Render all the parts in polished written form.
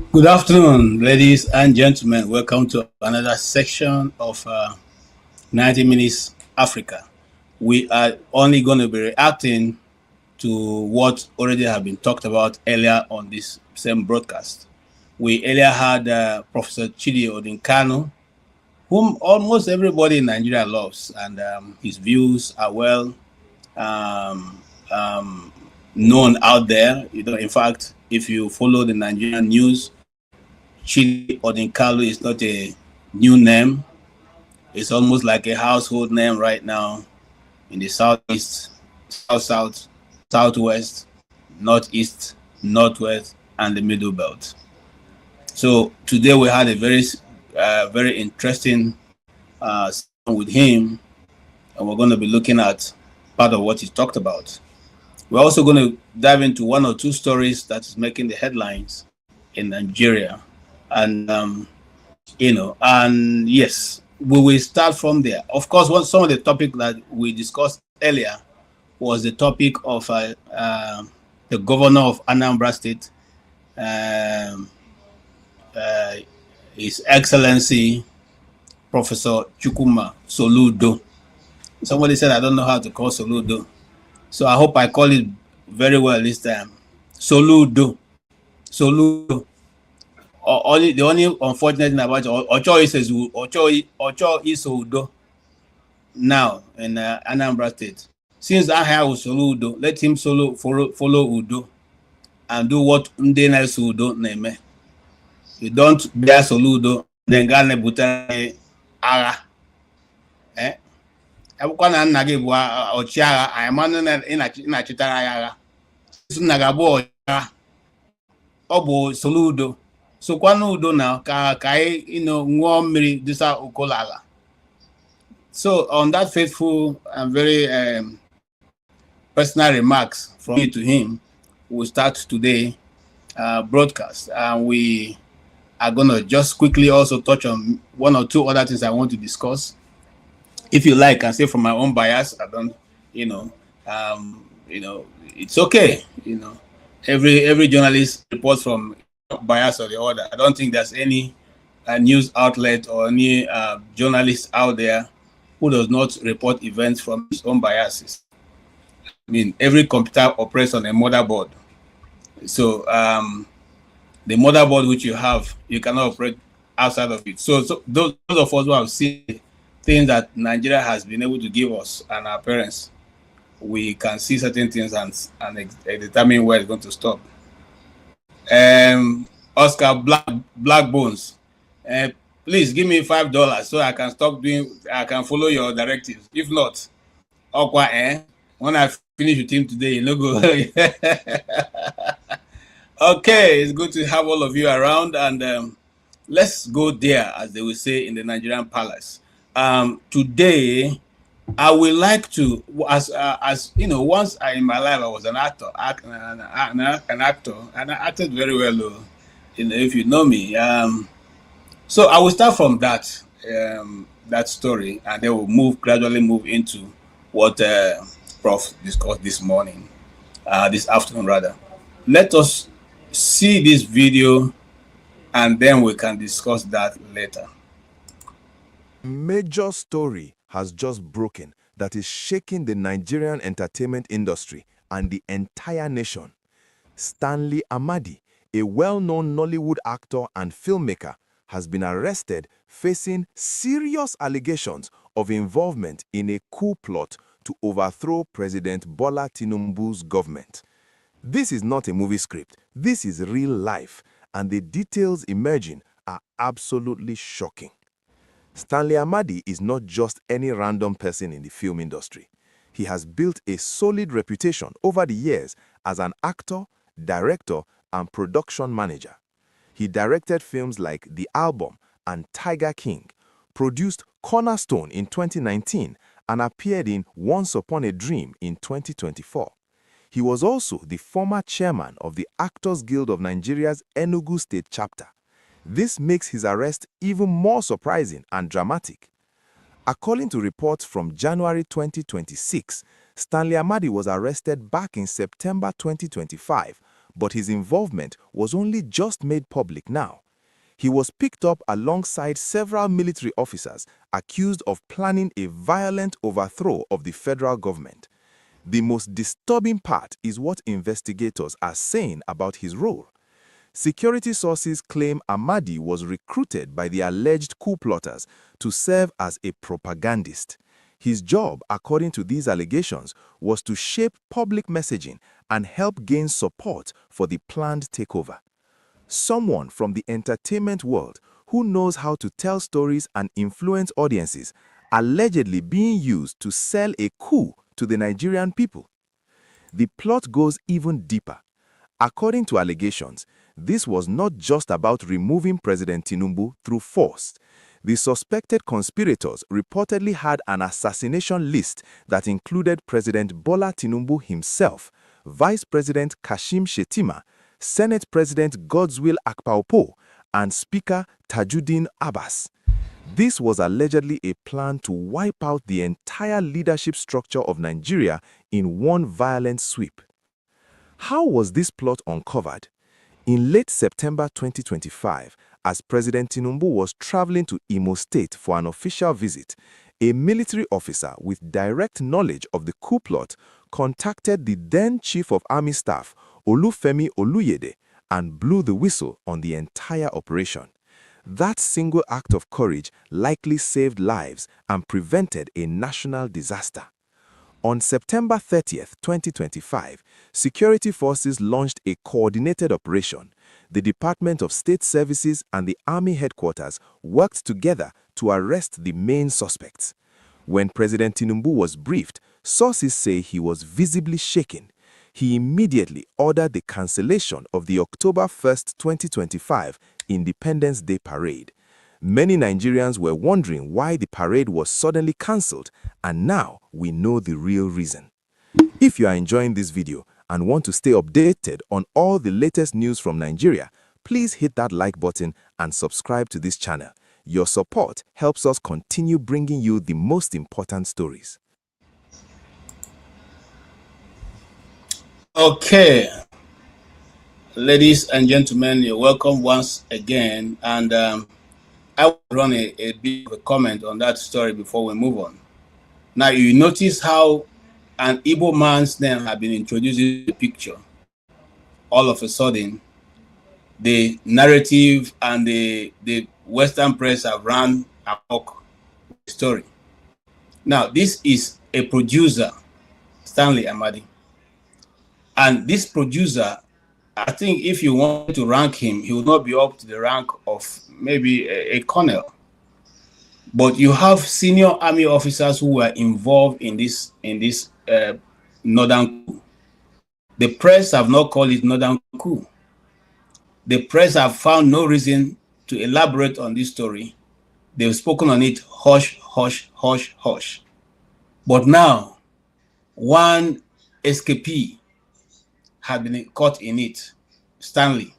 Good afternoon, ladies and gentlemen. Welcome to another section of 90 Minutes Africa. We are only going to be reacting to what already have been talked about earlier on this same broadcast. We earlier had Professor Chidi Odinkalu, whom almost everybody in Nigeria loves, and his views are well known out there. You know, in fact, if you follow the Nigerian news, Chidi Odinkalu is not a new name. It's almost like a household name right now in the southeast, south, southwest, northeast, northwest, and the middle belt. So today we had a very interesting session with him, and we're going to be looking at part of what he talked about. We're also going to dive into one or two stories that is making the headlines in Nigeria. And, and yes, we will start from there. Of course, some of the topic that we discussed earlier was the topic of the governor of Anambra State, His Excellency, Professor Soludo. Somebody said, I don't know how to call Soludo. So I hope I call it very well this time. Soludo. The only unfortunate thing about Ocho is Soludo now in Anambra State. Since I have Soludo, let him follow Udo and do what Ndena Soludo name. You don't bear Soludo, then Gane Buta Ara. Everyone and Nagi Ochiara, I am in a Chitara. Nagabo Obo Soludo. So kwanu udo now kai ngomri disa ukolala. So on that faithful and very personal remarks from me to him, we'll start today broadcast, and we are gonna just quickly also touch on one or two other things I want to discuss. If you like, I say from my own bias, I don't, it's okay. Every journalist reports from bias or the other. I don't think there's any news outlet or any journalist out there who does not report events from his own biases. I mean, every computer operates on a motherboard. So the motherboard which you have, you cannot operate outside of it. So those of us who have seen things that Nigeria has been able to give us and our parents, we can see certain things and determine where it's going to stop. Oscar Black Bones, please give me $5 so I can I can follow your directives. If not, when I finish with him today, go. Okay, it's good to have all of you around, and let's go there, as they will say in the Nigerian palace. Today, I would like to, as you know, once in my life I was an actor, and I acted very well. If you know me, so I will start from that story, and then we'll gradually move into what Prof discussed this afternoon rather. Let us see this video, and then we can discuss that later. Major story has just broken that is shaking the Nigerian entertainment industry and the entire nation. Stanley Amadi, a well-known Nollywood actor and filmmaker, has been arrested facing serious allegations of involvement in a coup plot to overthrow President Bola Tinubu's government. This is not a movie script. This is real life, and the details emerging are absolutely shocking. Stanley Amadi is not just any random person in the film industry. he has built a solid reputation over the years as an actor, director, and production manager. He directed films like The Album and Tiger King, produced Cornerstone in 2019, and appeared in Once Upon a Dream in 2024. He was also the former chairman of the Actors Guild of Nigeria's Enugu State chapter. This makes his arrest even more surprising and dramatic. According to reports from January 2026, Stanley Amadi was arrested back in September 2025, but his involvement was only just made public now. He was picked up alongside several military officers accused of planning a violent overthrow of the federal government. The most disturbing part is what investigators are saying about his role. Security sources claim Amadi was recruited by the alleged coup plotters to serve as a propagandist. His job, according to these allegations, was to shape public messaging and help gain support for the planned takeover. Someone from the entertainment world who knows how to tell stories and influence audiences, allegedly being used to sell a coup to the Nigerian people. The plot goes even deeper. According to allegations, this was not just about removing President Tinubu through force. The suspected conspirators reportedly had an assassination list that included President Bola Tinubu himself, Vice President Kashim Shettima, Senate President Godswill Akpawpo, and Speaker Tajuddin Abbas. This was allegedly a plan to wipe out the entire leadership structure of Nigeria in one violent sweep. How was this plot uncovered? In late September 2025, as President Tinubu was traveling to Imo State for an official visit, a military officer with direct knowledge of the coup plot contacted the then Chief of Army Staff, Olufemi Oluyede, and blew the whistle on the entire operation. That single act of courage likely saved lives and prevented a national disaster. On September 30, 2025, security forces launched a coordinated operation. The Department of State Services and the Army headquarters worked together to arrest the main suspects. When President Tinubu was briefed, sources say he was visibly shaken. He immediately ordered the cancellation of the October 1, 2025 Independence Day parade. Many Nigerians were wondering why the parade was suddenly cancelled, and now we know the real reason. If you are enjoying this video and want to stay updated on all the latest news from Nigeria, please hit that like button and subscribe to this channel. Your support helps us continue bringing you the most important stories. Okay, ladies and gentlemen, you're welcome once again, and I will run a bit of a comment on that story before we move on. Now, you notice how an Igbo man's name has been introduced in the picture. All of a sudden, the narrative and the Western press have run amok the story. Now, this is a producer, Stanley Amadi. And this producer, I think if you want to rank him, he will not be up to the rank of maybe a colonel. But you have senior army officers who were involved in this northern coup. The press have not called it northern coup. The press have found no reason to elaborate on this story. They've spoken on it hush, hush, hush, hush. But now, one escapee had been caught in it, Stanley.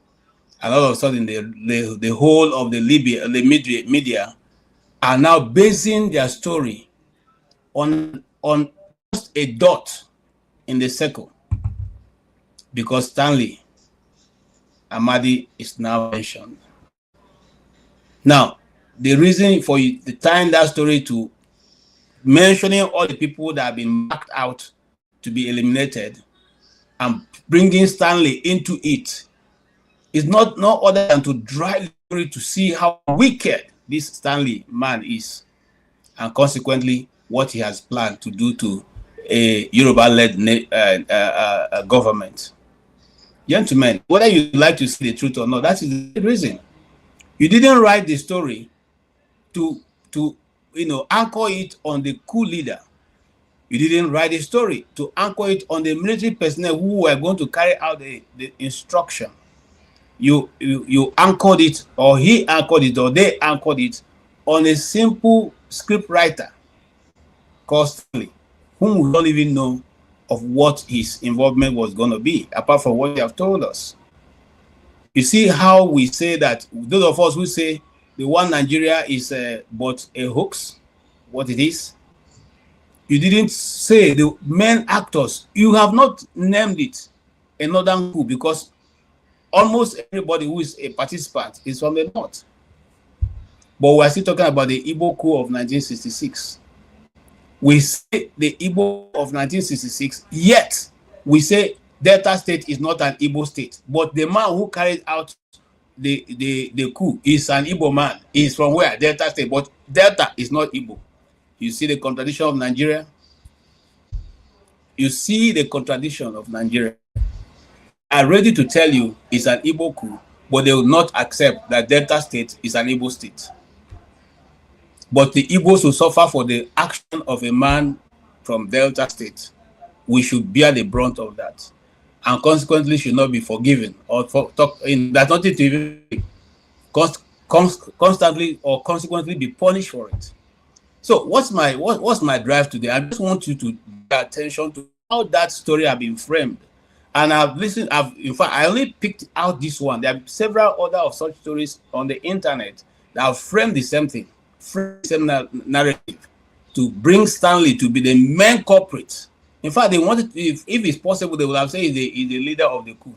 And all of a sudden, the whole of the media are now basing their story on just a dot in the circle, because Stanley Amadi is now mentioned. Now, the reason for the tying that story to mentioning all the people that have been marked out to be eliminated and bringing Stanley into it is no other than to drive the story to see how wicked this Stanley man is, and consequently what he has planned to do to a Yoruba-led government. Gentlemen, whether you like to see the truth or not, that is the reason. You didn't write the story to anchor it on the coup leader. You didn't write a story to anchor it on the military personnel who were going to carry out the instruction. You anchored it, or he anchored it, or they anchored it on a simple script writer called Stanley, whom we don't even know of what his involvement was going to be, apart from what they have told us. You see how we say that, those of us who say the one Nigeria is but a hoax, what it is. You didn't say the main actors. You have not named it a northern coup, because almost everybody who is a participant is from the north. But we're still talking about the Igbo coup of 1966. We say the Igbo of 1966, yet we say Delta State is not an Igbo state. But the man who carried out the coup is an Igbo man. He's from where? Delta State. But Delta is not Igbo. You see the contradiction of Nigeria? You see the contradiction of Nigeria. I'm ready to tell you it's an Igbo coup, but they will not accept that Delta State is an Igbo state. But the Igbos will suffer for the action of a man from Delta State. We should bear the brunt of that, and consequently should not be forgiven or that's nothing to even constantly or consequently be punished for it. So what's my drive today? I just want you to pay attention to how that story has been framed. And in fact, I only picked out this one. There are several other of such stories on the internet that have framed the same thing, framed the same narrative, to bring Stanley to be the main culprit. In fact, they wanted, if it's possible, they would have said he's the leader of the coup.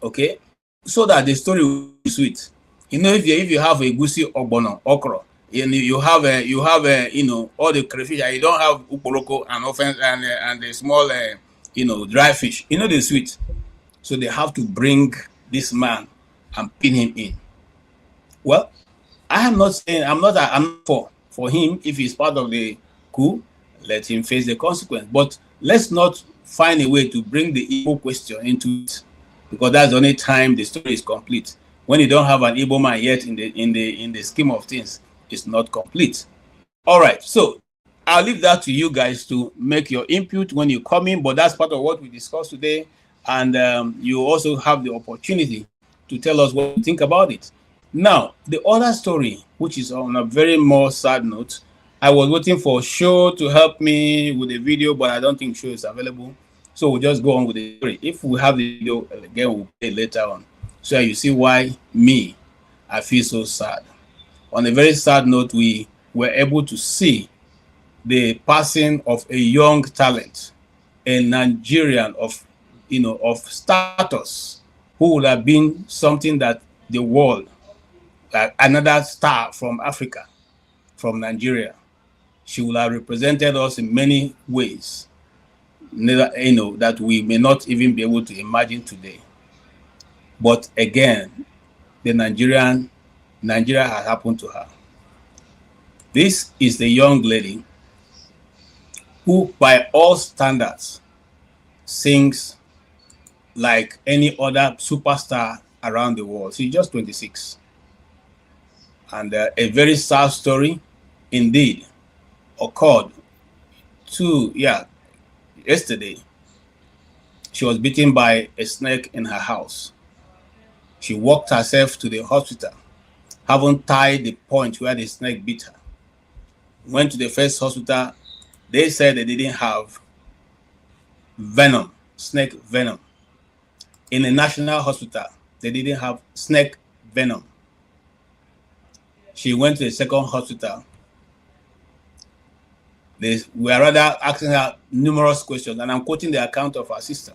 Okay? So that the story will be sweet. You know, if you have a gusi ogbono, okra, and you have all the crayfish, and you don't have uporoko and offense and the small dry fish, they're sweet. So they have to bring this man and pin him in. Well, I am not saying I'm not for him. If he's part of the coup, let him face the consequence. But let's not find a way to bring the Igbo question into it, because that's the only time the story is complete. When you don't have an Igbo man yet in the scheme of things, it's not complete. All right, so I'll leave that to you guys to make your input when you come in, but that's part of what we discussed today. And you also have the opportunity to tell us what you think about it. Now, the other story, which is on a very more sad note, I was waiting for Show to help me with the video, but I don't think Show is available. So we'll just go on with the story. If we have the video, again, we'll play later on. So you see why I feel so sad. On a very sad note, we were able to see the passing of a young talent, a Nigerian of status, who would have been something that the world, like another star from Africa, from Nigeria. She would have represented us in many ways, that we may not even be able to imagine today. But again, Nigeria has happened to her. This is the young lady who, by all standards, sings like any other superstar around the world. She's just 26. And a very sad story indeed occurred yesterday. She was bitten by a snake in her house. She walked herself to the hospital, having tied the point where the snake bit her. Went to the first hospital. They said they didn't have venom, snake venom. In a national hospital, they didn't have snake venom. She went to the second hospital. They were rather asking her numerous questions, and I'm quoting the account of her sister,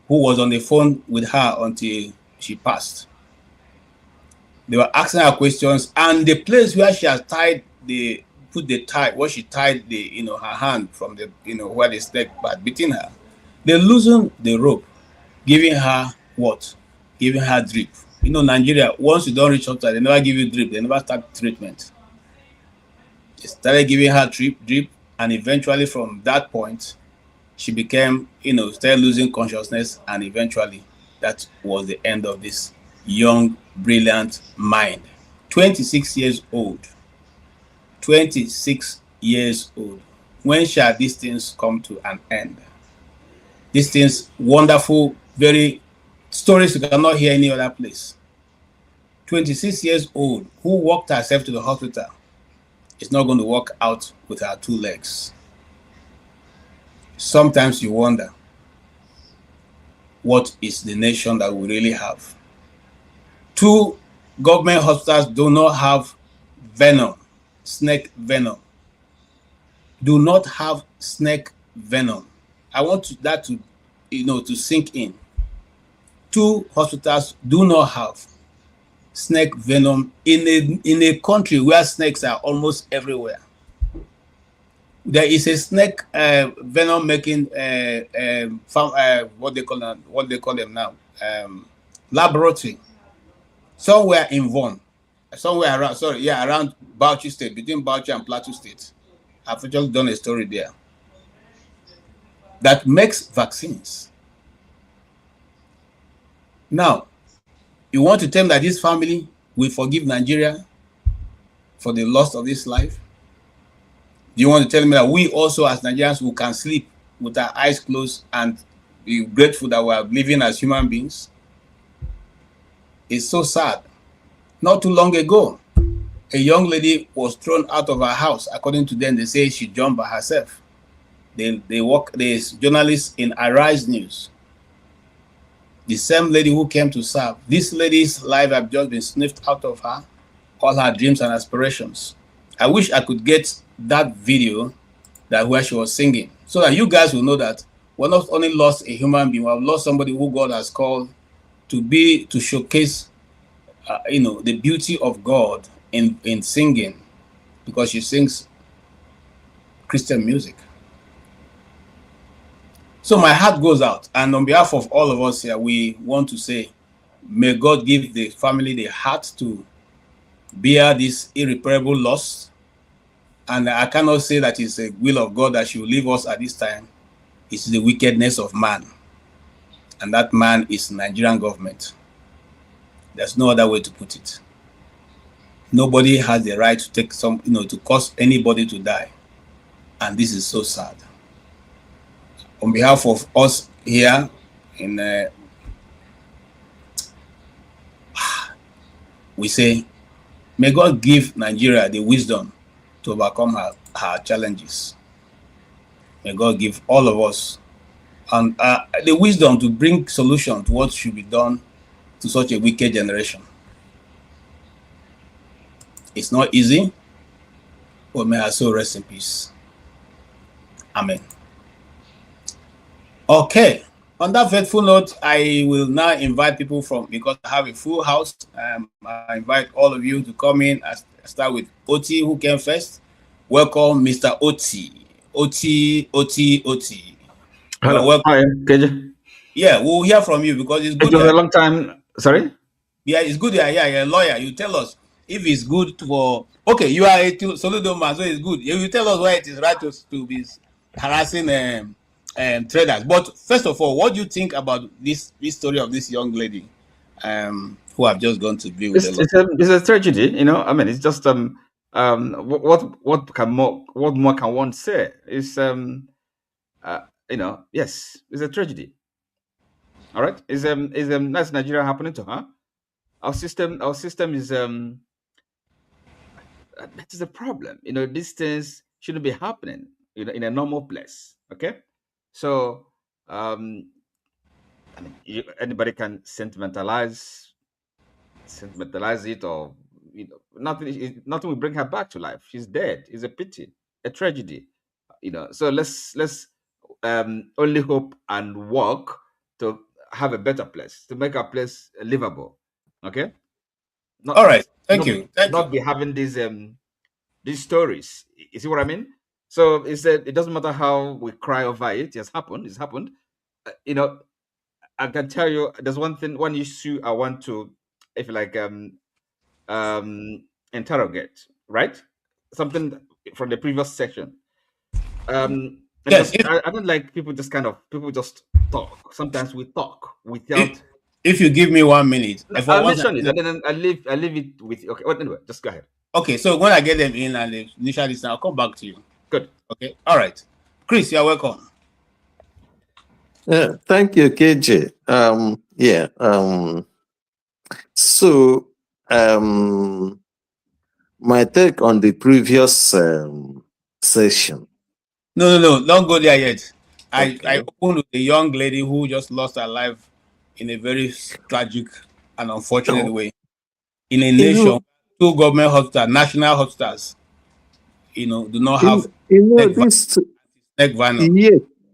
who was on the phone with her until she passed. They were asking her questions, and the place where she has tied where she tied her hand from the where the snake had bitten her, they loosened the rope, giving her what? Giving her drip. Nigeria, once you don't reach hospital, they never give you drip, they never start treatment. They started giving her drip, and eventually from that point, she became, started losing consciousness, and eventually that was the end of this young, brilliant mind. 26 years old. 26 years old. when shall these things come to an end? These things, wonderful, very stories you cannot hear any other place. 26 years old, who walked herself to the hospital, is not going to walk out with her 2 legs. Sometimes you wonder, what is the nation that we really have? 2 government hospitals do not have venom, snake venom. Do not have snake venom. I want that to, to sink in. 2 hospitals do not have snake venom in a country where snakes are almost everywhere. There is a snake venom making what they call them now, laboratory somewhere in Vaughan, somewhere around around Bauchi State, between Bauchi and Plateau State. I've just done a story there that makes vaccines. Now, you want to tell me that this family will forgive Nigeria for the loss of this life? Do you want to tell me that we also as Nigerians who can sleep with our eyes closed and be grateful that we are living as human beings? It's so sad. Not too long ago, a young lady was thrown out of her house. According to them, they say she jumped by herself. There's journalists in Arise News. The same lady who came to serve. This lady's life have just been sniffed out of her, all her dreams and aspirations. I wish I could get that video where she was singing, so that you guys will know that we're not only lost a human being, we have lost somebody who God has called to showcase, the beauty of God in singing, because she sings Christian music. So my heart goes out, and on behalf of all of us here, we want to say, may God give the family the heart to bear this irreparable loss. And I cannot say that it's a will of God that she will leave us at this time. It's the wickedness of man. And that man is Nigerian government. There's no other way to put it. Nobody has the right to take to cause anybody to die. And this is so sad. On behalf of us here we say, may God give Nigeria the wisdom to overcome her challenges. May God give all of us and the wisdom to bring solution to what should be done to such a wicked generation. It's not easy, but may her soul rest in peace. Amen. Okay, on that faithful note, I will now invite people because I have a full house. I invite all of you to come in. I start with Oti, who came first. Welcome, Mr. Oti. Oti. Hello. Welcome. Hi, KJ. Yeah, we'll hear from you because it's good. It was a long time. Sorry? Yeah, it's good. Yeah, you're a lawyer. You tell us if it's good for. Okay, you are a Soludo man, so it's good. You tell us why it is right to be harassing traders. But first of all, what do you think about this story of this young lady who have just gone to be with the law? It's a tragedy, I mean, it's just what more can one say? It's yes, it's a tragedy. All right, is that's Nigeria happening to her? Our system is that is the problem. These things shouldn't be happening. In a normal place. Okay, so I mean, anybody can sentimentalize it, or nothing will bring her back to life. She's dead. It's a pity, a tragedy. So let's only hope and work to have a better place, to make our place livable. Okay. All right. Thank you. Not be having these stories. You see what I mean? So it doesn't matter how we cry over it. It's happened. I can tell you there's one issue I want to, if you like, interrogate, right? Something from the previous section. Yes. I don't like people just talk. Sometimes we talk without. If you give me 1 minute, I'll mention it, and then I leave it with. Okay, well, anyway, just go ahead. Okay, so when I get them in and they initially, I'll come back to you. Good. Okay. All right. Chris, you're welcome. Yeah, thank you, KJ. So, my take on the previous session. No. Don't go there yet. I Okay. opened with a young lady who just lost her life in a very tragic and unfortunate Oh, way in a you nation. know, Two government hospitals, national hospitals, do not have snake, this. snake venom.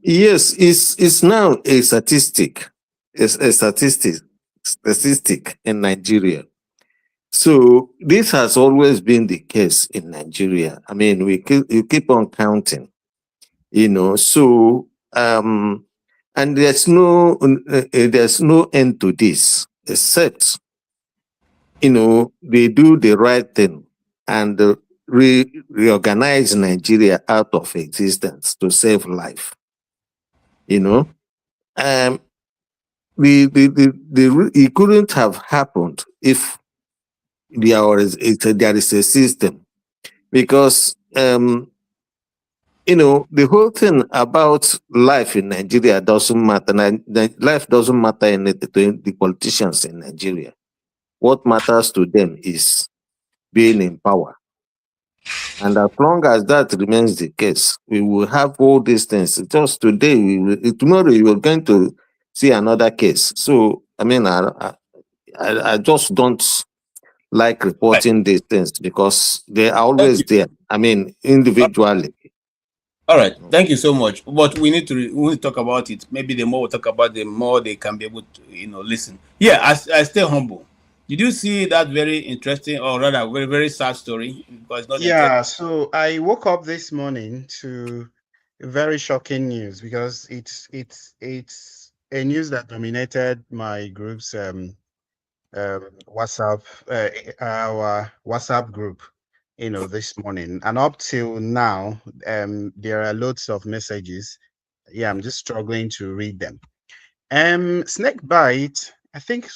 Yes, yes, it's now a statistic. It's a statistic in Nigeria. So this has always been the case in Nigeria. I mean, you keep on counting, and there's no end to this, except, they do the right thing and reorganize Nigeria out of existence to save life. You know, um, it couldn't have happened if there is a system, because the whole thing about life in Nigeria doesn't matter. Life doesn't matter to the politicians in Nigeria. What matters to them is being in power. And as long as that remains the case, we will have all these things. Just today, tomorrow, you are going to see another case. So, I mean, I just don't like Right. reporting these things because they are Thank always you. there. I mean, individually. All right. Thank you so much. But we need to talk about it. Maybe the more we talk about, the more they can be able to listen. Yeah, I stay humble. Did you see that very interesting, or rather very very sad story? Because it's not interesting. Yeah, so I woke up this morning to very shocking news because it's a news that dominated my group's WhatsApp our WhatsApp group, this morning, and up till now, there are loads of messages. Yeah, I'm just struggling to read them. Snake bite, I think,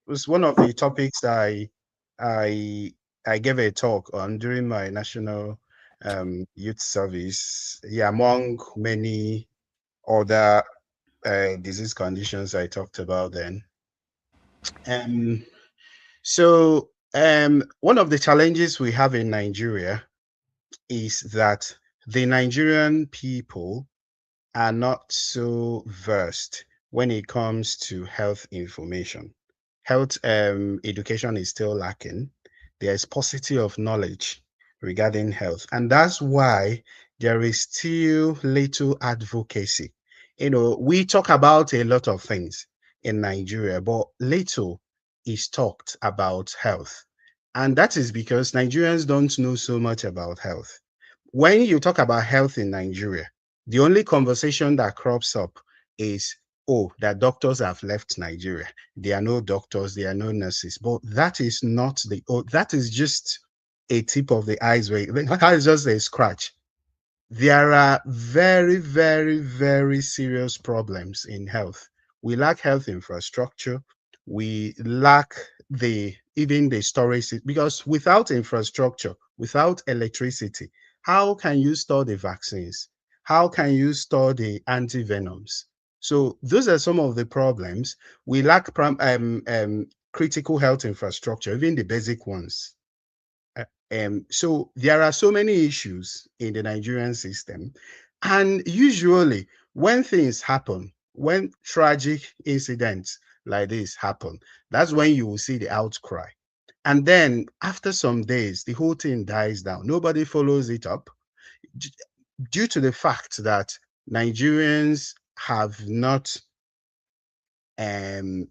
was one of the topics I I gave a talk on during my national youth service. Yeah, among many other disease conditions I talked about then. Um, one of the challenges we have in Nigeria is that the Nigerian people are not so versed when it comes to health information. Health education is still lacking. There is paucity of knowledge regarding health, and that's why there is still little advocacy. We talk about a lot of things in Nigeria, but little is talked about health. And that is because Nigerians don't know so much about health. When you talk about health in Nigeria, the only conversation that crops up is, oh, that doctors have left Nigeria. There are no doctors, there are no nurses. But that is not that is just a tip of the iceberg. That is just a scratch. There are very, very, very serious problems in health. We lack health infrastructure. We lack even the storage, because without infrastructure, without electricity, how can you store the vaccines? How can you store the antivenoms? So those are some of the problems. We lack critical health infrastructure, even the basic ones. So there are so many issues in the Nigerian system. And usually, when things happen, when tragic incidents like this happen, that's when you will see the outcry. And then after some days, the whole thing dies down. Nobody follows it up due to the fact that Nigerians have not um,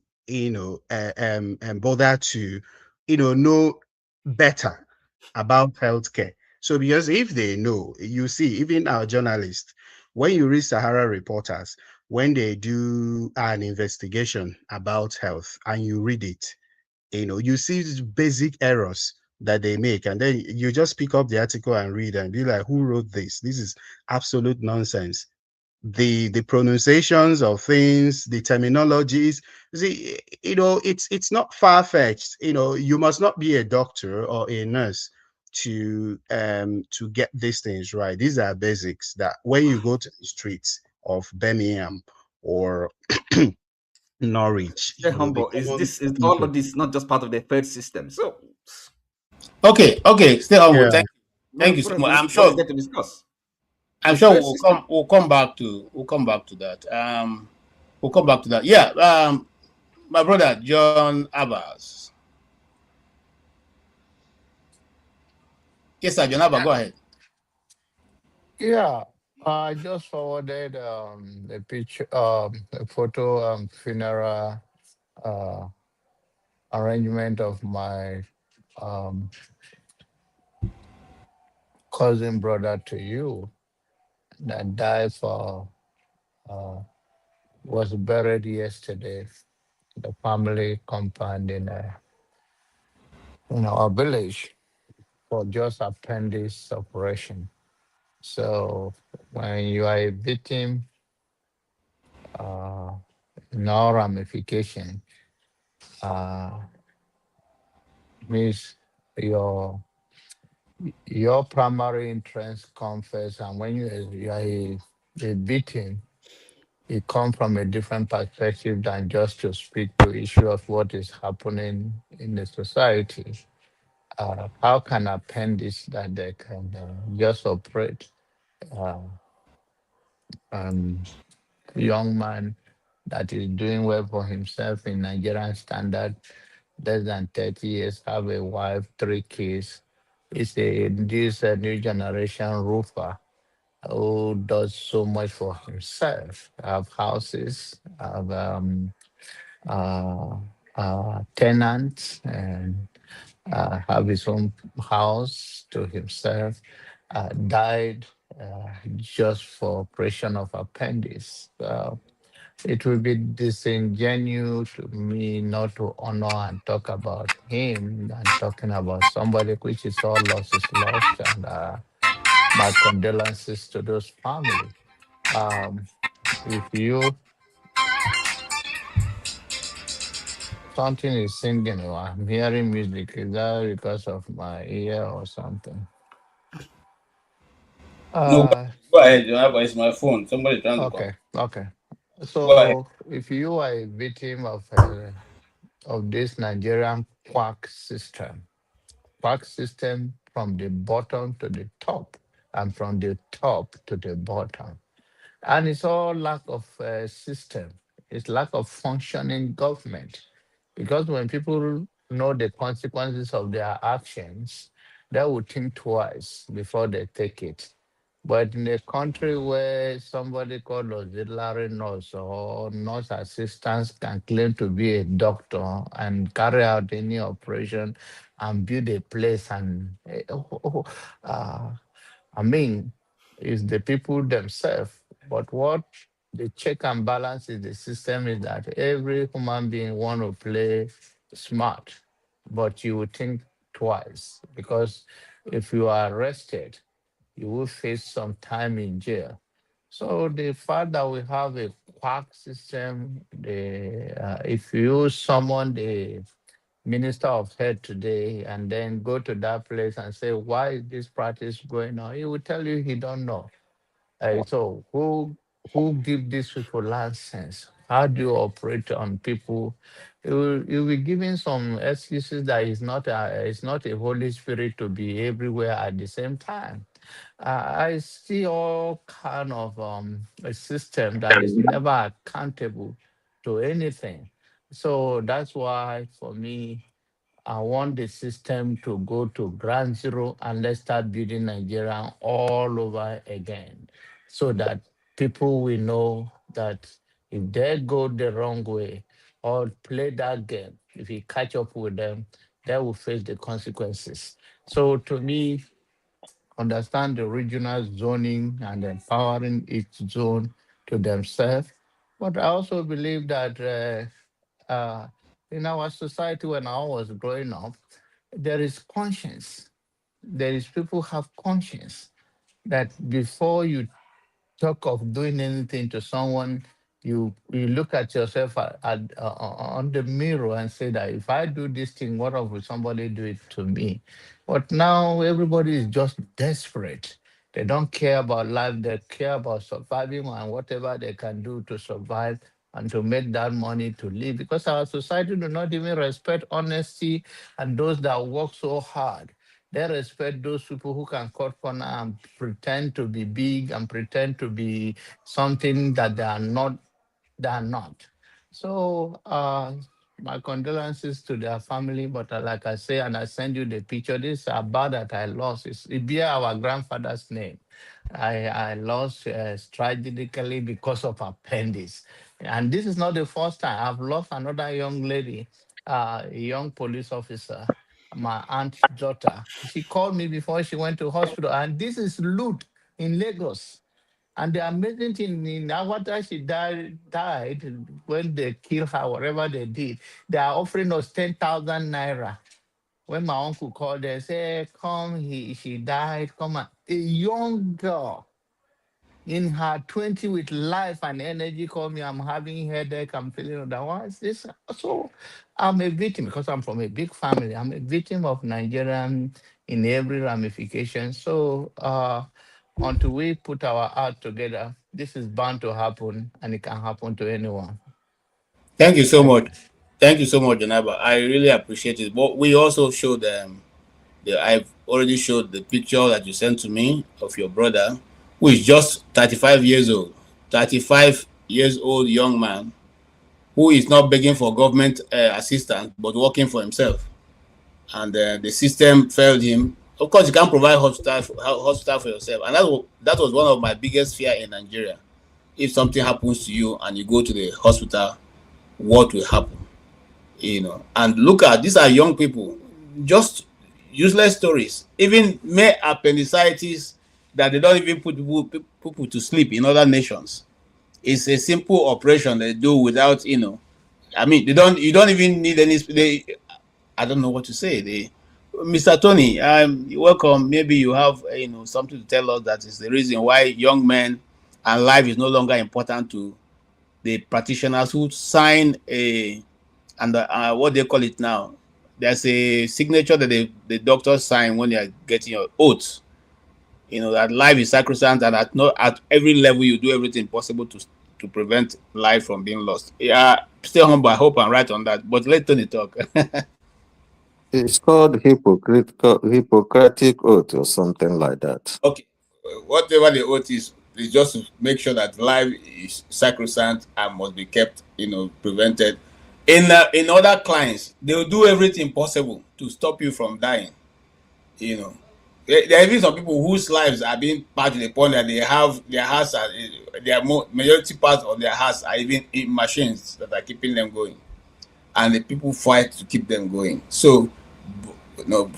bother to, know better about healthcare. So, because if they know, you see, even our journalists, when you read Sahara reporters, when they do an investigation about health and you read it, you see these basic errors that they make, and then you just pick up the article and read and be like, who wrote this? This is absolute nonsense. The pronunciations of things, the terminologies. See, it's not far-fetched. You must not be a doctor or a nurse to get these things right. These are basics that when you go to the streets of Birmingham or Norwich, Stay the humble. Is common this is all people. of this not just part of the third system? So Okay, stay on. Yeah, Thank you so much. what is there to discuss? I'm The sure third system. we'll come back to that. We'll come back to that. Yeah. My brother John Abbas. Yes, sir, John Abbas, go ahead. Yeah, I just forwarded a picture, a photo, funeral uh, arrangement of my um, cousin brother to you that died for uh, was buried yesterday. The family compound in our village for just appendix operation. So when you are a victim, uh, no ramification uh, means your your primary interest comes first, and when you are a victim, it comes from a different perspective than just to speak to issue of what is happening in the society. How can appendix that they can just operate uh, um, young man that is doing well for himself in Nigerian standard, less than 30 years, have a wife, 3 kids. It's this new generation roofer who does so much for himself. Have houses, have uh, tenants, and have his own house to himself. Died just for operation of appendix. It will be disingenuous to me not to honor and talk about him and talking about somebody which is all lost is lost, and my condolences to those family. Um, if you something is singing or I'm hearing music, is that because of my ear or something? No, Uh, go ahead, John Abbas. It's my phone. Somebody trying to call. okay. Go ahead. So if you are a victim of this Nigerian quack system from the bottom to the top, and from the top to the bottom. And it's all lack of system. It's lack of functioning government. Because when people know the consequences of their actions, they will think twice before they take it. But in a country where somebody called auxiliary nurse or nurse assistants can claim to be a doctor and carry out any operation and build a place and uh, I mean, it's the people themselves. But what the check and balance is the system is that every human being want to play smart, but you will think twice because if you are arrested, you will face some time in jail. So the fact that we have a quack system, if you summon the Minister of Health today and then go to that place and say, why is this practice going on? He will tell you he don't know. So who give these people license? How do you operate on people? You will be giving some excuses that it's not a Holy Spirit to be everywhere at the same time. I see all kind of a system that is never accountable to anything. So that's why for me, I want the system to go to ground zero and let's start building Nigeria all over again so that people will know that if they go the wrong way or play that game, if you catch up with them, they will face the consequences. So to me, understand the regional zoning and empowering each zone to themselves. But I also believe that in our society, when I was growing up, there is conscience. There is people have conscience that before you talk of doing anything to someone, you look at yourself on the mirror and say that if I do this thing, what if somebody do it to me? But now everybody is just desperate. They don't care about life. They care about surviving and whatever they can do to survive and to make that money to live. Because our society do not even respect honesty and those that work so hard. They respect those people who can cut corner and pretend to be big and pretend to be something that they are not. So my condolences to their family, but like I say, and I send you the picture, this about that I lost. It bear our grandfather's name. I lost tragically because of appendix. And this is not the first time. I've lost another young lady, a young police officer, my aunt's daughter. She called me before she went to hospital, and this is loot in Lagos. And the amazing thing in Awata, she died when they killed her, whatever they did. They are offering us 10,000 naira. When my uncle called, they say, "Come, she died. Come on." A young girl in her 20 with life and energy called me. I'm having headache. I'm feeling otherwise. This so I'm a victim because I'm from a big family. I'm a victim of Nigerian in every ramification. So until we put our art together, this is bound to happen and it can happen to anyone. Thank you so Thank much. you. Thank you so much, Janaba. I really appreciate it. But we also showed I've already showed the picture that you sent to me of your brother, who is just 35 years old. 35 years old young man who is not begging for government assistance but working for himself. And the system failed him. Of course, you can't provide hospital for yourself. And that was one of my biggest fear in Nigeria. If something happens to you and you go to the hospital, what will happen? And look at these are young people, just useless stories. Even mere appendicitis that they don't even put people to sleep in other nations. It's a simple operation they do without, I mean, you don't even need any. I don't know what to say. Mr. Tony, welcome. Maybe you have, something to tell us that is the reason why young men and life is no longer important to the practitioners who sign and what they call it now. There's a signature that the doctors sign when they are getting your oath. That life is sacrosanct, and at every level you do everything possible to prevent life from being lost. Yeah, stay humble. I hope I'm right on that. But let Tony talk. It's called Hippocratic oath or something like that. Okay, whatever the oath is just to make sure that life is sacrosanct and must be kept, prevented. In other clients, they will do everything possible to stop you from dying. You know, there are even some people whose lives are being part to the point that they have their hearts are their majority parts of their hearts are even in machines that are keeping them going, and the people fight to keep them going. So,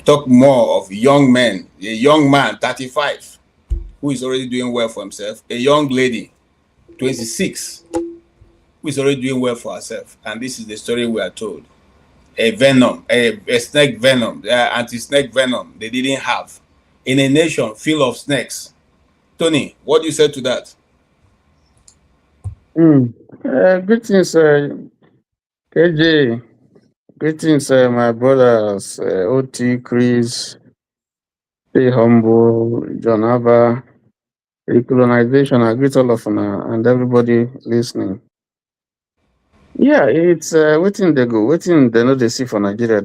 talk more of young men. A young man, 35, who is already doing well for himself. A young lady, 26, who is already doing well for herself. And this is the story we are told. A snake venom, anti-snake venom they didn't have in a nation full of snakes. Tony, what do you say to that? Greetings, KJ. Greetings, my brothers, OT, Chris, Stay Humble, John Abba, Recolonization. I greet all of you and everybody listening. Yeah, it's waiting they go, waiting they know they see for Nigeria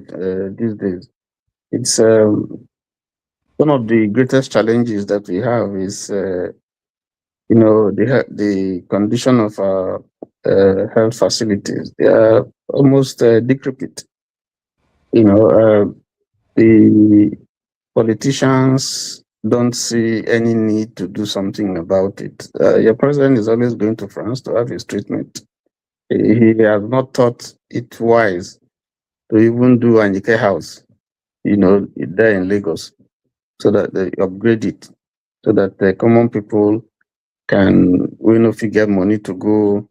these days. It's one of the greatest challenges that we have is the condition of our health facilities. They are almost decrepit. The politicians don't see any need to do something about it. Your president is always going to France to have his treatment. He has not thought it wise to even do an Ike house, there in Lagos, so that they upgrade it, so that the common people can, if you get money to go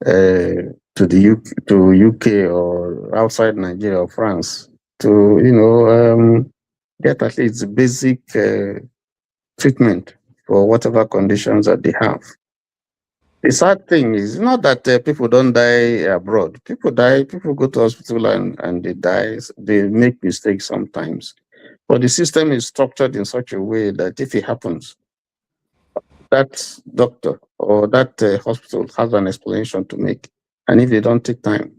to the UK or outside Nigeria or France to get at least basic treatment for whatever conditions that they have. The sad thing is not that people don't die abroad. People die, people go to hospital and they die. They make mistakes sometimes. But the system is structured in such a way that if it happens, that doctor or that hospital has an explanation to make. And if they don't take time,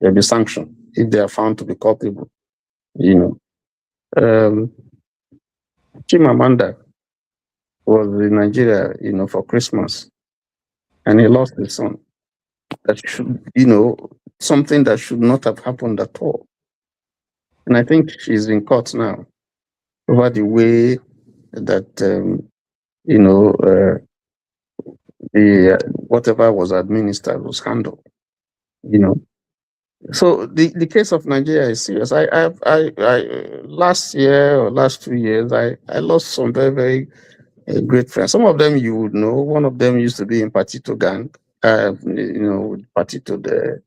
they'll be sanctioned if they are found to be culpable. You know, Chimamanda was in Nigeria, for Christmas, and he lost his son. That should, something that should not have happened at all. And I think she's in court now over the way that, the whatever was administered was handled. So the case of Nigeria is serious. I last year or last 2 years, I lost some very, very great friends. Some of them you would know. One of them used to be in Patito gang. Patito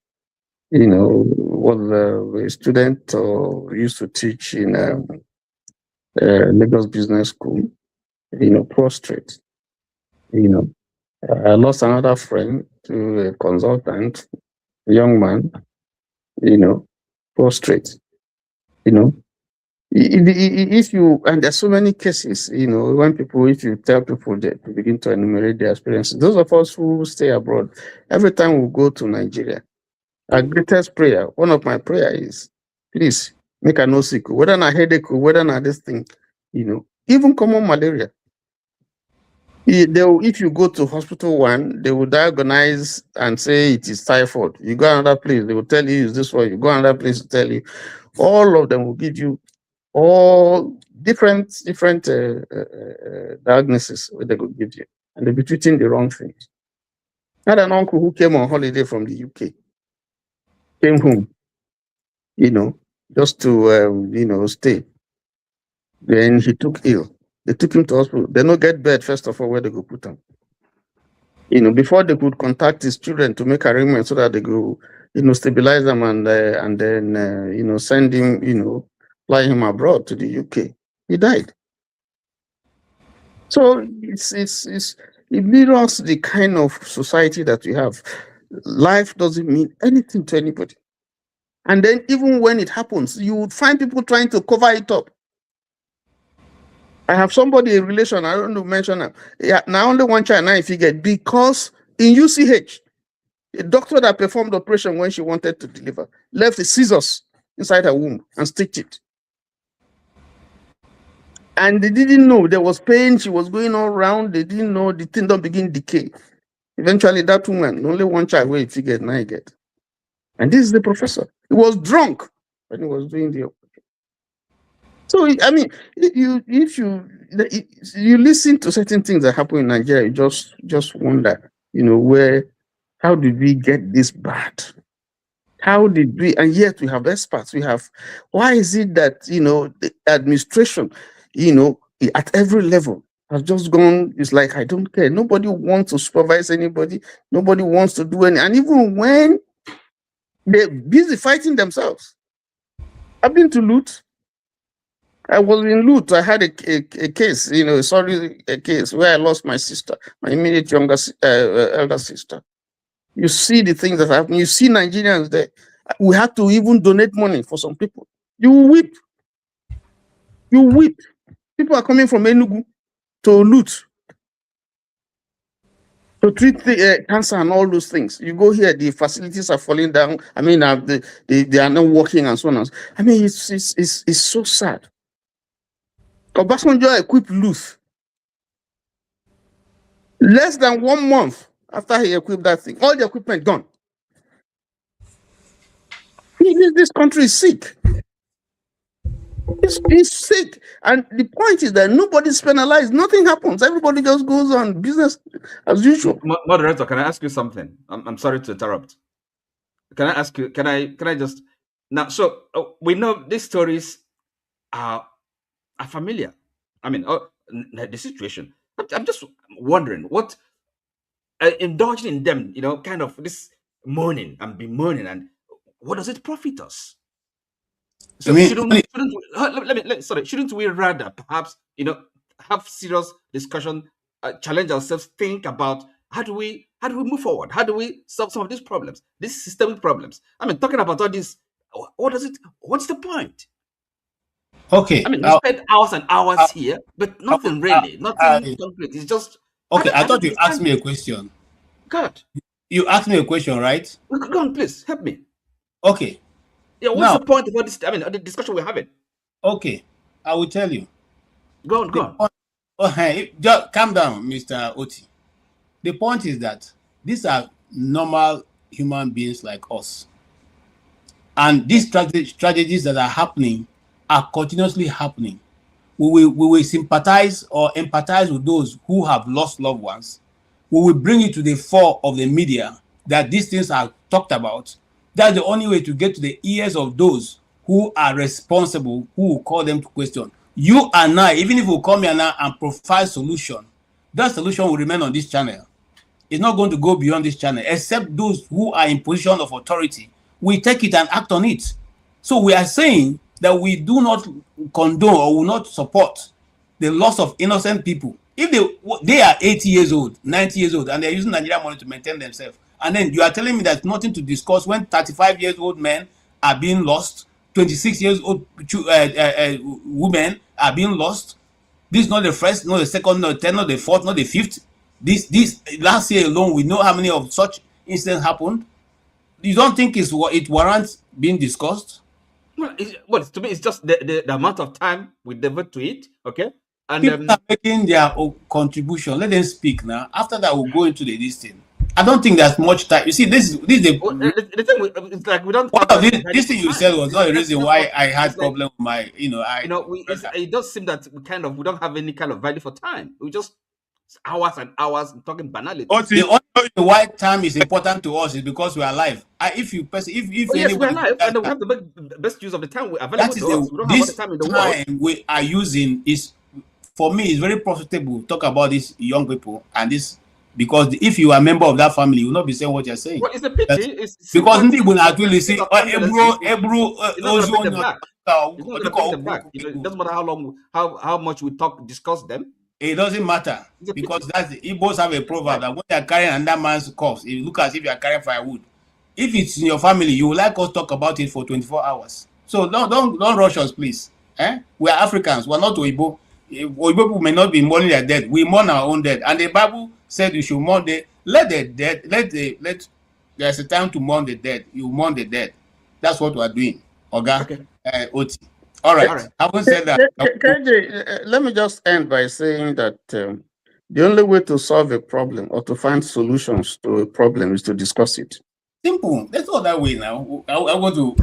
was a student or used to teach in Lagos Business School. Prostrate. I lost another friend to a consultant, a young man. Prostrate. If you, and there's so many cases, when people, if you tell people that to begin to enumerate their experiences, those of us who stay abroad, every time we go to Nigeria, our greatest prayer, one of my prayer is, please make a no sick, whether not headache, whether not this thing, even common malaria. If you go to hospital one, they will diagnose and say it is typhoid. You go another place, they will tell you it's this one. You go another place to tell you. All of them will give you all different diagnoses they could give you, and they'll be treating the wrong things. I had an uncle who came on holiday from the UK, came home, just to stay. Then he took ill. They took him to hospital. They don't get bed, first of all, where they go put him. Before they could contact his children to make arrangements so that they go, stabilize them and then, send him, fly him abroad to the UK. He died. So it mirrors the kind of society that we have. Life doesn't mean anything to anybody. And then even when it happens, you would find people trying to cover it up. I have somebody in relation, I don't know to mention them. Yeah, now only one child now if you get, because in UCH, the doctor that performed the operation when she wanted to deliver left the scissors inside her womb and stitched it. And they didn't know there was pain, she was going all around, they didn't know the thing don't begin decay. Eventually that woman, only one child where he get, now he get. And this is the professor. He was drunk when he was doing the operation. So I mean, if you listen to certain things that happen in Nigeria, you just wonder, how did we get this bad? How did we? And yet we have experts. Why is it that the administration, at every level has just gone? It's like I don't care. Nobody wants to supervise anybody. Nobody wants to do any. And even when they're busy fighting themselves, I've been to Lut. I was in Lut. I had a case, a case where I lost my sister, my immediate elder sister. You see the things that happen. You see Nigerians there. We had to even donate money for some people. You weep. You weep. People are coming from Enugu to Lut to treat the cancer and all those things. You go here, the facilities are falling down. I mean, they are not working and so on. I mean, it's so sad. Obasanjo equipped Lut. Less than 1 month after he equipped that thing, all the equipment gone. This country is sick. It's sick. And the point is that nobody's penalized. Nothing happens. Everybody just goes on business as usual. Moderator, can I ask you something? I'm sorry to interrupt. Can I ask you? Can I just now? So we know these stories are familiar. I mean, the situation. I'm just wondering what indulging in them, kind of this moaning and bemoaning, and what does it profit us? So shouldn't we rather perhaps have serious discussion, challenge ourselves, think about how do we move forward? How do we solve some of these problems, these systemic problems? I mean, talking about all this, what's the point? Okay. I mean, we spend hours and hours here, but nothing really, nothing concrete. It's just okay. I thought you understand. asked me a question. God, You asked me a question, right? go on, please help me. Okay. Yeah, what's the point of all this? I mean, the discussion we're having. Okay, I will tell you. Go on. Just calm down, Mr. Oti. The point is that these are normal human beings like us. And these strategies that are happening are continuously happening. We will sympathize or empathize with those who have lost loved ones. We will bring it to the fore of the media that these things are talked about. That's the only way to get to the ears of those who are responsible, who will call them to question. You and I, even if we come here now and provide solution, that solution will remain on this channel. It's not going to go beyond this channel, except those who are in position of authority. We take it and act on it. So we are saying that we do not condone or will not support the loss of innocent people. If they are 80 years old, 90 years old, and they're using Nigerian money to maintain themselves, and then you are telling me there's nothing to discuss when 35 years old men are being lost, 26 years old women are being lost. This is not the first, not the second, not the 10th, not the fourth, not the fifth. This last year alone, we know how many of such incidents happened. You don't think it warrants being discussed? Well, to me, it's just the amount of time we devote to it. Okay, and people are making their contribution. Let them speak now. After that, we'll go into this thing. I don't think there's much time. You see, this is the thing. It's like we don't. This thing you said was not a reason why I had problem with my. It does seem that we don't have any kind of value for time. We just hours and hours talking banality. The only reason why time is important to us is because we are alive. If yes, we're alive, and we have to make the best use of the time available that is to us. We don't have all the time in the world. We are using is, for me, it's very profitable to talk about these young people and this, because if you are a member of that family, you will not be saying what you're saying. Well, it's a pity. Because people will actually say, it doesn't matter how much we discuss them. It doesn't matter, because that's the Igbos have a proverb that when they are carrying another man's corpse, it look as if you are carrying firewood. If it's in your family, you would like us to talk about it for 24 hours. So don't rush us, please. We are Africans. We're not Oyibo. Oyibo people may not be mourning their dead. We mourn our own dead, and the Bible said you should mourn let the dead. There's a time to mourn the dead. You mourn the dead. That's what we are doing, okay. Oti. All right. Having said that, KJ, let me just end by saying that the only way to solve a problem or to find solutions to a problem is to discuss it. Simple. That's all that way now. I want to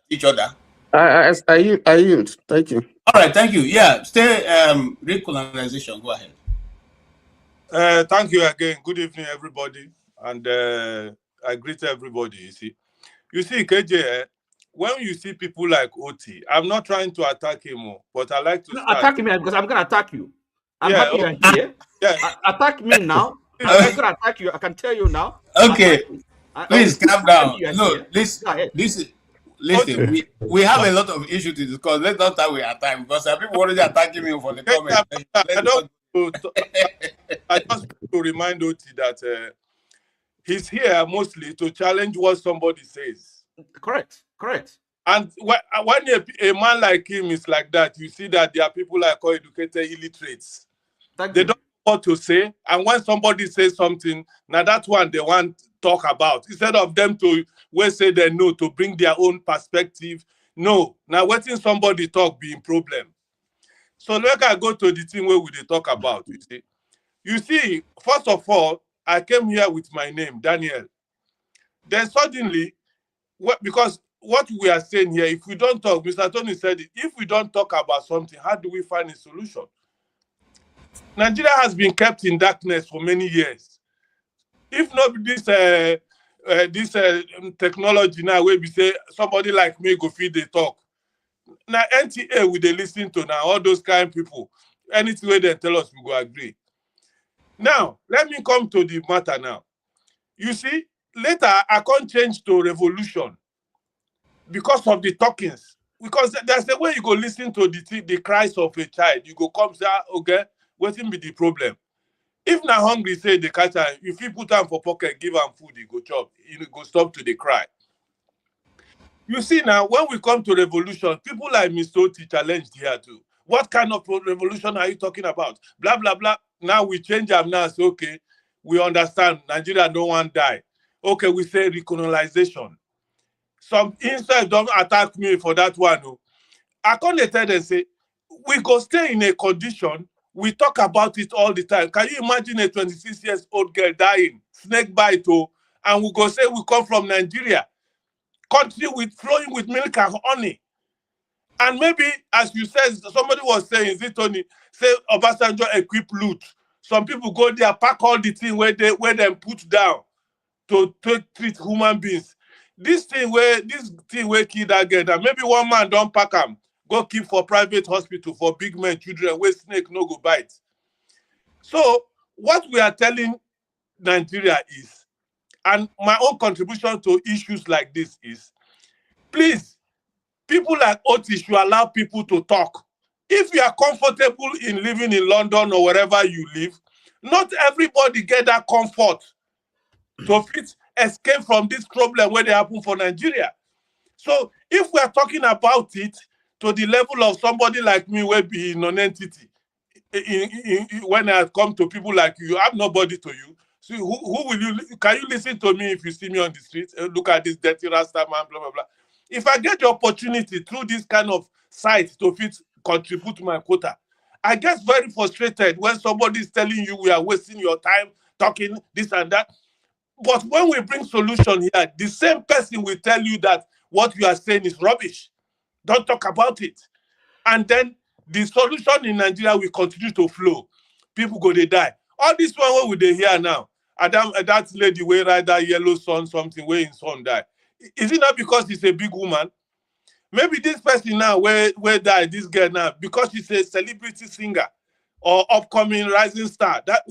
each other. I yield. Thank you. All right. Thank you. Yeah. Stay. Recolonization. Go ahead. Thank you again. Good evening, everybody, and I greet everybody. You see, KJ. When you see people like Oti, I'm not trying to attack him, but I like to attack me because I'm going to attack you. I'm happy you're here. Yeah. Attack me now. I'm going to attack you. I can tell you now. Okay. Please calm down. No, listen. We have a lot of issues to discuss. Let's not start with attack, because some people already attacking me for the comment. I just want to remind Oti that he's here mostly to challenge what somebody says. Correct. And when a man like him is like that, you see that there are people like educated illiterates. They don't know what to say. And when somebody says something, now that's one they want to talk about. Instead of them to say they know, to bring their own perspective. No. Now letting somebody talk being problem. So let I go to the thing where we talk about. You see, first of all, I came here with my name, Daniel. Then suddenly, because what we are saying here, if we don't talk, Mr. Tony said it, if we don't talk about something, how do we find a solution? Nigeria has been kept in darkness for many years. If not this technology now, where we say somebody like me go feed the talk. Now NTA we they listen to now, all those kind of people. Anything where they tell us, we go agree. Now, let me come to the matter now. You see, later I can't change to revolution because of the talkings. Because there's a way you go listen to the cries of a child. You go come say, okay, what's be the problem? If na hungry, say the catch am, if you put am for pocket, give am food, he go chop. He go stop to the cry. You see now, when we come to revolution, people like Mr. Oti challenged here too. What kind of revolution are you talking about? Blah, blah, blah. Now we change them now. So, okay, we understand Nigeria no one die. Okay, we say recolonization. Some inside don't attack me for that one. No. I can't tell them, say, we go stay in a condition, we talk about it all the time. Can you imagine a 26 years old girl dying, snake bite, and we go say we come from Nigeria, country with flowing with milk and honey. And maybe, as you said, somebody was saying, is it Tony, say Obasanjo equip loot. Some people go there, pack all the thing where them put down to treat human beings. This thing where kill that girl, that maybe one man don't pack them, go keep for private hospital for big men, children, where snake no go bite. So what we are telling Nigeria is, and my own contribution to issues like this is, please, people like Otis should allow people to talk. If you are comfortable in living in London or wherever you live, not everybody get that comfort to fit escape from this problem where they happen for Nigeria. So if we are talking about it to the level of somebody like me, will be non-entity, when I come to people like you, I'm nobody to you. So who will you? Can you listen to me if you see me on the street? Look at this dirty Rasta man, blah blah blah. If I get the opportunity through this kind of site to contribute to my quota, I get very frustrated when somebody is telling you we are wasting your time talking this and that. But when we bring solution here, the same person will tell you that what you are saying is rubbish. Don't talk about it. And then the solution in Nigeria will continue to flow. People go, they die. All this one, what will they hear now? Adam, that lady wey ride that yellow sun, something where his son die. Is it not because he's a big woman? Maybe this person now, where die, this girl now, because she's a celebrity singer or upcoming rising star. But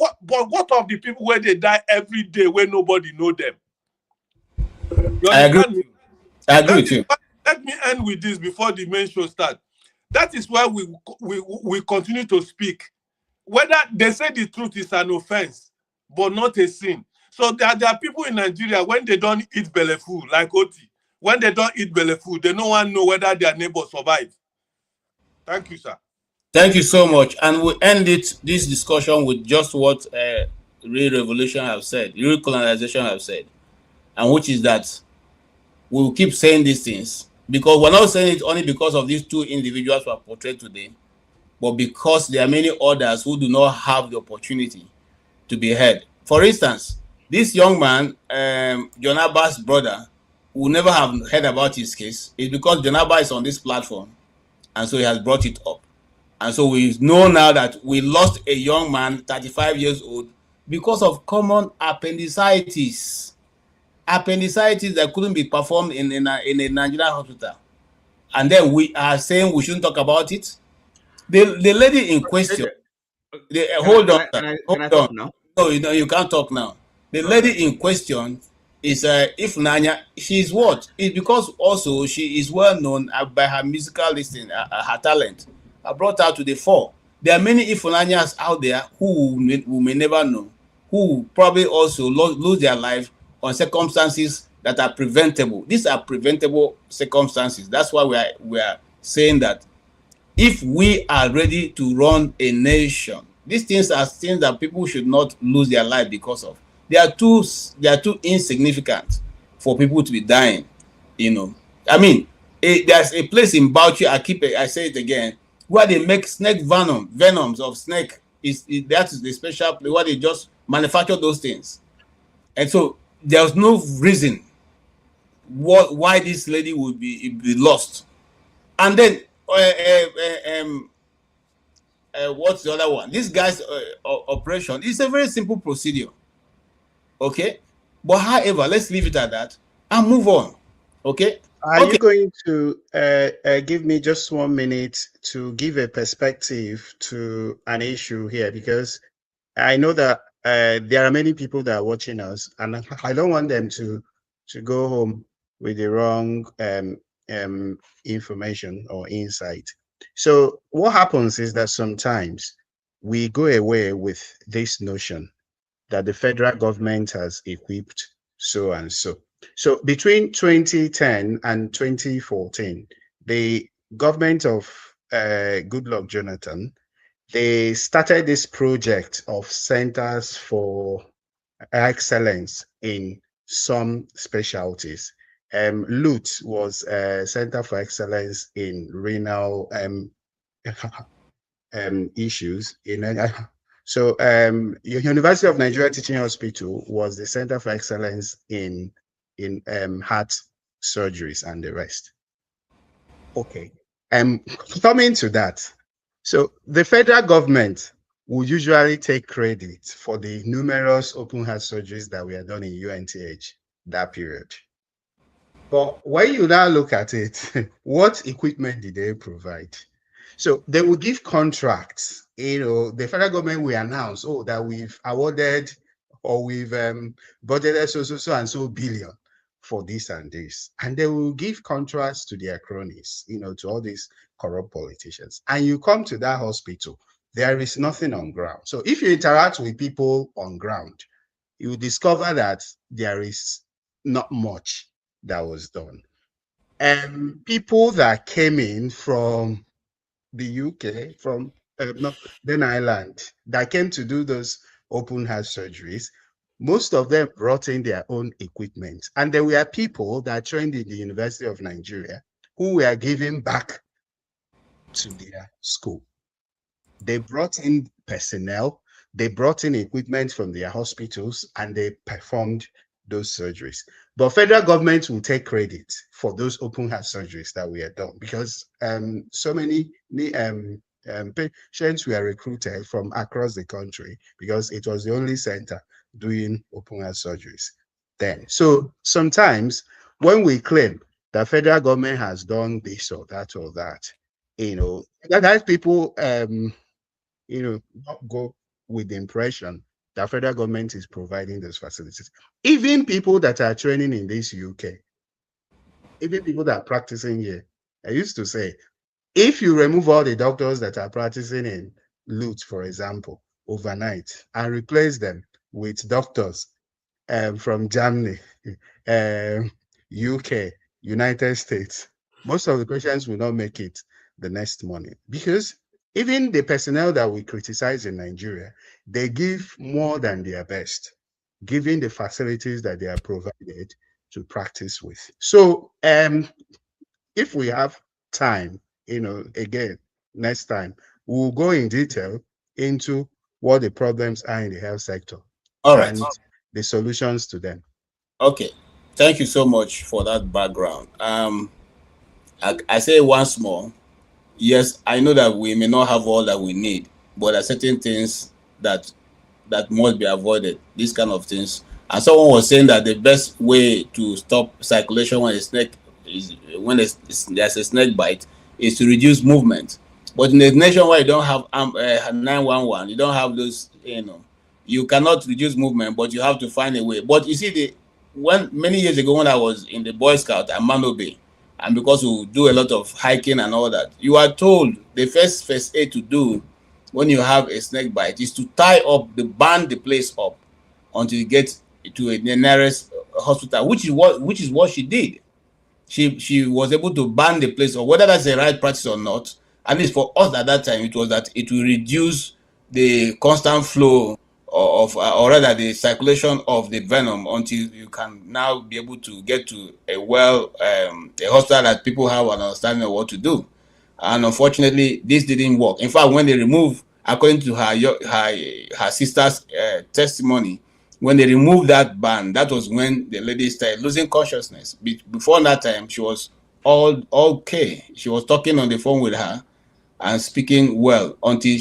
what of the people where they die every day where nobody know them? You I agree. understand me? I agree with you. Let me end with this before the main show starts. That is why we continue to speak. Whether they say the truth is an offense, but not a sin. So there are people in Nigeria, when they don't eat belly food, like Oti, when they don't eat belly food, they no one know whether their neighbor survive. Thank you, sir. Thank you so much. And we end this discussion with just what real revolution have said, real colonization have said, and which is that we will keep saying these things because we're not saying it only because of these two individuals who are portrayed today, but because there are many others who do not have the opportunity to be heard. For instance, this young man, John Abba's brother, who never have heard about his case, is because John Abba is on this platform, and so he has brought it up. And so we know now that we lost a young man, 35 years old, because of common appendicitis. Appendicitis that couldn't be performed in a Nigerian hospital. And then we are saying we shouldn't talk about it. The lady in question, hold on. Can I talk now? No, you can't talk now. The lady in question is if Nanya, she's what? It's because also she is well known by her musical listening, her talent. I brought her to the fore. There are many Ifunanyas out there who may never know, who probably also lose their life on circumstances that are preventable. These are preventable circumstances. That's why we are saying that if we are ready to run a nation, these things are things that people should not lose their life because of. They are too insignificant for people to be dying. I mean, there's a place in Bauchi, I say it again, where they make snake venoms of snake. That is the special place where they just manufacture those things. And so there's no reason why this lady would be lost. And then what's the other one? This guy's operation is a very simple procedure. Okay, but however, let's leave it at that and move on. Okay. Are you going to give me just 1 minute to give a perspective to an issue here? Because I know that there are many people that are watching us, and I don't want them to go home with the wrong information or insight. So what happens is that sometimes we go away with this notion that the federal government has equipped so and so. So between 2010 and 2014, the government of Goodluck Jonathan, they started this project of centers for excellence in some specialties. LUT was a center for excellence in renal issues. So University of Nigeria Teaching Hospital was the center for excellence in heart surgeries and the rest. Okay. Coming to that, so the federal government will usually take credit for the numerous open heart surgeries that were done in UNTH that period. But when you now look at it, what equipment did they provide? So they will give contracts. The federal government will announce, oh, that we've awarded or we've budgeted so and so billion for this and this. And they will give contracts to their cronies, to all these corrupt politicians. And you come to that hospital, there is nothing on ground. So if you interact with people on ground, you will discover that there is not much that was done. And people that came in from the UK, from then Ireland, that came to do those open heart surgeries, most of them brought in their own equipment. And there were people that trained in the University of Nigeria who were giving back to their school. They brought in personnel, they brought in equipment from their hospitals, and they performed those surgeries. But federal government will take credit for those open heart surgeries that we had done, because so many patients were recruited from across the country, because it was the only center doing open heart surgeries then. So sometimes when we claim that federal government has done this or that, that people not go with the impression that federal government is providing those facilities. Even people that are training in this UK, even people that are practicing here, I used to say, if you remove all the doctors that are practicing in LUT, for example, overnight, and replace them with doctors from Germany, UK, United States, most of the patients will not make it the next morning, because even the personnel that we criticize in Nigeria, they give more than their best, given the facilities that they are provided to practice with. So if we have time, again, next time, we'll go in detail into what the problems are in the health sector. All right. And the solutions to them. Okay. Thank you so much for that background. I say once more, yes, I know that we may not have all that we need, but there are certain things that must be avoided, these kind of things. And someone was saying that the best way to stop circulation when there's a snake bite is to reduce movement. But in a nation where you don't have 911, you don't have those, you cannot reduce movement, but you have to find a way. But you see, many years ago when I was in the Boy Scout at Mano Bay, and because we do a lot of hiking and all that, you are told the first aid to do when you have a snake bite is to band the place up until you get to the nearest hospital, which is what she did. She was able to band the place, or whether that's the right practice or not. At least for us at that time, it was that it will reduce the constant flow of or rather the circulation of the venom until you can now be able to get to a hospital that people have an understanding of what to do. And unfortunately, this didn't work. In fact, when they removed, according to her sister's testimony, when they removed that ban, that was when the lady started losing consciousness. Before that time, she was all okay. She was talking on the phone with her and speaking well until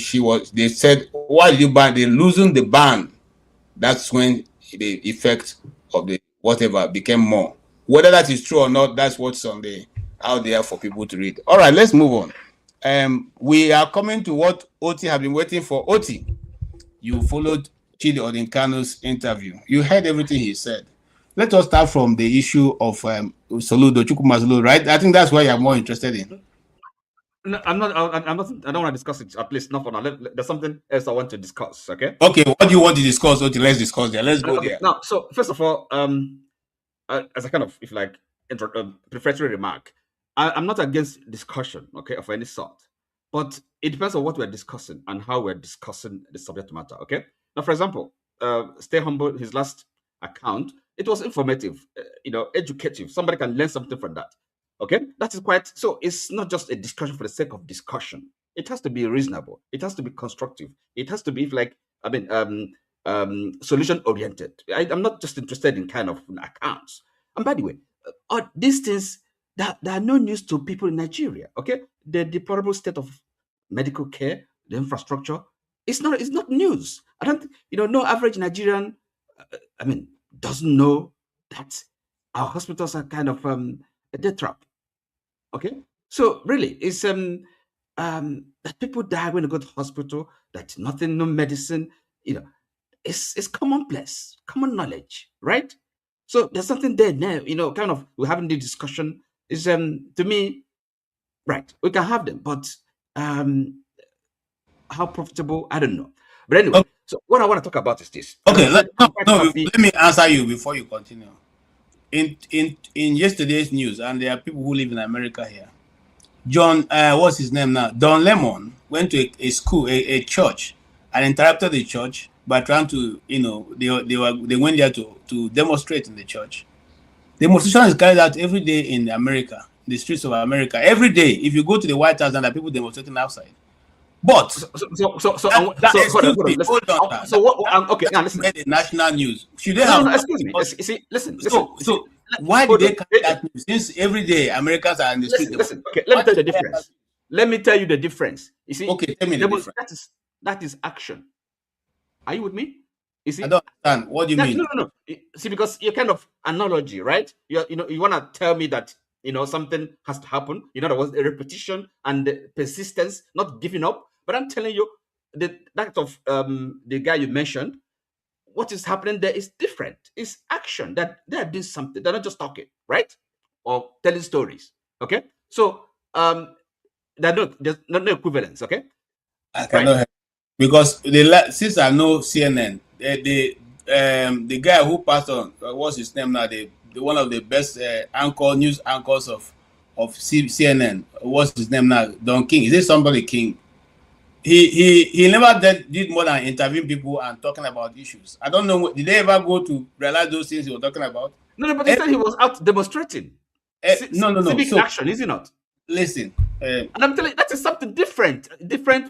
they said, why did you ban? They losing the ban. That's when the effect of the whatever became more. Whether that is true or not, that's what's out there for people to read. All right, let's move on. We are coming to what Oti have been waiting for. Oti, you followed Chidi Odinkalu's interview. You heard everything he said. Let us start from the issue of Soludo, Chukwuma Soludo, right? I think that's what you're more interested in. No, I'm not. I'm not. I don't want to discuss it. At least not for now. There's something else I want to discuss. Okay. Okay. What do you want to discuss? Okay, let's discuss there. Let's go Okay. there. Now, so first of all, as a kind of, if like, prefatory remark, I'm not against discussion, okay, of any sort, but it depends on what we're discussing and how we're discussing the subject matter. Okay. Now, for example, Stay Humble, his last account, it was informative, educative. Somebody can learn something from that. Okay, that is quite. So it's not just a discussion for the sake of discussion. It has to be reasonable. It has to be constructive. It has to be like, solution oriented. I'm not just interested in kind of accounts. And by the way, these things that are no news to people in Nigeria. Okay, the deplorable state of medical care, the infrastructure, it's not news. I don't, no average Nigerian, doesn't know that our hospitals are kind of a death trap. Okay, so really, it's that people die when they go to hospital. That nothing, no medicine. It's commonplace, common knowledge, right? So there's something there now. Kind of we're having the discussion. Is to me, right? We can have them, but how profitable? I don't know. But anyway, so what I want to talk about is this. Okay, let me answer you before you continue. In yesterday's news, and there are people who live in America here. John, what's his name now? Don Lemon went to a school, a church, and interrupted the church by trying to, they went there to demonstrate in the church. Demonstration is carried out every day in America, the streets of America. Every day, if you go to the White House, and there are people demonstrating outside. But okay, now listen. The national news. Should they have? No, excuse me. See, listen. So why did they carry that news? Since every day Americans are in the street. Listen. Okay, let me tell you the difference. Let me tell you the difference. You see? Okay, tell me the difference. That is action. Are you with me? You see? I don't understand. What do you mean? No. See, because you're kind of analogy, right? You want to tell me that something has to happen. There was a repetition and the persistence, not giving up. But I'm telling you, that of the guy you mentioned, what is happening there is different. It's action. That they are doing something. They're not just talking, right? Or telling stories. Okay. So there's no equivalence. Okay. I cannot help because since I know CNN, the guy who passed on, what's his name now? The one of the best news anchors of CNN. What's his name now? Don King. Is it somebody King? He never did more than interviewing people and talking about issues. I don't know. Did they ever go to realize those things he was talking about? No, but he said he was out demonstrating. No. Civic action, is he not? Listen, and I'm telling you, that is something different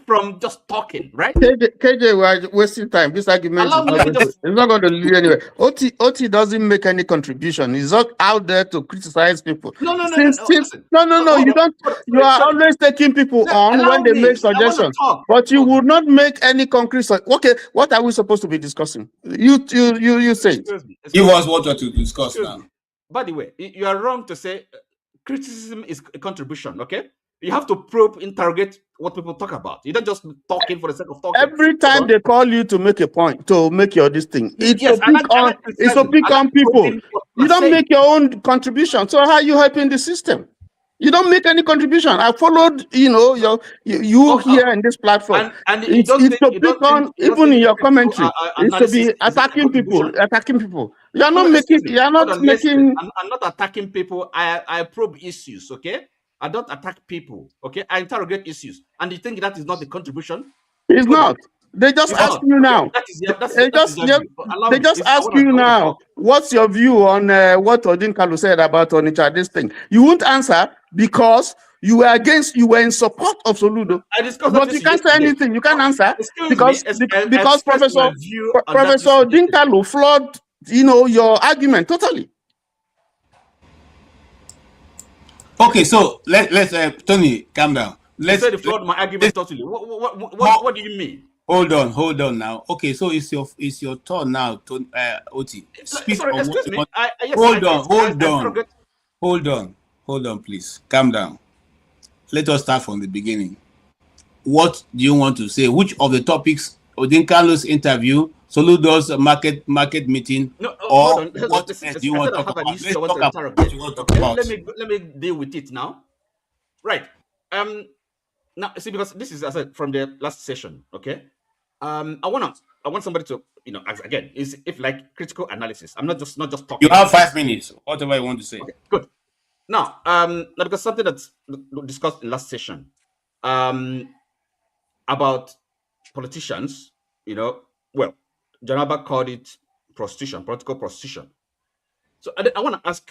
from just talking, right? KJ, we're wasting time. This argument is not going to lead anywhere. OT doesn't make any contribution. He's not out there to criticize people. No. You don't. You are always taking people on when they make suggestions, but you would not make any concrete. Okay, what are we supposed to be discussing? You say. It was what to discuss now. By the way, you are wrong to say criticism is a contribution. Okay. You have to probe, interrogate what people talk about. You don't just talking for the sake of talking. Every time they call you to make a point, to make your this thing, it's to pick on people. You don't make your own contribution. So how are you helping the system? You don't make any contribution. I followed, you here in this platform. And it's to pick on, even in your commentary, it's to be attacking people. You are not making. You are not making. I'm not attacking people. I probe issues. Okay. I don't attack people, okay? I interrogate issues. And you think that is not the contribution? It's not. They just ask you now. They just ask you now, what's your view on what Odinkalu said about Onitsha, this thing? You won't answer because you were in support of Soludo. But you can't say anything. You can't answer because Professor Odinkalu flawed, your argument totally. Okay, so let's Tony, calm down. Let's say flawed my argument totally. What do you mean? Hold on now. Okay, so it's your turn now, to Oti. Excuse me. Hold on, please. Calm down. Let us start from the beginning. What do you want to say? Which of the topics, Odinkalu's interview, Soludo's market meeting, or what do you want to talk about? Let's talk about what you want to talk about. Let me deal with it now. Right. Now, see, because this is, as I said, from the last session, okay? I want somebody to, ask again, is if like critical analysis. I'm not just talking. You have 5 minutes, whatever you want to say. Okay, good. Now, now because something that's discussed in last session, about politicians, well, Janaba called it prostitution, political prostitution. So I want to ask,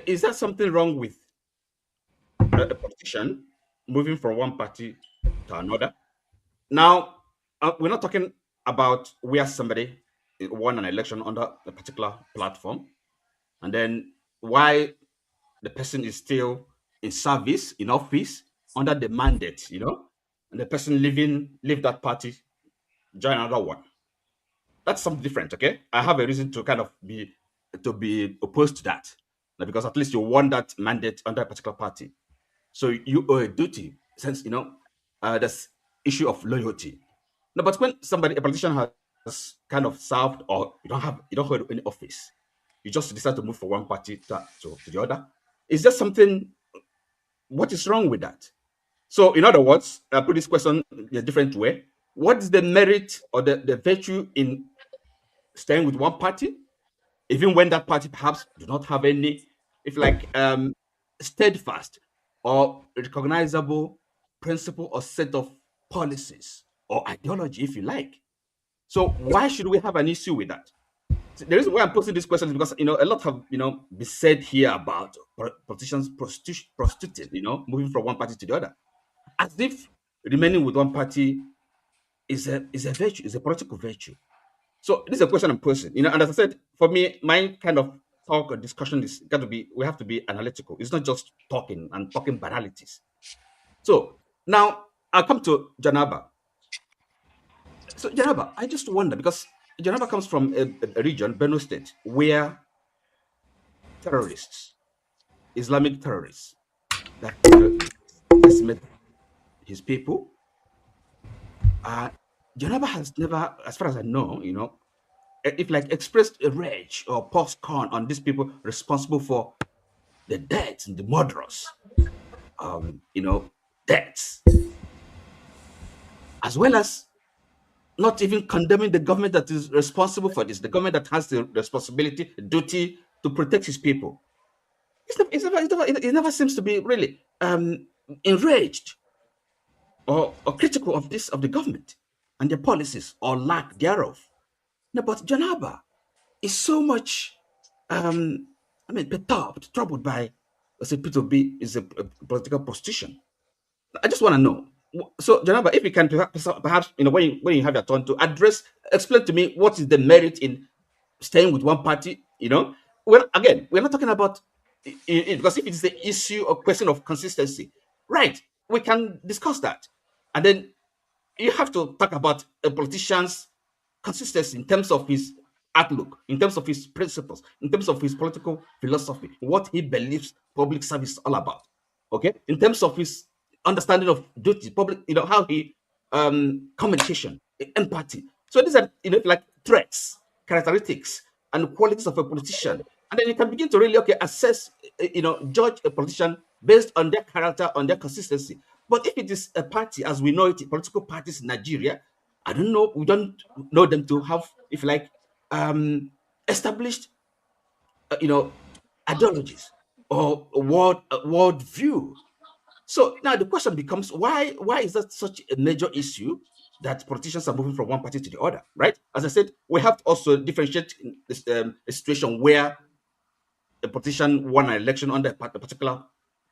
is there something wrong with a politician moving from one party to another? Now, we're not talking about where somebody won an election under a particular platform, and then why the person is still in service, in office, under the mandate, and the person leave that party, join another one. That's something different, okay? I have a reason to kind of be opposed to that, because at least you won that mandate under a particular party, so you owe a duty, since there's issue of loyalty. No, but when a politician has kind of served, or you don't hold any office, you just decide to move from one party to the other. Is there something? What is wrong with that? So, in other words, I put this question in a different way. What is the merit or the virtue in staying with one party, even when that party perhaps do not have any, steadfast or recognizable principle or set of policies or ideology, if you like? So why should we have an issue with that? The reason why I'm posing this question is because a lot have been said here about politicians prostituted, moving from one party to the other, as if remaining with one party is a virtue, is a political virtue. So this is a question I'm posing, and as I said, for me, my kind of talk or discussion is got to be, we have to be analytical. It's not just talking banalities. So now I'll come to Janaba. So Janaba, I just wonder, because Janaba comes from a region, Benue State, where terrorists, Islamic terrorists, that decimate his people. Janaba has never, as far as I know, if expressed a rage or poured scorn on these people responsible for the deaths and the murderers, deaths, as well as not even condemning the government that is responsible for this, the government that has the responsibility, duty to protect his people. It never seems to be really enraged or critical of the government and their policies or lack thereof. No, but Janaba is so much, perturbed, troubled by, let's say, P2B is a political prostitution. I just want to know. So, Janaba, if you can perhaps, when you have your turn to address, explain to me what is the merit in staying with one party. Well, again, we're not talking about because if it's the issue or question of consistency, right? We can discuss that, and then you have to talk about a politician's consistency in terms of his outlook, in terms of his principles, in terms of his political philosophy, what he believes public service is all about. Okay, in terms of his understanding of duty, public, how he communication, empathy. So these are traits, characteristics, and qualities of a politician, and then you can begin to really assess, judge a politician based on their character, on their consistency. But if it is a party, as we know it, political parties in Nigeria, I don't know, we don't know them to have, established, ideologies or world view. So now the question becomes, why is that such a major issue that politicians are moving from one party to the other, right? As I said, we have to also differentiate this, a situation where a politician won an election under a particular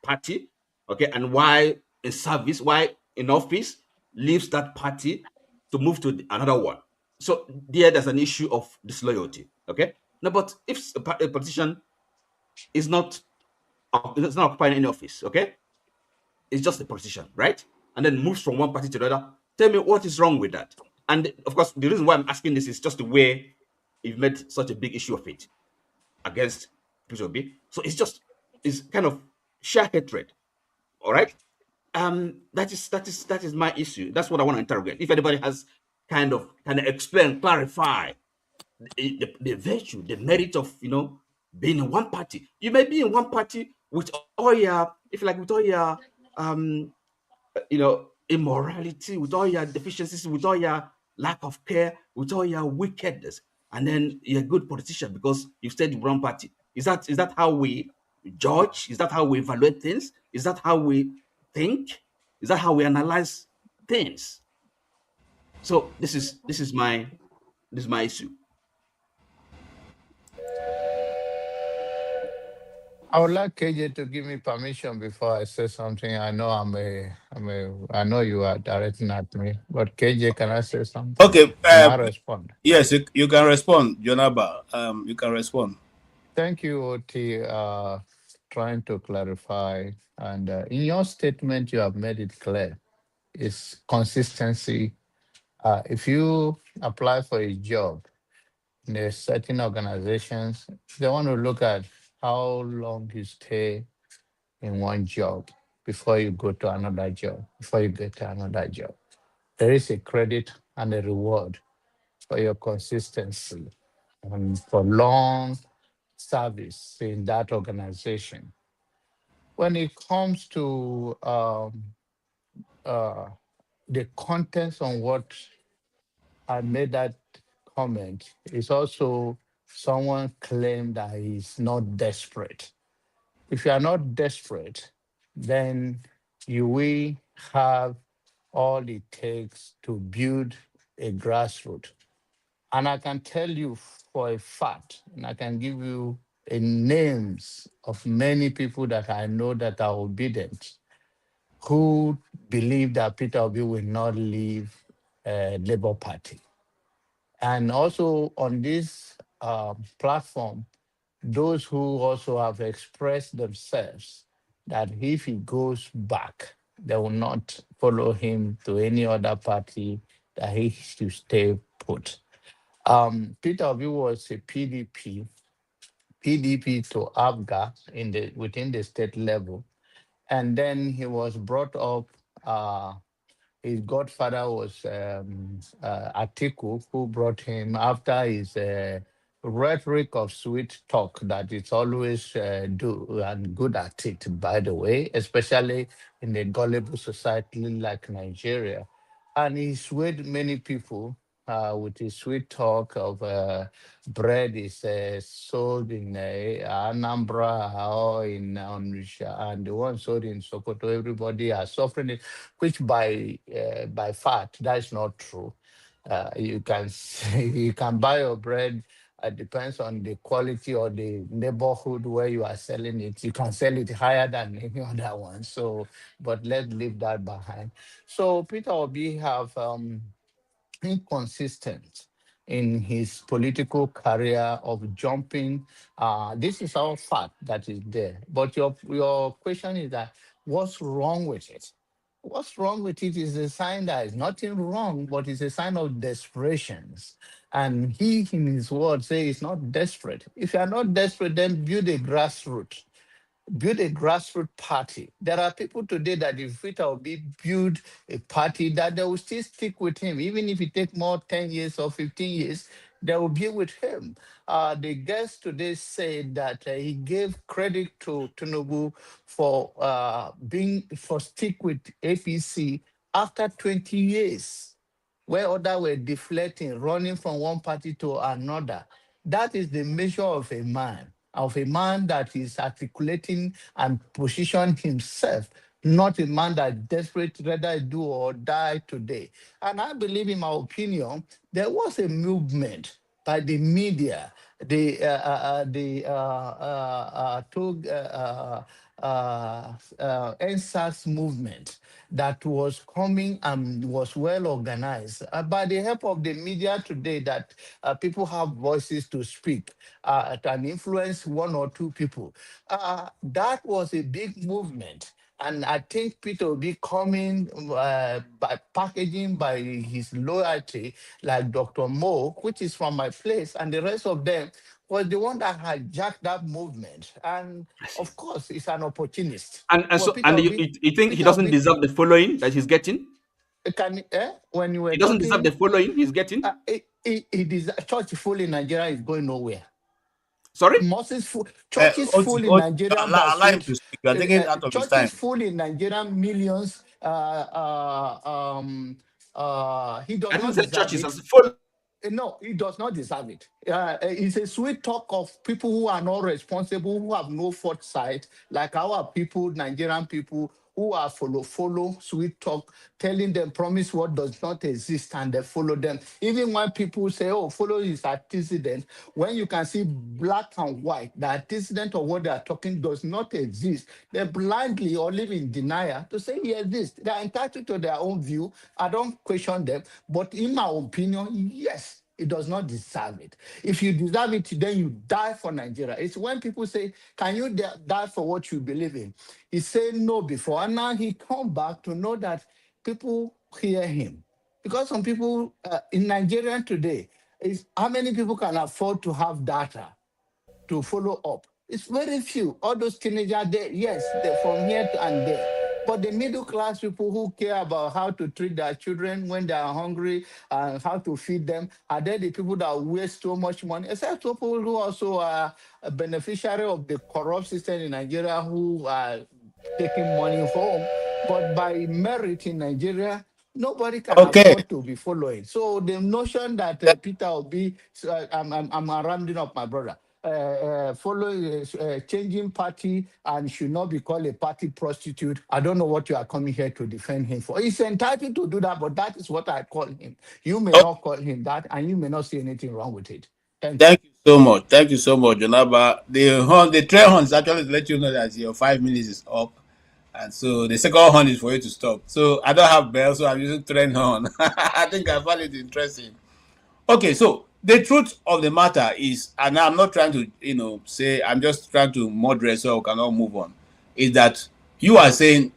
party, okay, and why in service, why in office, leaves that party to move to another one. So there's an issue of disloyalty, okay? No, but if a politician is not occupying any office, okay, it's just a politician, right? And then moves from one party to the other. Tell me what is wrong with that. And of course, the reason why I'm asking this is just the way you've made such a big issue of it against P2B. So it's kind of sheer hatred. All right. That is my issue. That's what I want to interrogate. If anybody has can explain, clarify the virtue, the merit of being in one party. You may be in one party with all your, if you like, with all your, immorality, with all your deficiencies, with all your lack of care, with all your wickedness, and then you're a good politician because you stayed in one party. Is that how we judge? Is that how we evaluate things? Is that how we think? Is that how we analyze things? So this is my issue. I would like KJ to give me permission before I say something. I know I know you are directing at me, but KJ, can I say something? Okay. Can I respond? Yes, you can respond, Jonaba. You can respond. Thank you, OT. Trying to clarify, and in your statement, you have made it clear. It's consistency. If you apply for a job in a certain organizations, they want to look at how long you stay in one job before you go to another job, before you get to another job. There is a credit and a reward for your consistency and for long service in that organization. When it comes to uh, the contents on what I made that comment, is also someone claimed that he's not desperate. If you are not desperate, then you will have all it takes to build a grassroots. And I can tell you for a fact, and I can give you names of many people that I know that are obedient, who believe that Peter Obi will not leave Labour Party. And also on this platform, those who also have expressed themselves that if he goes back, they will not follow him to any other party, that he should stay put. Peter Obi was a PDP to ABGA within the state level. And then he was brought up, his godfather was Atiku, who brought him after his rhetoric of sweet talk that it's always do and good at it, by the way, especially in a gullible society like Nigeria. And he swayed many people with his sweet talk of bread is sold in Anambra or in Onitsha, and the one sold in Sokoto, everybody are suffering it, which by fact, that's not true. You can you can buy your bread. It depends on the quality or the neighborhood where you are selling it. You can sell it higher than any other one. So, but let's leave that behind. So Peter Obi have inconsistent in his political career of jumping. This is our fact that is there. But your question is that what's wrong with it? What's wrong with it is a sign that is nothing wrong, but it's a sign of desperation. And he, in his words, say it's not desperate. If you are not desperate, then build a grassroots. Build a grassroots party. There are people today that if Peter Obi build a party, that they will still stick with him, even if it takes more 10 years or 15 years, they will be with him. The guest today said that he gave credit to Tinubu for for stick with APC after 20 years, where others were deflecting, running from one party to another. That is the measure of a man that is articulating and position himself, not a man that desperate rather do or die today. And I believe, in my opinion, there was a movement by the media, NSAS movement that was coming and was well organized. By the help of the media today, that people have voices to speak and influence one or two people. That was a big movement. And I think Peter will be coming by packaging by his loyalty, like Dr. Mo, which is from my place, and the rest of them was the one that hijacked that movement. And of course, he's an opportunist. And Well, so, and you think he doesn't deserve the following that he's getting? When you were He doesn't deserve talking, the following he's getting. church full in Nigeria is going nowhere. Sorry? Mosques full, churches full in Oti, Nigeria by allow him street. to speak. You are taking it out of his Churches time. full in Nigeria, millions. He does I didn't not say deserve churches it. as full. No, he does not deserve it. It's a sweet talk of people who are not responsible, who have no foresight, like our people, Nigerian people, who are follow, sweet talk, telling them promise what does not exist and they follow them. Even when people say, oh, follow is antecedent, when you can see black and white, the antecedent of what they are talking does not exist, they blindly or live in denial to say he exists. They are entitled to their own view. I don't question them, but in my opinion, yes, it does not deserve it. If you deserve it, then you die for Nigeria. It's when people say, can you die for what you believe in? He said no before, and now he come back to know that people hear him. Because some people in Nigeria today, is how many people can afford to have data to follow up? It's very few. All those teenagers, yes, they're from here to and there. But the middle class people who care about how to treat their children when they are hungry and how to feed them, are they the people that waste so much money? Except people who also are a beneficiary of the corrupt system in Nigeria who are taking money home. But by merit in Nigeria, nobody can Okay. afford to be following. So the notion that Peter Obi, I'm rounding up my brother, following changing party and should not be called a party prostitute. I don't know what you are coming here to defend him for. He's entitled to do that, but that is what I call him. You may not call him that, and you may not see anything wrong with it. Thank you. Thank you so much. Thank you so much, Jonaba. The trail horn is actually to let you know that your 5 minutes is up. And so the second horn is for you to stop. So I don't have bell, so I'm using train horn. I think I find it interesting. Okay, so the truth of the matter is, and I'm not trying to, say, I'm just trying to moderate so we cannot move on, is that you are saying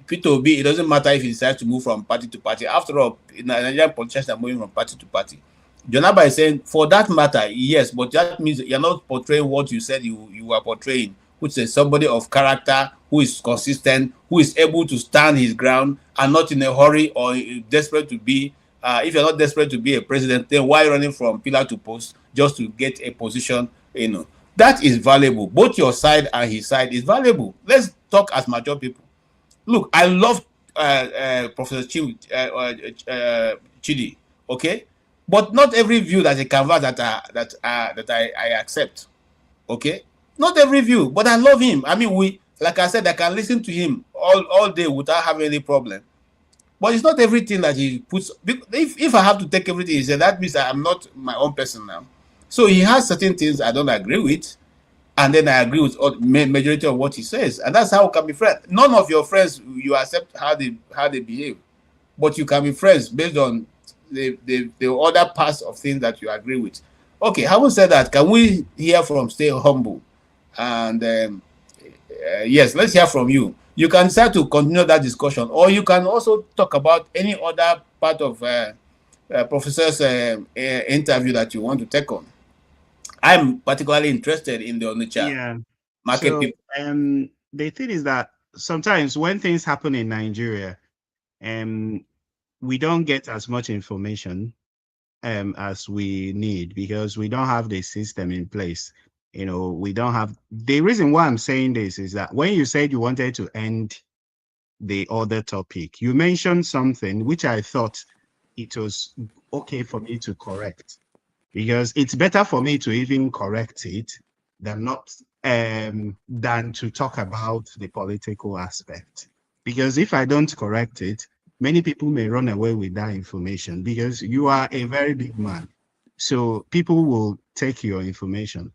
P2B, it doesn't matter if he decides to move from party to party. After all, Nigerian politicians are moving from party to party. Jonaba is saying, for that matter, yes, but that means you're not portraying what you said you are portraying, which is somebody of character, who is consistent, who is able to stand his ground and not in a hurry or desperate to be. If you're not desperate to be a president, then why running from pillar to post just to get a position? That is valuable. Both your side and his side is valuable. Let's talk as mature people. Look, I love Professor Chidi, okay, but not every view that he canvas that I accept, okay. Not every view, but I love him. I mean, like I said, I can listen to him all day without having any problem. But it's not everything that he puts. If I have to take everything he said, that means I'm not my own person now. So he has certain things I don't agree with, and then I agree with majority of what he says, and that's how we can be friends. None of your friends you accept how they behave, but you can be friends based on the other parts of things that you agree with. Okay, having said that, can we hear from Stay Humble? And yes, let's hear from you. You can start to continue that discussion, or you can also talk about any other part of Professor's interview that you want to take on. I'm particularly interested in the Onitsha Yeah. market So people. the thing is that sometimes when things happen in Nigeria, we don't get as much information as we need because we don't have the system in place. We don't have. The reason why I'm saying this is that when you said you wanted to end the other topic, you mentioned something which I thought it was okay for me to correct, because it's better for me to even correct it than not than to talk about the political aspect. Because if I don't correct it, many people may run away with that information because you are a very big man. So people will take your information.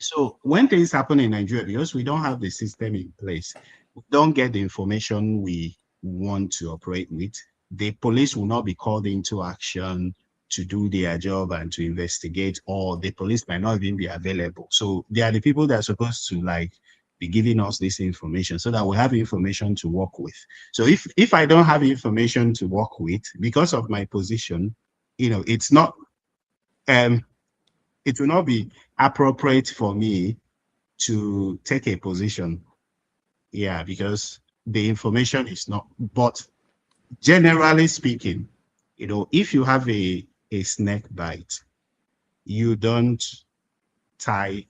So when things happen in Nigeria, because we don't have the system in place, we don't get the information we want to operate with, the police will not be called into action to do their job and to investigate, or the police might not even be available. So they are the people that are supposed to be giving us this information so that we have information to work with. So if I don't have information to work with because of my position, it's not it will not be appropriate for me to take a position. Yeah, because the information is not. But generally speaking, if you have a snake bite, you don't tie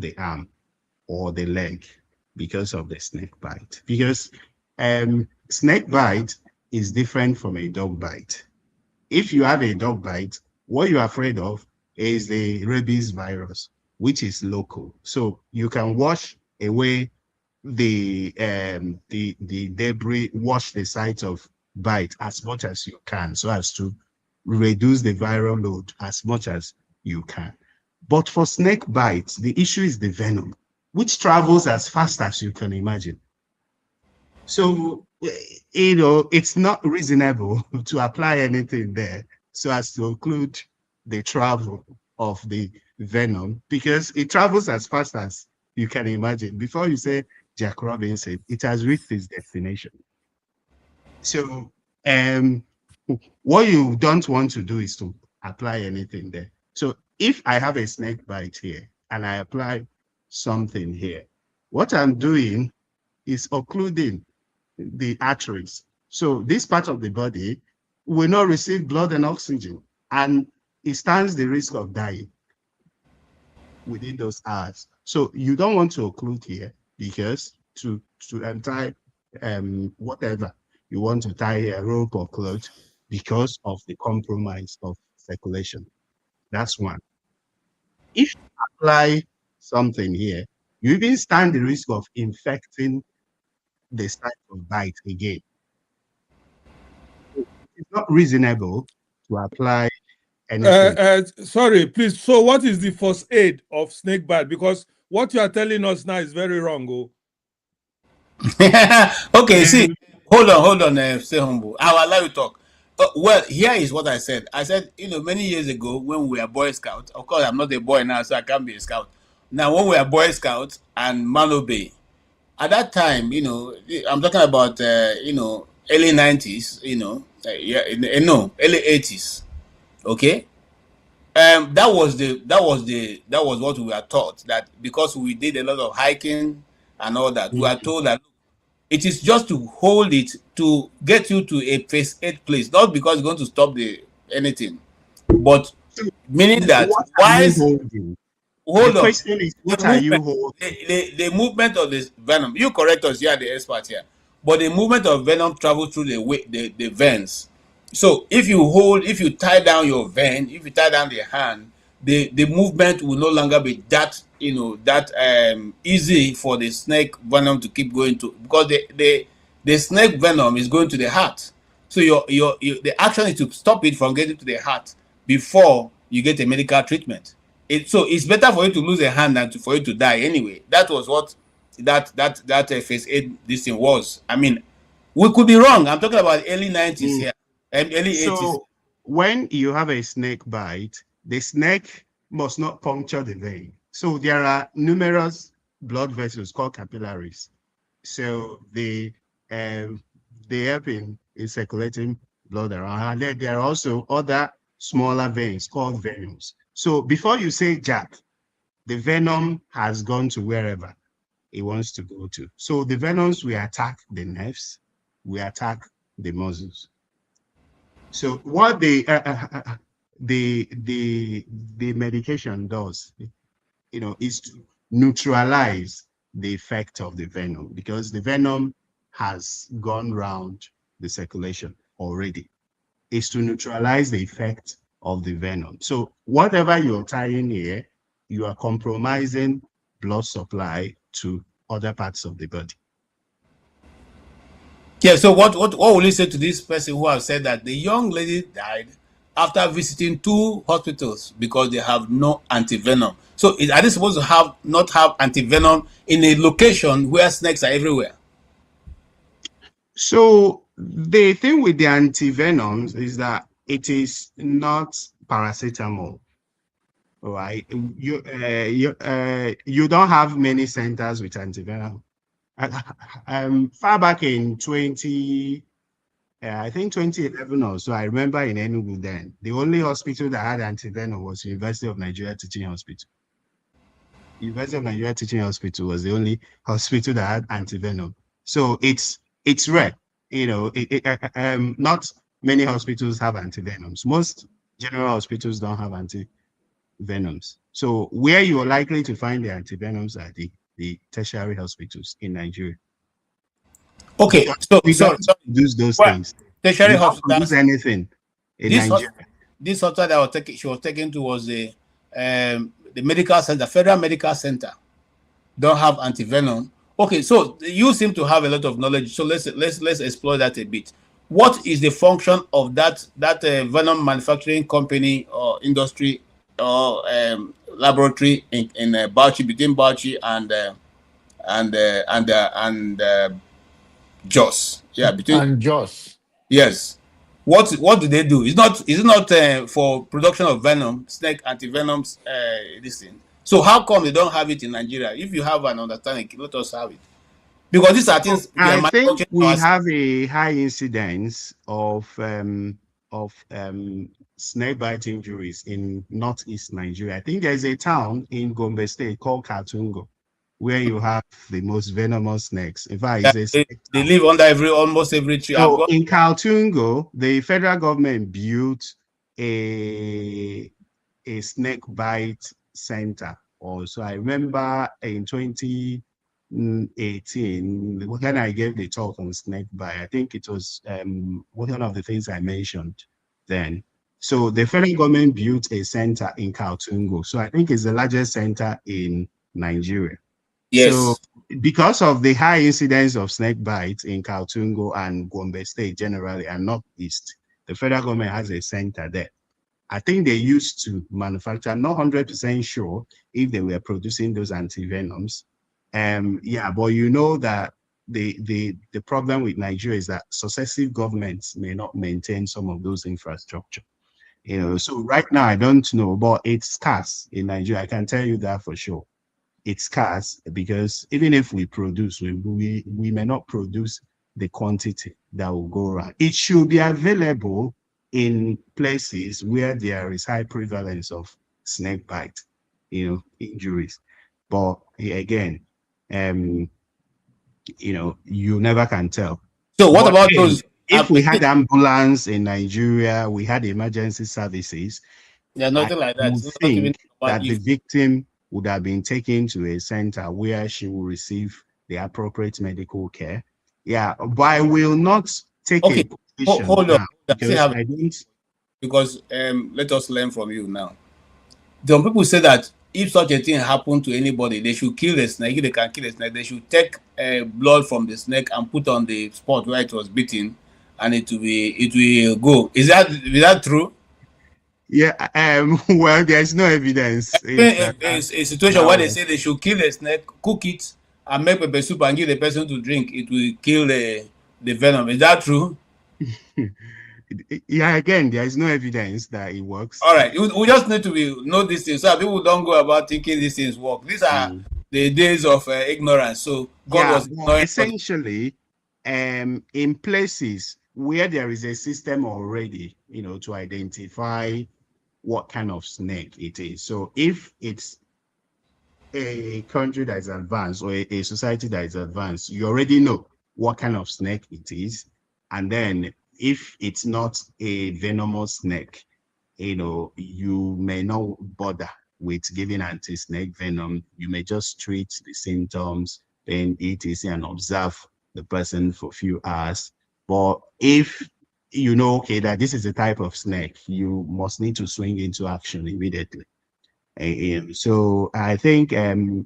the arm or the leg because of the snake bite. Because snake bite is different from a dog bite. If you have a dog bite, what you're afraid of is the rabies virus, which is local. So you can wash away the debris, wash the site of bite as much as you can, so as to reduce the viral load as much as you can. But for snake bites, the issue is the venom, which travels as fast as you can imagine. So, it's not reasonable to apply anything there so as to include the travel of the venom, because it travels as fast as you can imagine. Before you say Jack Robinson, it has reached its destination. So, what you don't want to do is to apply anything there. So if I have a snake bite here and I apply something here, what I'm doing is occluding the arteries. So this part of the body will not receive blood and oxygen, and it stands the risk of dying within those hours. So you don't want to occlude here, because to untie whatever you want to tie a rope or cloth, because of the compromise of circulation. That's one. If you apply something here, you even stand the risk of infecting the site of bite again. It's not reasonable to apply anything. Sorry, please. So what is the first aid of snake bite? Because what you are telling us now is very wrong. Oh. Okay, see, hold on, stay humble. I will allow you to talk. Well, here is what I said. I said, many years ago when we were Boy Scouts, of course, I'm not a boy now, so I can't be a scout. Now, when we were Boy Scouts and Malo Bay, at that time, I'm talking about, early 90s, no, early 80s, okay? That was what we were taught, that because we did a lot of hiking and all that, we are told that it is just to hold it to get you to a first aid place, not because it's going to stop the anything, but meaning that hold The on. question is, what are you holding? The movement of this venom, you correct us, you are the expert here, but the movement of venom travels through the veins. So if you tie down your vein, if you tie down the hand, the movement will no longer be that easy for the snake venom to keep going to, because the snake venom is going to the heart. So the action is to stop it from getting to the heart before you get a medical treatment. So it's better for you to lose a hand than for you to die anyway. That was what that first aid this thing was. I mean, we could be wrong. I'm talking about early 90s here, and early 80s. So when you have a snake bite, the snake must not puncture the vein. So there are numerous blood vessels called capillaries. So they help in circulating blood around. And then there are also other smaller veins called venules. So before you say Jack, the venom has gone to wherever it wants to go to. So the venoms will attack the nerves, will attack the muscles. So what the medication does, is to neutralize the effect of the venom, because the venom has gone round the circulation already. Is to neutralize the effect of the venom. So whatever you're tying here, you are compromising blood supply to other parts of the body. Yeah, so what will you say to this person who has said that the young lady died after visiting 2 hospitals because they have no antivenom? So are they supposed to not have antivenom in a location where snakes are everywhere? So the thing with the antivenoms is that it is not paracetamol. Right? You don't have many centers with antivenom. Far back in 2011 or so, I remember in Enugu then, the only hospital that had antivenom was University of Nigeria Teaching Hospital. University of Nigeria Teaching Hospital was the only hospital that had antivenom. So it's rare, not many hospitals have antivenoms. Most general hospitals don't have antivenoms. So where you're likely to find the antivenoms are the tertiary hospitals in Nigeria. Okay, so we sorry, don't produce those well, things. tertiary We don't produce hospitals. anything in Nigeria. This hospital that she was taken to was the medical center, Federal Medical Center. Don't have antivenom. Okay, so you seem to have a lot of knowledge. So let's explore that a bit. What is the function of that venom manufacturing company or industry or laboratory in Bauchi, between Bauchi and Jos? Yeah, between And Jos. yes. What do they do? Is it not for production of venom, snake antivenoms, this thing? So how come they don't have it in Nigeria? If you have an understanding, let us have it. Because these are things I think we have a high incidence of snake bite injuries in northeast Nigeria. I think there's a town in Gombe State called Katungo, where you have the most venomous snakes. In fact, they live under almost every tree. So in Katungo, the federal government built a snake bite center. Also, I remember in 2018 when I gave the talk on snake bite, I think it was one of the things I mentioned then. So the federal government built a center in Katungo. So I think it's the largest center in Nigeria. Yes. So because of the high incidence of snake bites in Katungo and Gombe State generally and Northeast, the federal government has a center there. I think they used to manufacture, I'm not 100% sure if they were producing those antivenoms. Yeah, but you know that the problem with Nigeria is that successive governments may not maintain some of those infrastructure. You know, so right now I don't know, but it's scarce in Nigeria. I can tell you that for sure. It's scarce because even if we produce, we may not produce the quantity that will go around. It should be available in places where there is high prevalence of snake bite, injuries. But again, you never can tell. So what about those? If we had ambulance in Nigeria, we had emergency services. Yeah, nothing like that. I think that the victim would have been taken to a center where she will receive the appropriate medical care. Yeah, but I will not take a position. Hold on. Because let us learn from you now. Some people say that if such a thing happened to anybody, they should kill the snake. If they can kill the snake, they should take blood from the snake and put on the spot where it was bitten, and it will go. Is that true? Yeah, well, there's no evidence. A situation where they say they should kill the snake, cook it, and make pepper soup and give the person to drink. It will kill the venom. Is that true? Yeah, again, there is no evidence that it works. All right, we just need to know these things so people don't go about thinking these things work. These are the days of ignorance. So God was essentially in places where there is a system already, to identify what kind of snake it is. So if it's a country that is advanced or a society that is advanced, you already know what kind of snake it is. And then if it's not a venomous snake, you may not bother with giving anti-snake venom. You may just treat the symptoms, then etc. and observe the person for a few hours. But if you know, okay, that this is a type of snake, you must need to swing into action immediately. So I think, for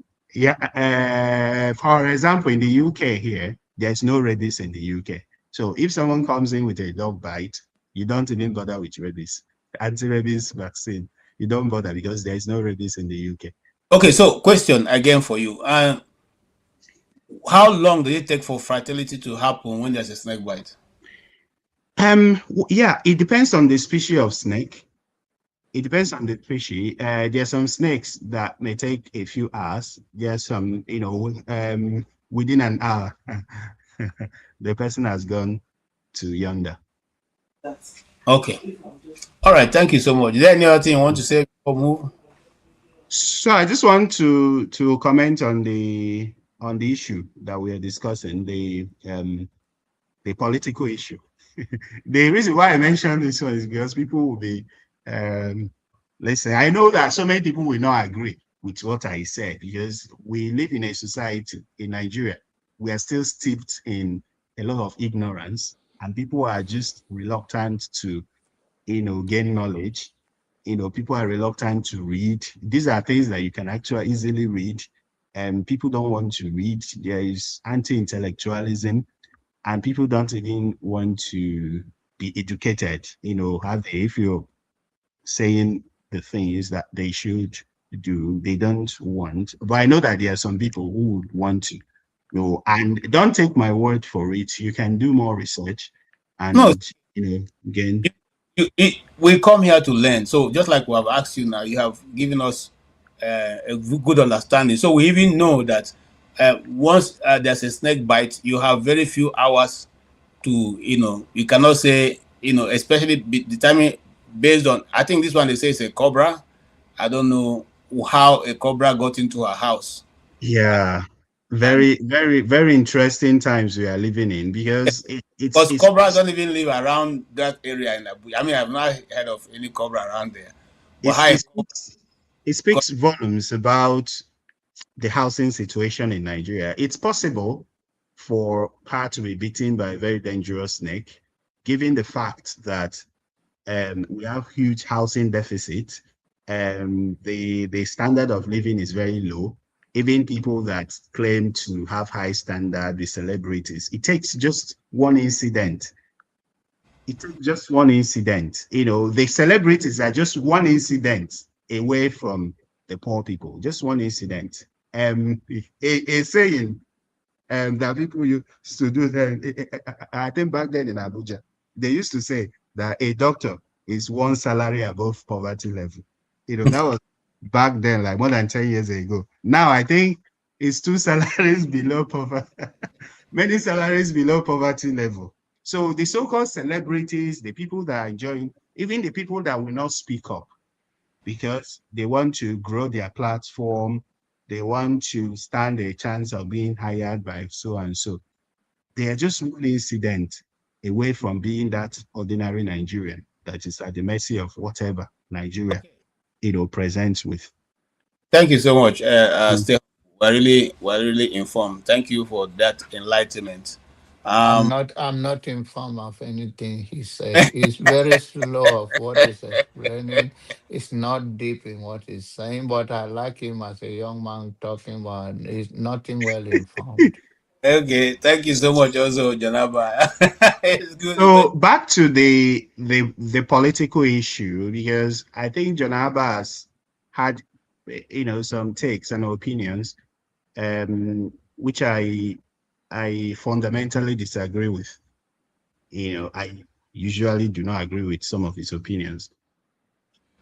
example, in the UK here, there's no rabies in the UK. So if someone comes in with a dog bite, you don't even bother with rabies. Anti-rabies vaccine, you don't bother because there's no rabies in the UK. Okay, so question again for you. How long does it take for fertility to happen when there's a snake bite? Yeah, it depends on the species of snake. It depends on the species. There are some snakes that may take a few hours. There are some, within an hour, the person has gone to yonder. Okay. All right. Thank you so much. Is there any other thing you want to say before move? So I just want to comment on the issue that we are discussing, the political issue. The reason why I mentioned this one is because people will be Listen, I know that so many people will not agree with what I said because we live in a society in Nigeria. We are still steeped in a lot of ignorance, and people are just reluctant to, gain knowledge. People are reluctant to read. These are things that you can actually easily read, and people don't want to read. There is anti-intellectualism, and people don't even want to be educated. If you're saying the things that they should do, they don't want. But I know that there are some people who would want to. And don't take my word for it. You can do more research No, and again. we come here to learn. So just like we have asked you now, you have given us a good understanding. So we even know that once there's a snake bite, you have very few hours to, you cannot say, especially determine based on, I think this one they say it's a cobra. I don't know how a cobra got into her house. Yeah, And very, very, very interesting times we are living in because because cobras don't even live around that area in Abuja. I mean, I've not heard of any cobra around there. But it's, how a it's, cobra it got, speaks volumes about the housing situation in Nigeria. It's possible for her to be bitten by a very dangerous snake, given the fact that we have huge housing deficit. The standard of living is very low. Even people that claim to have high standard, the celebrities, it takes just one incident. It takes just one incident. The celebrities are just one incident away from the poor people. Just one incident. A saying that people used to do then. I think back then in Abuja, they used to say that a doctor is one salary above poverty level. That was back then, like more than 10 years ago. Now I think it's two salaries below poverty, many salaries below poverty level. So the so-called celebrities, the people that are enjoying, even the people that will not speak up because they want to grow their platform, they want to stand a chance of being hired by so and so. They are just one incident away from being that ordinary Nigerian that is at the mercy of whatever Nigeria, presents with. thank you so much. Mm. Steph, we're really informed. Thank you for that enlightenment. I'm Um, not I'm not informed of anything he said. He's very slow of what he's explaining. It's not deep in what he's saying, but I like him as a young man talking about he's nothing well informed. okay, thank you so much, also, Janaba. It's good. So back to the political issue, because I think John Abbas had some takes and opinions which I fundamentally disagree with. I usually do not agree with some of his opinions.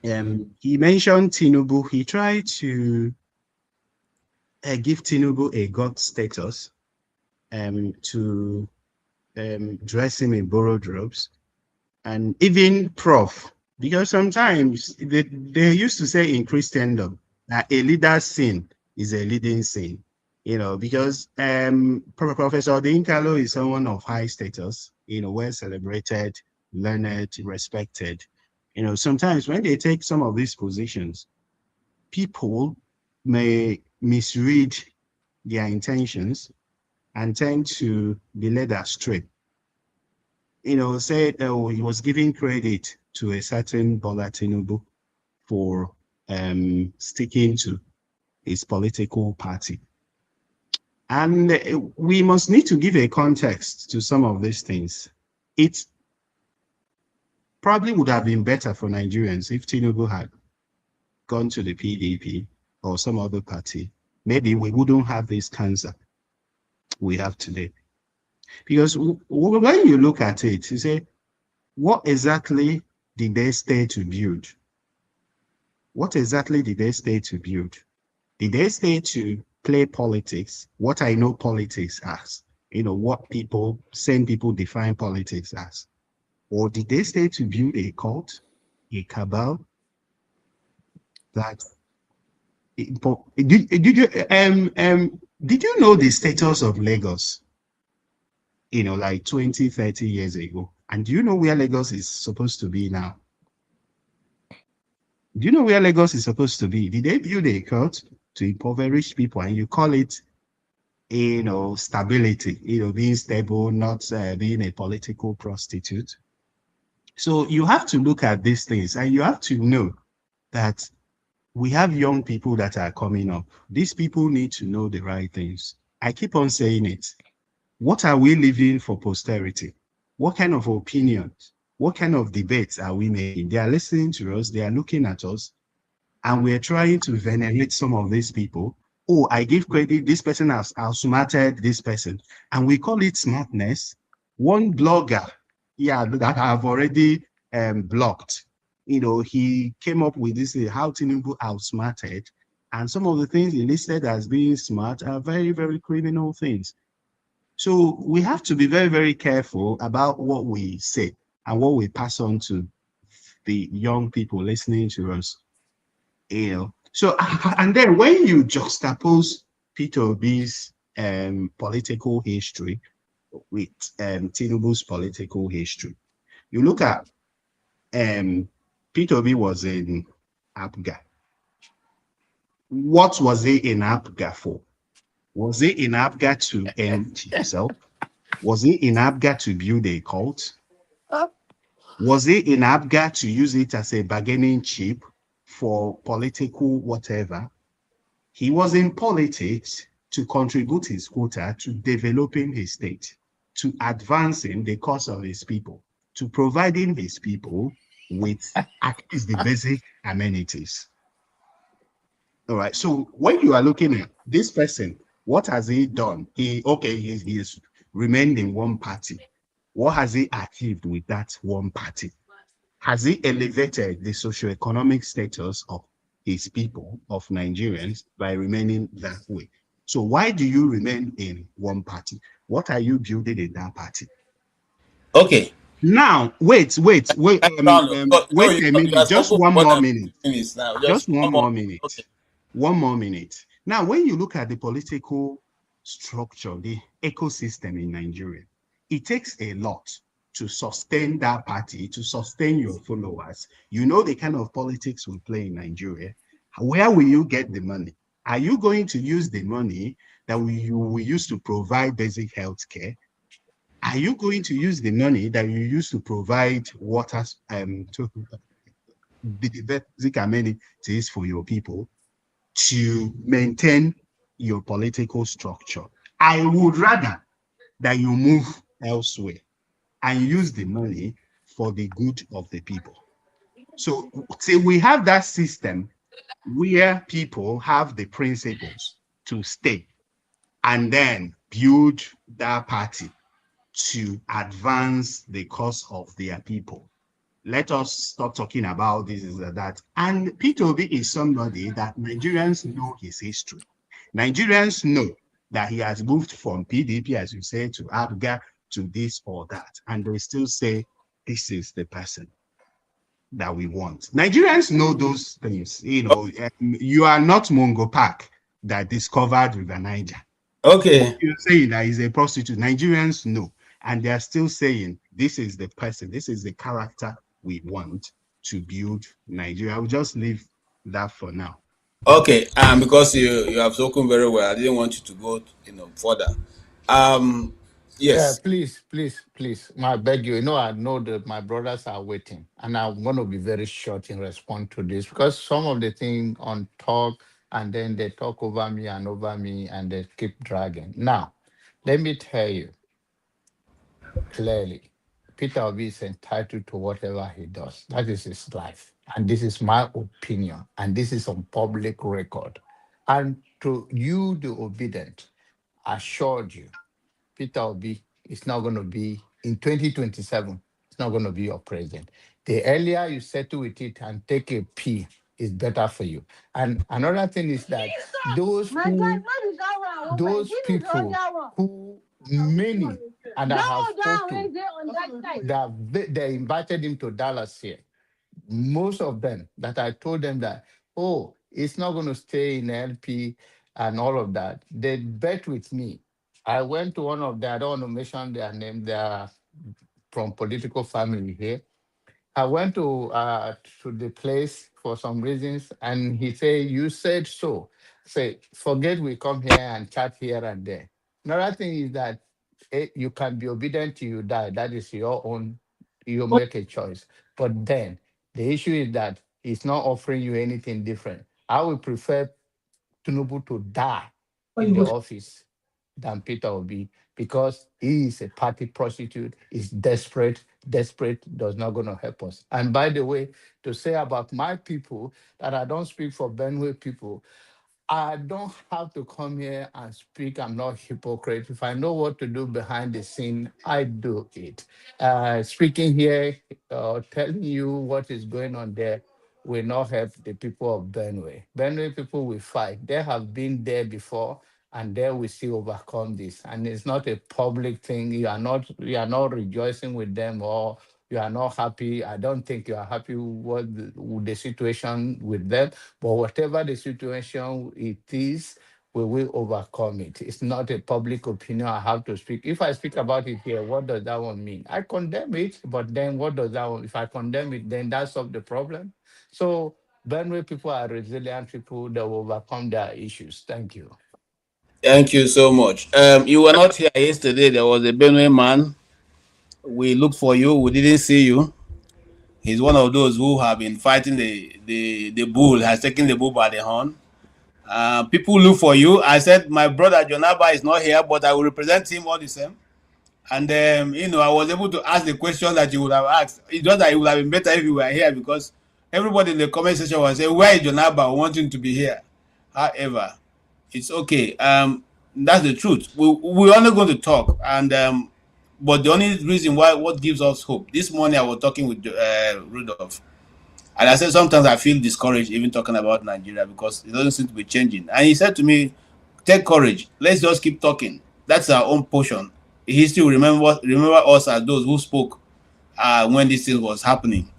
He mentioned Tinubu. He tried to give Tinubu a God status to dress him in borrowed robes, and even Prof. Because sometimes they used to say in Christendom that a leader's sin is a leading sin. Because Professor Odinkalu is someone of high status, well celebrated, learned, respected. Sometimes when they take some of these positions, people may misread their intentions and tend to be led astray. Said he was giving credit to a certain Bola Tinubu for sticking to his political party. And we must need to give a context to some of these things. It probably would have been better for Nigerians if Tinubu had gone to the PDP or some other party. Maybe we wouldn't have this cancer we have today. Because when you look at it, you say, what exactly did they stay to build? What exactly did they stay to build? Did they stay to play politics? What I know politics as, what same people define politics as. Or did they stay to build a cult, a cabal that did you know the status of Lagos, like 20, 30 years ago? And do you know where Lagos is supposed to be now? Do you know where Lagos is supposed to be? Did they build a court to impoverish people and you call it, stability, being stable, not being a political prostitute? So you have to look at these things and you have to know that we have young people that are coming up. These people need to know the right things. I keep on saying it. What are we leaving for posterity? What kind of opinions? What kind of debates are we making? They are listening to us, they are looking at us, and we're trying to venerate some of these people. Oh, I give credit, this person has outsmarted this person. And we call it smartness. One blogger, that I've already blocked, he came up with this, how Tinubu outsmarted. And some of the things he listed as being smart are very, very criminal things. So we have to be very, very careful about what we say and what we pass on to the young people listening to us. So and then when you juxtapose Peter Obi's political history with Tinubu's political history, you look at Peter Obi was in APGA. What was he in APGA for? Was he in APGA to end himself? Was he in APGA to build a cult? Was he in APGA to use it as a bargaining chip for political whatever? He was in politics to contribute his quota to developing his state, to advancing the cause of his people, to providing his people with at least the basic amenities. All right. So when you are looking at this person, what has he done? He's remained in one party. What has he achieved with that one party? Has he elevated the socioeconomic status of his people, of Nigerians, by remaining that way? So why do you remain in one party? What are you building in that party? Okay. Now, wait a minute, just one more minute. Just one more minute. Okay. One more minute. Now, when you look at the political structure, the ecosystem in Nigeria, it takes a lot to sustain that party, to sustain your followers. You know the kind of politics we play in Nigeria. Where will you get the money? Are you going to use the money that we use to provide basic health care? Are you going to use the money that you use to provide water to the basic amenities for your people to maintain your political structure? I would rather that you move elsewhere and use the money for the good of the people. So till we have that system where people have the principles to stay and then build that party to advance the cause of their people. Let us stop talking about this and that. And Peter Obi is somebody that Nigerians know his history. Nigerians know that he has moved from PDP, as you say, to ABGA, to this or that. And they still say, this is the person that we want. Nigerians know those things. You are not Mongo Park that discovered River Niger. Okay. You're saying that he's a prostitute. Nigerians know. And they're still saying, this is the person, this is the character we want to build Nigeria. I'll just leave that for now. Okay. Because you have spoken very well, I didn't want you to go, further. Yes. Please. I beg you. I know that my brothers are waiting, and I'm going to be very short in response to this because some of the things on talk, and then they talk over me, and they keep dragging. Now, let me tell you clearly, Peter Obi is entitled to whatever he does. That is his life, and this is my opinion, and this is on public record. And to you, the obedient, assured you, Peter Obi is not going to be in 2027. It's not going to be your president. The earlier you settle with it and take a P is better for you. And another thing is that those people who many and I have spoken that they invited him to Dallas here. Most of them that I told them that, oh, it's not going to stay in LP and all of that. They bet with me. I went to one of them, I don't want to mention their name, they are from political family here. I went to the place for some reasons, and he said, "You said so." Say, forget we come here and chat here and there. Another thing is that you can be obedient till you die. That is your own. You make a choice. But then the issue is that he's not offering you anything different. I would prefer Tinubu to die in the office than Peter Obi, because he is a party prostitute, is desperate. Desperate does not going to help us. And by the way, to say about my people that I don't speak for Benue people, I don't have to come here and speak. I'm not hypocrite. If I know what to do behind the scene, I do it. Speaking here, telling you what is going on there will not help the people of Benue. Benue people will fight. They have been there before, and they will still overcome this. And it's not a public thing. You are not rejoicing with them, or you are not happy. I don't think you are happy with the situation with them. But whatever the situation it is, we will overcome it. It's not a public opinion I have to speak. If I speak about it here, what does that one mean? I condemn it, but then what does that one? If I condemn it, then that solves the problem. So Benue people are resilient people that will overcome their issues. Thank you. Thank you so much. You were not here yesterday. There was a Benue man. We looked for you. We didn't see you. He's one of those who have been fighting the bull, has taken the bull by the horn. People look for you. I said, my brother Jonaba is not here, but I will represent him all the same. And I was able to ask the question that you would have asked. It's just that it would have been better if you were here, because everybody in the comment section was saying, where is Jonaba? We want him to be here. However, it's okay. That's the truth. We're only going to talk, and but the only reason why, what gives us hope. This morning I was talking with Rudolph, and I said sometimes I feel discouraged even talking about Nigeria, because it doesn't seem to be changing. And he said to me, "Take courage. Let's just keep talking. That's our own portion. History will remember us as those who spoke when this thing was happening.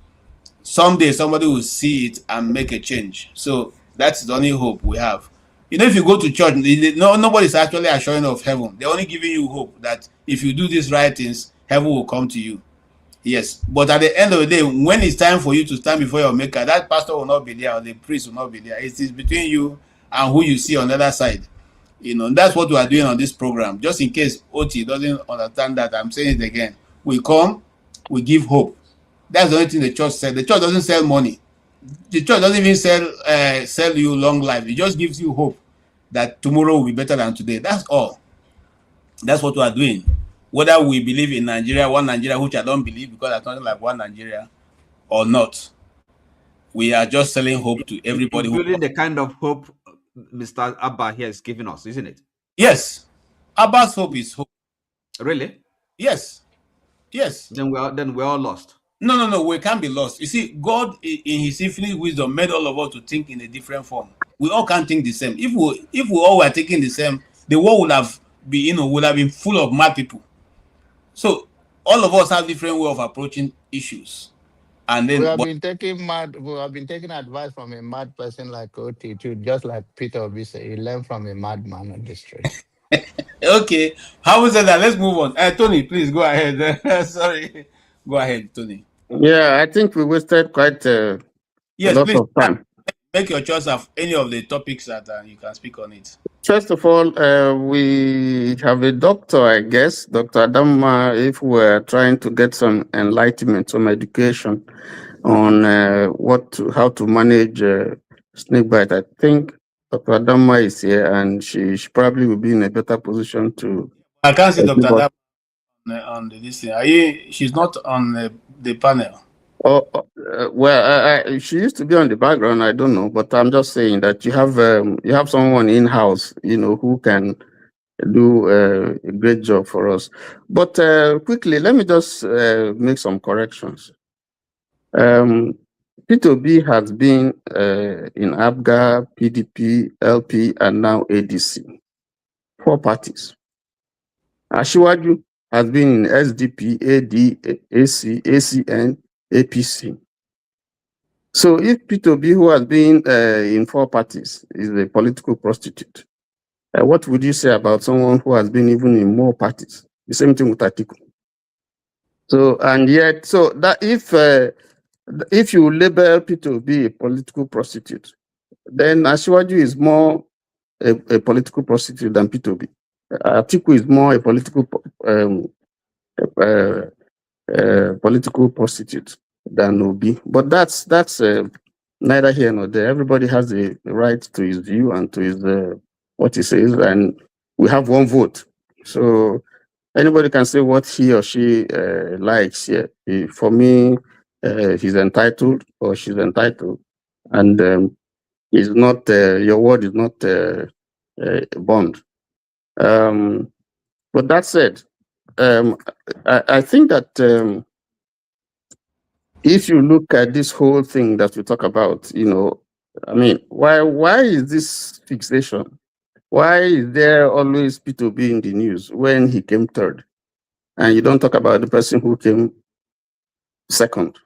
Someday somebody will see it and make a change. So that's the only hope we have. If you go to church, nobody's actually assuring of heaven. They're only giving you hope that if you do these right things, heaven will come to you. Yes, but at the end of the day, when it's time for you to stand before your maker, that pastor will not be there, or the priest will not be there. It is between you and who you see on the other side. That's what we are doing on this program. Just in case Oti doesn't understand that, I'm saying it again. We come, we give hope. That's the only thing the church said. The church doesn't sell money. The church doesn't even sell you long life. It just gives you hope that tomorrow will be better than today. That's all. That's what we are doing. Whether we believe in Nigeria, one Nigeria, which I don't believe, because there's nothing like one Nigeria, or not, we are just selling hope to everybody. Including the kind of hope Mr. Abba here is giving us, isn't it? Yes. Abba's hope is hope. Really? Yes. Yes. Then we're all lost. No, we can't be lost. You see, God in his infinite wisdom made all of us to think in a different form. We all can't think the same. If we all were thinking the same, the world would have been full of mad people. So all of us have different way of approaching issues. And then we have been taking advice from a mad person like Oti too, just like Peter Obi said, he learned from a madman on the street. Okay. How is that? Let's move on. Tony, please go ahead. Sorry. Go ahead, Tony. Yeah, I think we wasted quite a lot of time. Make your choice of any of the topics that you can speak on it. First of all, we have a doctor, I guess, Dr. Adama, if we're trying to get some enlightenment, some education on how to manage snakebite. I think Dr. Adama is here, and she probably will be in a better position to. I can't see Dr. Adama on the list. She's not on the panel. Well, she used to be on the background. I don't know, but I'm just saying that you have someone in house, who can do a great job for us. But quickly, let me just make some corrections. P2B has been in ABGA, PDP, LP, and now ADC. 4 parties. Ashiwaju has been in SDP, AD, AC, ACN, APC. So if P2B, who has been in 4 parties, is a political prostitute, what would you say about someone who has been even in more parties? The same thing with Atiku. So that if if you label P2B a political prostitute, then Asiwaju is more a political prostitute than P2B. Atiku is more a political political prostitute than Obi. But that's neither here nor there. Everybody has a right to his view and to his what he says, and we have one vote. So anybody can say what he or she likes here. For me, he's entitled or she's entitled, and is not your word is not bond. But that said, I think that if you look at this whole thing that we talk about, I mean, why is this fixation? Why is there always P2B in the news when he came third, and you don't talk about the person who came second?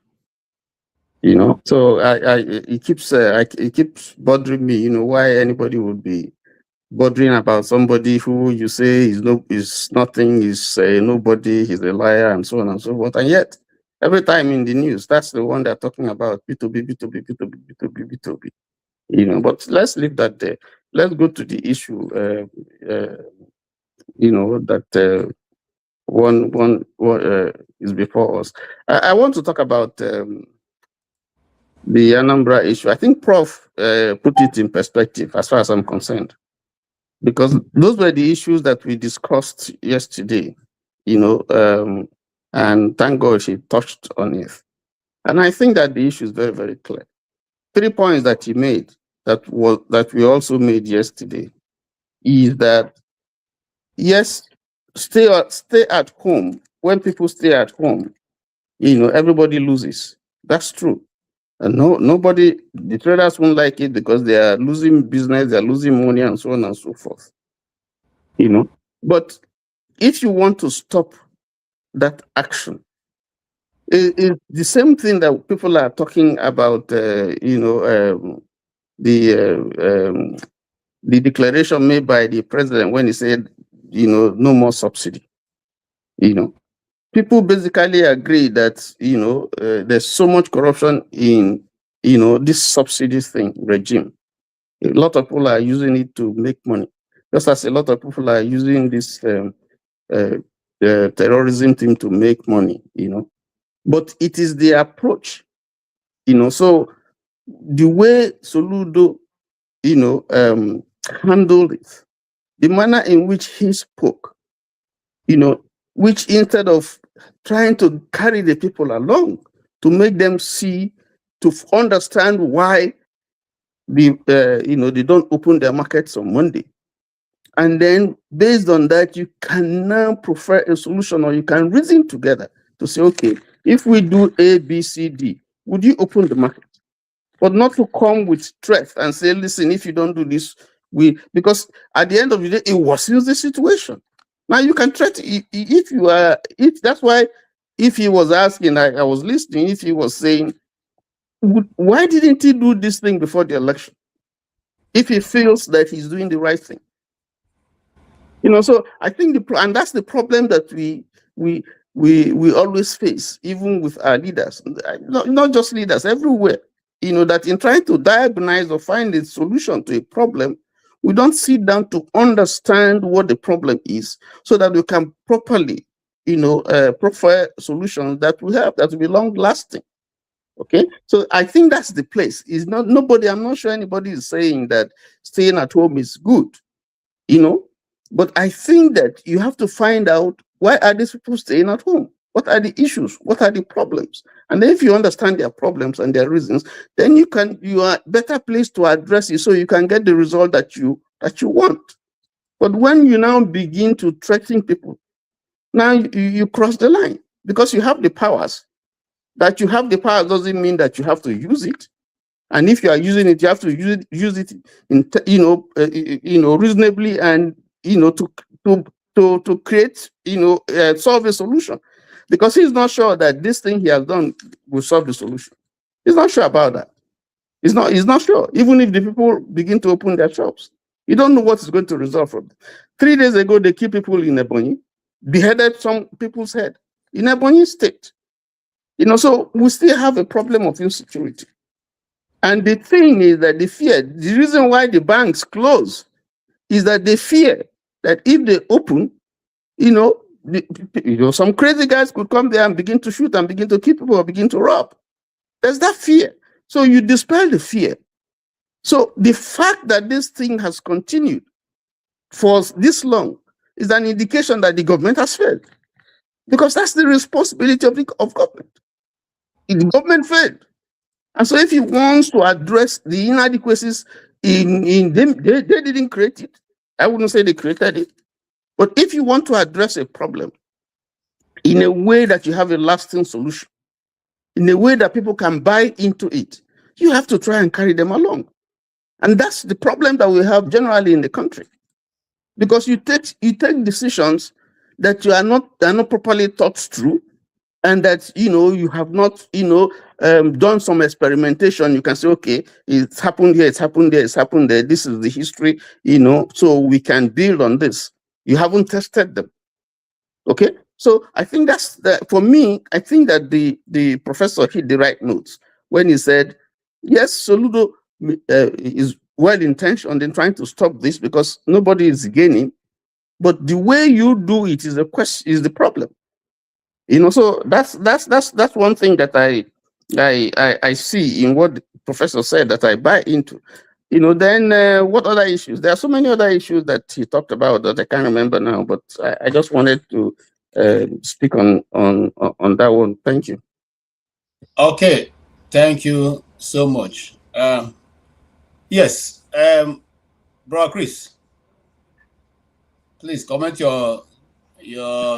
So it keeps bothering me. Why anybody would be bothering about somebody who you say is nothing, is nobody, he's a liar, and so on and so forth. And yet, every time in the news, that's the one they're talking about: P2B, P2B, P2B, P2B, P2B. But let's leave that there. Let's go to the issue. That one is before us. I want to talk about the Anambra issue. I think Prof put it in perspective as far as I'm concerned, because those were the issues that we discussed yesterday, and thank God she touched on it. And I think that the issue is very, very clear. 3 points that he made that we also made yesterday is that, yes, stay at home. When people stay at home, everybody loses. That's true. And nobody, the traders won't like it because they are losing business, they are losing money, and so on and so forth. But if you want to stop that action, it's the same thing that people are talking about. The declaration made by the president when he said, no more subsidy. People basically agree that there's so much corruption in this subsidy regime. A lot of people are using it to make money, just as a lot of people are using this terrorism thing to make money. But it is the approach. So the way Soludo handled it, the manner in which he spoke, which instead of trying to carry the people along to make them see, to understand why they don't open their markets on Monday. And then based on that, you can now prefer a solution, or you can reason together to say, okay, if we do A, B, C, D, would you open the market? But not to come with threat and say, listen, if you don't do this, because at the end of the day, it worsens the situation. Now you can threaten if that's why, if he was asking, I was listening, if he was saying, why didn't he do this thing before the election? If he feels that he's doing the right thing. So I think and that's the problem that we always face, even with our leaders, not just leaders, everywhere. That in trying to diagnose or find a solution to a problem, we don't sit down to understand what the problem is, so that we can properly, prefer solutions that we have that will be long lasting. Okay, so I think that's the place. Is not nobody. I'm not sure anybody is saying that staying at home is good, but I think that you have to find out, why are these people staying at home? What are the issues? What are the problems? And then if you understand their problems and their reasons, then you are better placed to address it, so you can get the result that you want. But when you now begin to threaten people, now you cross the line, because you have the powers. That you have the power doesn't mean that you have to use it. And if you are using it, you have to use it in reasonably, and to create solve a solution. Because he's not sure that this thing he has done will solve the solution. He's not sure about that. He's not sure. Even if the people begin to open their shops, you don't know what is going to result from it. 3 days ago, they killed people in Ebonyi, beheaded some people's head in Ebonyi State. So we still have a problem of insecurity. And the thing is that the reason why the banks close is that they fear that if they open, some crazy guys could come there and begin to shoot and begin to kill people or begin to rob. There's that fear. So you dispel the fear. So the fact that this thing has continued for this long is an indication that the government has failed. Because that's the responsibility of government. The government failed. And so if he wants to address the inadequacies in them, they didn't create it. I wouldn't say they created it. But if you want to address a problem in a way that you have a lasting solution, in a way that people can buy into it, you have to try and carry them along. And that's the problem that we have generally in the country. Because you take decisions that are not properly thought through, and that you have not done some experimentation. You can say, okay, it's happened here, it's happened there, it's happened there. This is the history, so we can build on this. You haven't tested them. Okay, so I think for me. I think that the professor hit the right notes when he said, yes, Soludo is well intentioned in trying to stop this because nobody is gaining, but the way you do it is the problem. So that's one thing that I see in what the professor said that I buy into. Then what other issues? There are so many other issues that he talked about that I can't remember now, but I just wanted to speak on that one. Thank you. Okay, thank you so much. Yes, Bro Chris, please comment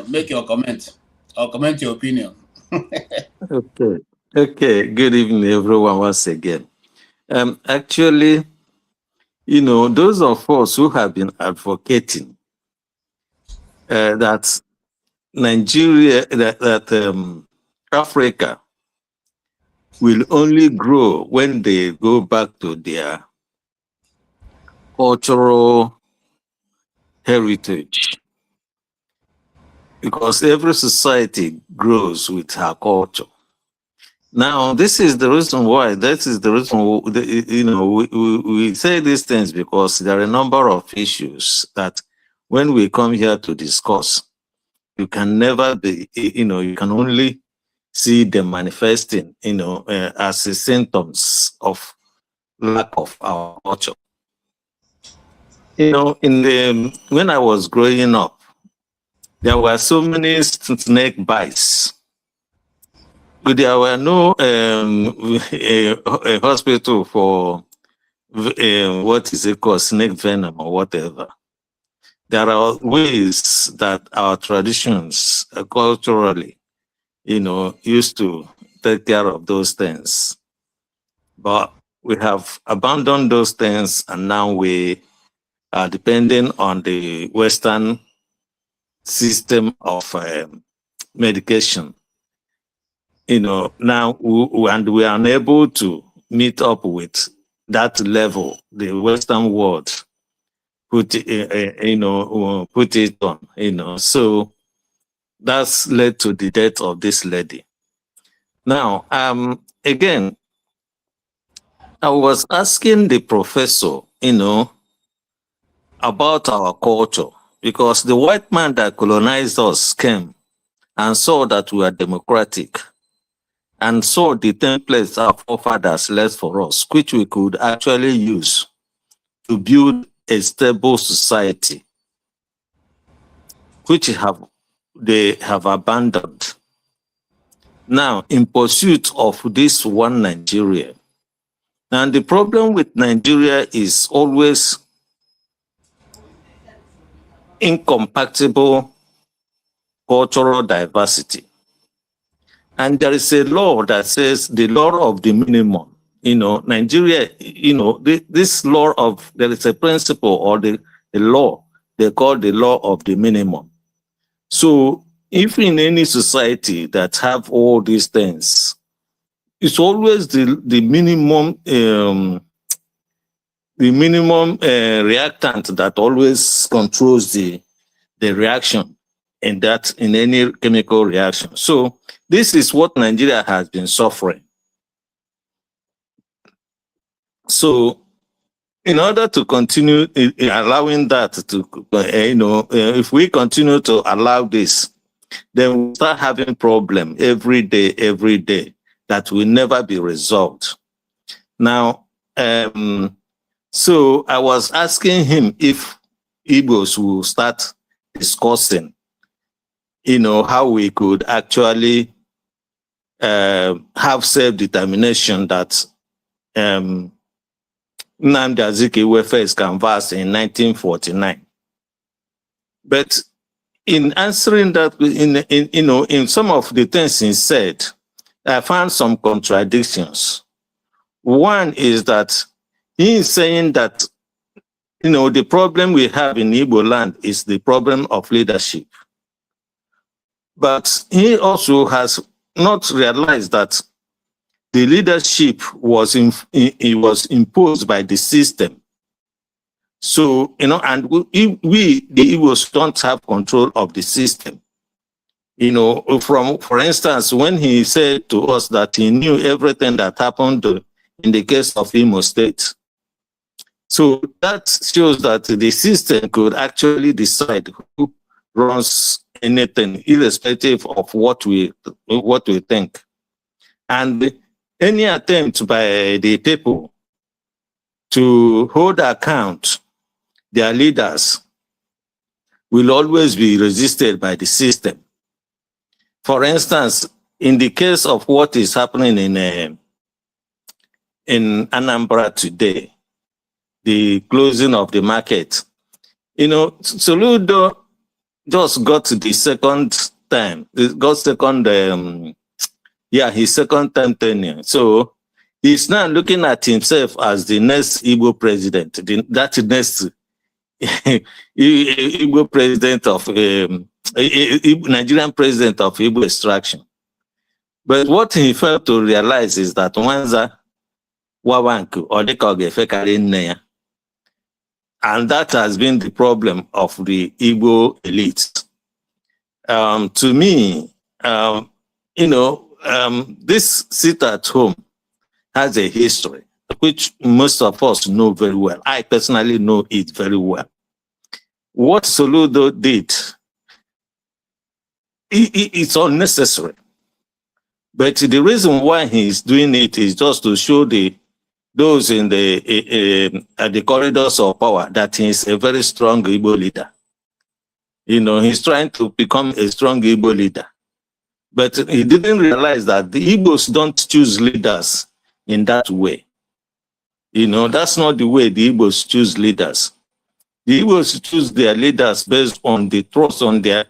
make your comment or comment your opinion. Okay. Good evening, everyone, once again. Actually, those of us who have been advocating that Nigeria, that Africa will only grow when they go back to their cultural heritage. Because every society grows with her culture. Now, this is the reason why. That is the reason, we say these things because there are a number of issues that when we come here to discuss, you can never be, you can only see them manifesting, as a symptoms of lack of our culture. When I was growing up, there were so many snake bites. There were no a hospital for what is it called, snake venom or whatever. There are ways that our traditions culturally, used to take care of those things. But we have abandoned those things, and now we are depending on the Western system of medication. Now we are unable to meet up with that level the Western world put it on. So that's led to the death of this lady. Now, again, I was asking the professor, about our culture, because the white man that colonized us came and saw that we are democratic, and saw the templates our forefathers left for us, which we could actually use to build a stable society, which they have abandoned. Now, in pursuit of this one Nigeria. And the problem with Nigeria is always incompatible cultural diversity. And there is a law that says the law of the minimum. Nigeria, this law of, there is a principle or the law, they call the law of the minimum. So if in any society that have all these things, it's always the minimum, reactant that always controls the reaction. in any chemical reaction. So this is what Nigeria has been suffering. So in order to continue allowing that to, if we continue to allow this, then we start having problem every day that will never be resolved. Now, so I was asking him if Igbos will start discussing, how we could actually have self-determination that Nnamdi Azikiwe first canvassed in 1949. But in answering that, in some of the things he said, I found some contradictions. One is that he is saying that, the problem we have in Igbo land is the problem of leadership. But he also has not realized that the leadership was imposed by the system. So, and we, the Igbos, don't have control of the system. For instance, when he said to us that he knew everything that happened in the case of Imo State. So that shows that the system could actually decide who runs anything, irrespective of what we think. And any attempt by the people to hold account their leaders will always be resisted by the system. For instance, in the case of what is happening in Anambra today, the closing of the market, Soludo just got the second time, his second time tenure. So he's now looking at himself as the next Igbo president, that next Igbo president of Nigerian president of Igbo extraction. But what he failed to realize is that Wanza Wawanku or Dekogefekarinea, and that has been the problem of the Igbo elite. To me, this sit at home has a history, which most of us know very well. I personally know it very well. What Soludo did, it's unnecessary. But the reason why he's doing it is just to show those in at the corridors of power that he's a very strong Igbo leader. He's trying to become a strong Igbo leader. But he didn't realize that the Igbos don't choose leaders in that way. That's not the way the Igbos choose leaders. The Igbos choose their leaders based on the trust, on the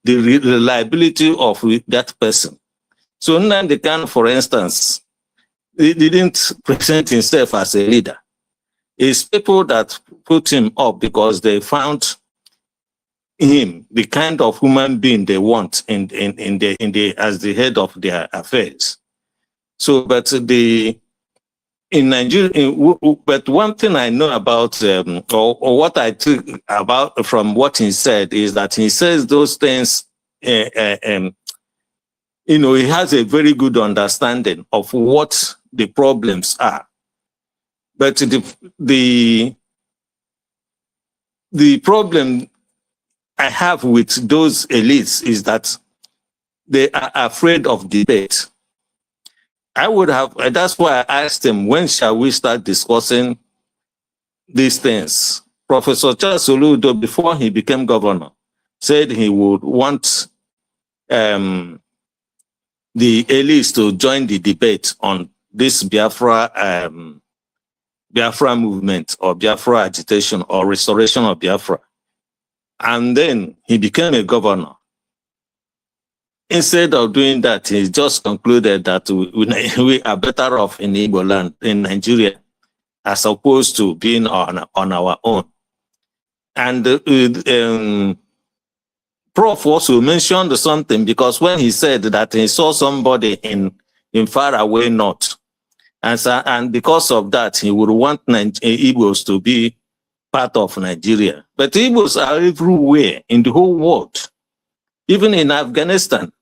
reliability of that person. So Nnamdi Kanu, for instance, he didn't present himself as a leader. It's people that put him up because they found him the kind of human being they want as the head of their affairs. So, but in Nigeria, but one thing I know about, or what I took about from what he said is that he says those things. He has a very good understanding of what the problems are. But the problem I have with those elites is that they are afraid of debate. That's why I asked him, when shall we start discussing these things? Professor Charles Soludo, before he became governor, said he would want the elites to join the debate on this Biafra movement or Biafra agitation or restoration of Biafra. And then he became a governor. Instead of doing that, he just concluded that we are better off in Igbo land, in Nigeria, as opposed to being on our own. And Prof also mentioned something, because when he said that he saw somebody in far away north, and because of that, he would want Igbos to be part of Nigeria. But Igbos are everywhere in the whole world. even in Afghanistan.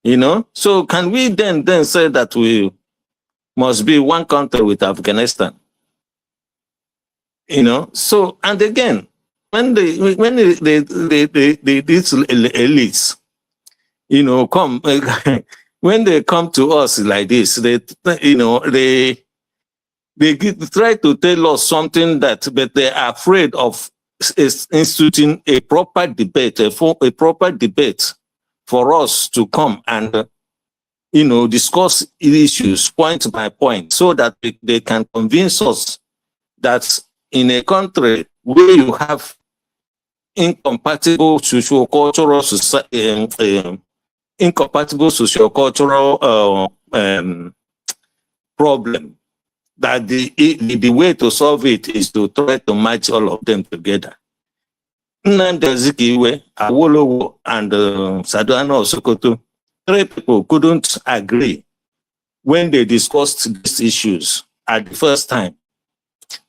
You know, so can we then say that we must be one country with Afghanistan? You know, so, and again, when these elites, you know, come, when they come to us like this, they, you know, they try to tell us something that, but they are afraid of instituting a proper debate, a proper debate for us to come and, you know, discuss issues point by point, so that they can convince us that in a country where you have incompatible socio-cultural problem, that the way to solve it is to try to match all of them together. Nnamdi Azikiwe, Awolowo, and Sardauna Sokoto, 3 people couldn't agree when they discussed these issues at the first time.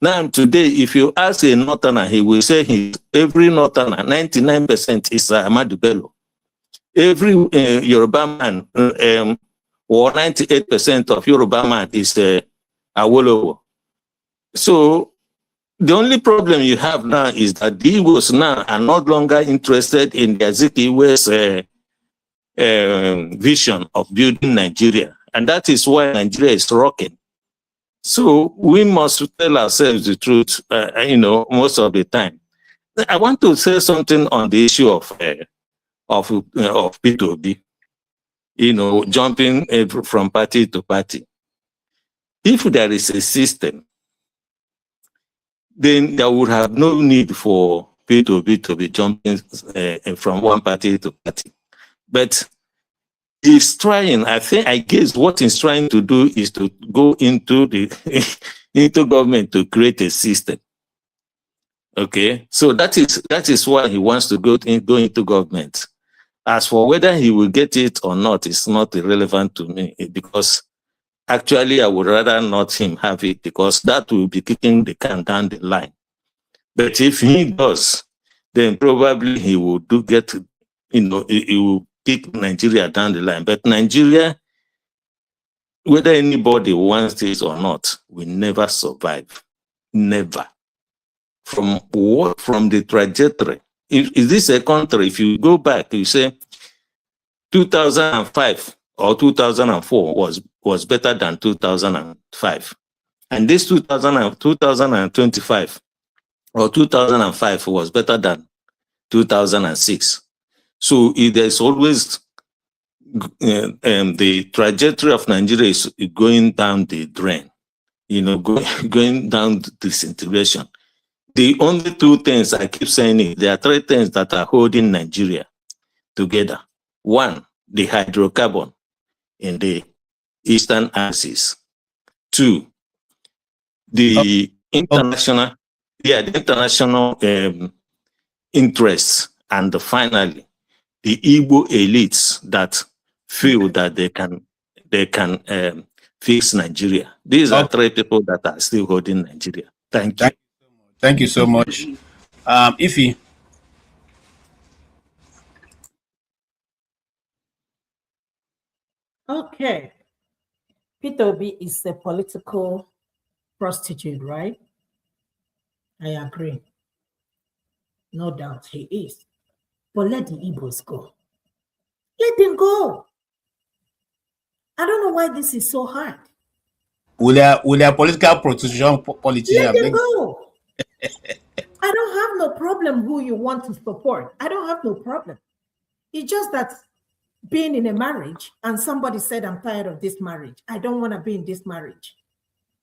Now, today, if you ask a Northerner, he will say every Northerner, 99% is Ahmadu Bello. Every Yoruba man, or 98% of Yoruba man is Awolowo. So the only problem you have now is that the Igbos now are no longer interested in the Azikiwe's vision of building Nigeria. And that is why Nigeria is rocking. So we must tell ourselves the truth, you know, most of the time. I want to say something on the issue of P2B, you know, jumping from party to party. If there is a system, then there would have no need for P2B to be jumping from one party to party. But he's trying, I guess what he's trying to do is to go into the into government to create a system. Okay, so that is why he wants to go into government. As for whether he will get it or not, it's not irrelevant to me, because actually I would rather not him have it, because that will be kicking the can down the line. But if he does, then probably he will get, you know, he will kick Nigeria down the line. But Nigeria, whether anybody wants it or not, will never survive. Never. From what? From the trajectory. Is this a country, if you go back, you say 2005 or 2004 was better than 2005. And this 2025 or 2005 was better than 2006. So there's always the trajectory of Nigeria is going down the drain, you know, going down disintegration. The only 2 things I keep saying is there are 3 things that are holding Nigeria together. 1, the hydrocarbon in the eastern axis. 2, the international, interests, and finally, the Igbo elites that feel that they can fix Nigeria. These are 3 people that are still holding Nigeria. Thank you. Thank you so much. Ify. Okay. P2B is a political prostitute, right? I agree. No doubt he is. But let the Igbos go. Let them go. I don't know why this is so hard. Will their political prostitution politicians let them go? I don't have no problem who you want to support. I don't have no problem. It's just that being in a marriage and somebody said, I'm tired of this marriage. I don't want to be in this marriage.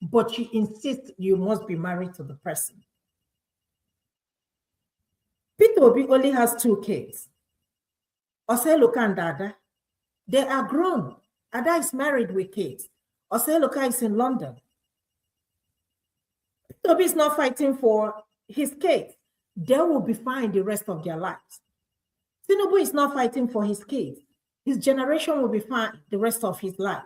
But you insist you must be married to the person. P2B only has 2 kids. Oseloka and Dada, they are grown. Ada is married with kids. Oseloka is in London. P2B is not fighting for his kids. They will be fine the rest of their lives. Tinubu is not fighting for his kids. His generation will be fine the rest of his life,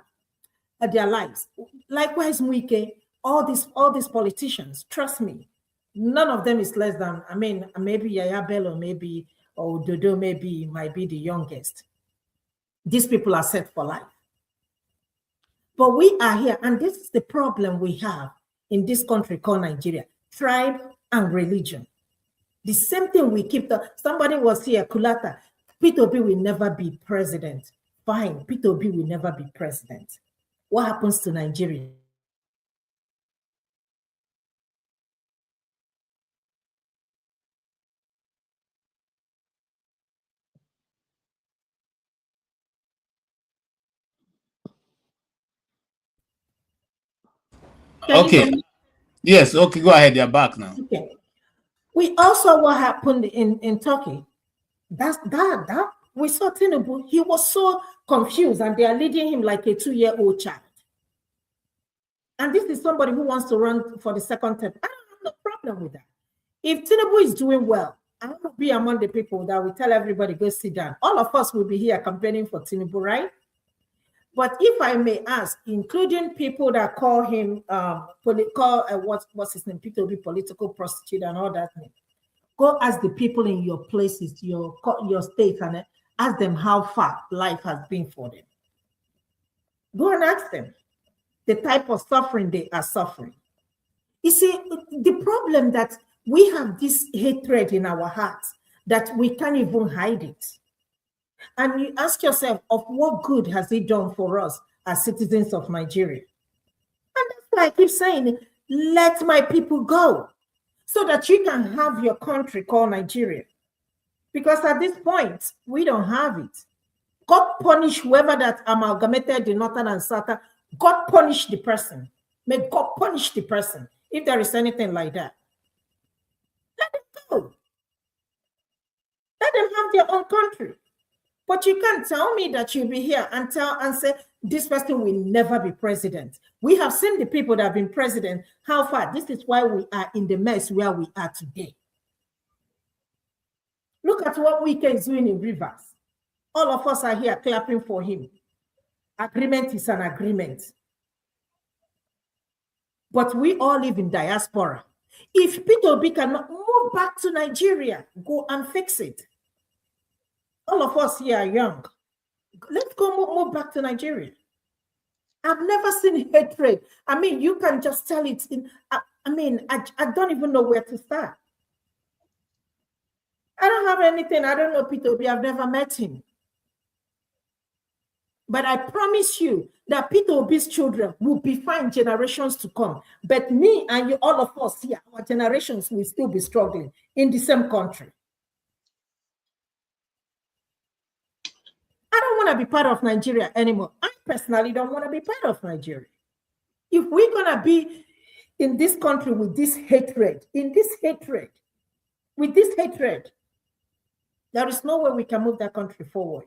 their lives. Likewise, Muike, all these politicians, trust me, none of them is less than, maybe Yaya Bello, maybe or Dodo might be the youngest. These people are set for life. But we are here, and this is the problem we have in this country called Nigeria: tribe and religion. The same thing we keep. Somebody was here, Kulata. P2B will never be president. Fine, P2B will never be president. What happens to Nigeria? Okay. Yes, okay, go ahead. You're back now. Okay. We also what happened in Turkey. That we saw Tinubu, he was so confused, and they are leading him like a 2-year-old child. And this is somebody who wants to run for the second term. I don't have no problem with that. If Tinubu is doing well, I will be among the people that will tell everybody, go sit down. All of us will be here campaigning for Tinubu, right? But if I may ask, including people that call him, what's his name, P2B, political prostitute and all that, go ask the people in your places, your state, and ask them how far life has been for them. Go and ask them the type of suffering they are suffering. You see, the problem that we have this hatred in our hearts that we can't even hide it. And you ask yourself, of what good has it done for us as citizens of Nigeria? And that's why I keep saying, let my people go, so that you can have your country called Nigeria. Because at this point, we don't have it. God punish whoever that amalgamated the northern and southern. God punish the person. May God punish the person if there is anything like that. Let them go. Let them have their own country. But you can't tell me that you'll be here and say this person will never be president. We have seen the people that have been president. How far? This is why we are in the mess where we are today. Look at what Wike is doing in Rivers. All of us are here clapping for him. Agreement is an agreement. But we all live in diaspora. If P2B cannot move back to Nigeria, go and fix it. All of us here are young. Let's go move back to Nigeria. I've never seen hatred. I mean, you can just tell it. I don't even know where to start. I don't have anything. I don't know P2B. I've never met him. But I promise you that P2B's children will be fine generations to come. But me and you, all of us here, our generations will still be struggling in the same country. I don't want to be part of Nigeria anymore. I personally don't want to be part of Nigeria. If we're going to be in this country with this hatred, there is no way we can move that country forward.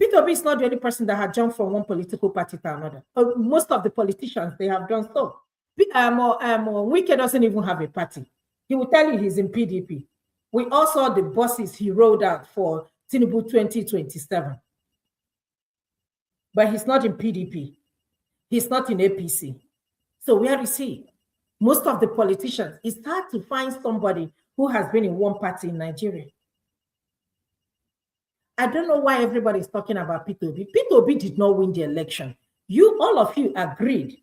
P2B is not the only person that had jumped from one political party to another. Most of the politicians, they have done so. Wike doesn't even have a party. He will tell you he's in PDP. We all saw the buses he rolled out for Tinubu 2027. But he's not in PDP. He's not in APC. So where is he? Most of the politicians, it's hard to find somebody who has been in one party in Nigeria. I don't know why everybody is talking about P2B. P2B did not win the election. All of you agreed.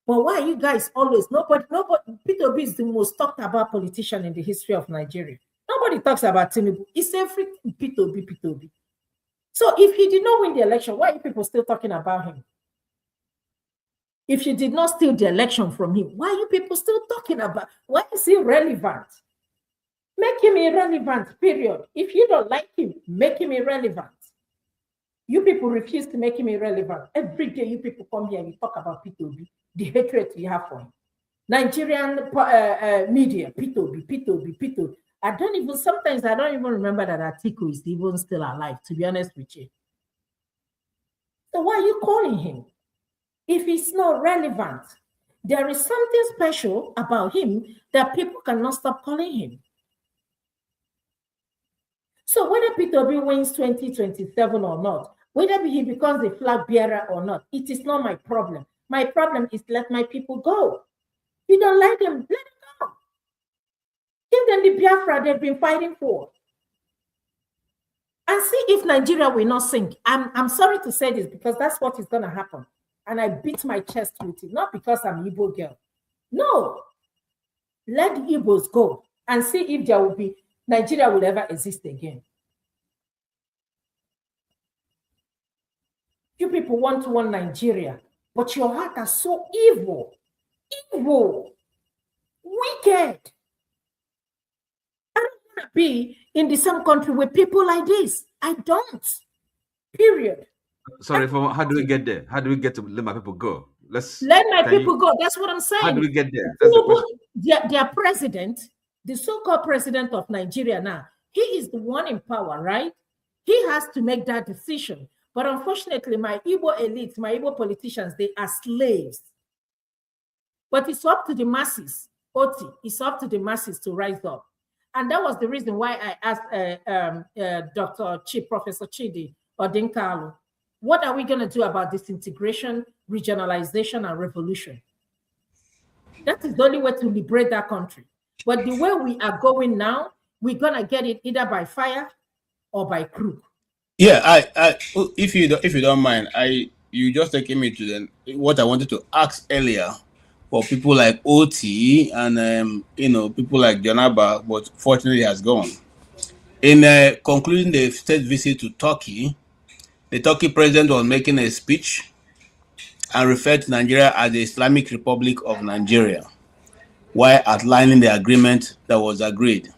But why you guys always, nobody, P2B is the most talked about politician in the history of Nigeria. Nobody talks about Tinubu. It's everything P2B. So if he did not win the election, why are people still talking about him? If you did not steal the election from him, why are you people still talking about? Why is he relevant? Make him irrelevant, period. If you don't like him, make him irrelevant. You people refuse to make him irrelevant. Every day you people come here and you talk about P2B, the hatred you have for him. Nigerian media, P2B. Sometimes I don't even remember that Atiku is even still alive, to be honest with you. So why are you calling him? If he's not relevant, there is something special about him that people cannot stop calling him. So whether P2B wins 2027 or not, whether he becomes a flag bearer or not, it is not my problem. My problem is let my people go. You don't like them, let them go. Give than the Biafra they've been fighting for. And see if Nigeria will not sink. I'm sorry to say this because that's what is going to happen. And I beat my chest with it, not because I'm an Igbo girl. No. Let the Igbos go and see if there will be Nigeria will ever exist again. You people want one Nigeria, but your heart are so evil, wicked. I don't want to be in the same country with people like this. I don't. Period. Sorry, how do we get there? How do we get to let my people go? Let my people go. That's what I'm saying. How do we get there? That's the question. Their president, the so-called president of Nigeria now, he is the one in power, right? He has to make that decision. But unfortunately, my Igbo elites, my Igbo politicians, they are slaves. But it's up to the masses, Oti, it's up to the masses to rise up. And that was the reason why I asked Professor Chidi Odinkalu, what are we going to do about disintegration, regionalization, and revolution? That is the only way to liberate that country. But the way we are going now, we're going to get it either by fire or by coup. Yeah, if you don't mind, you just taking me to what I wanted to ask earlier for people like OT and people like Janaba, but fortunately has gone. In concluding the state visit to Turkey, the Turkey president was making a speech and referred to Nigeria as the Islamic Republic of Nigeria, while outlining the agreement that was agreed.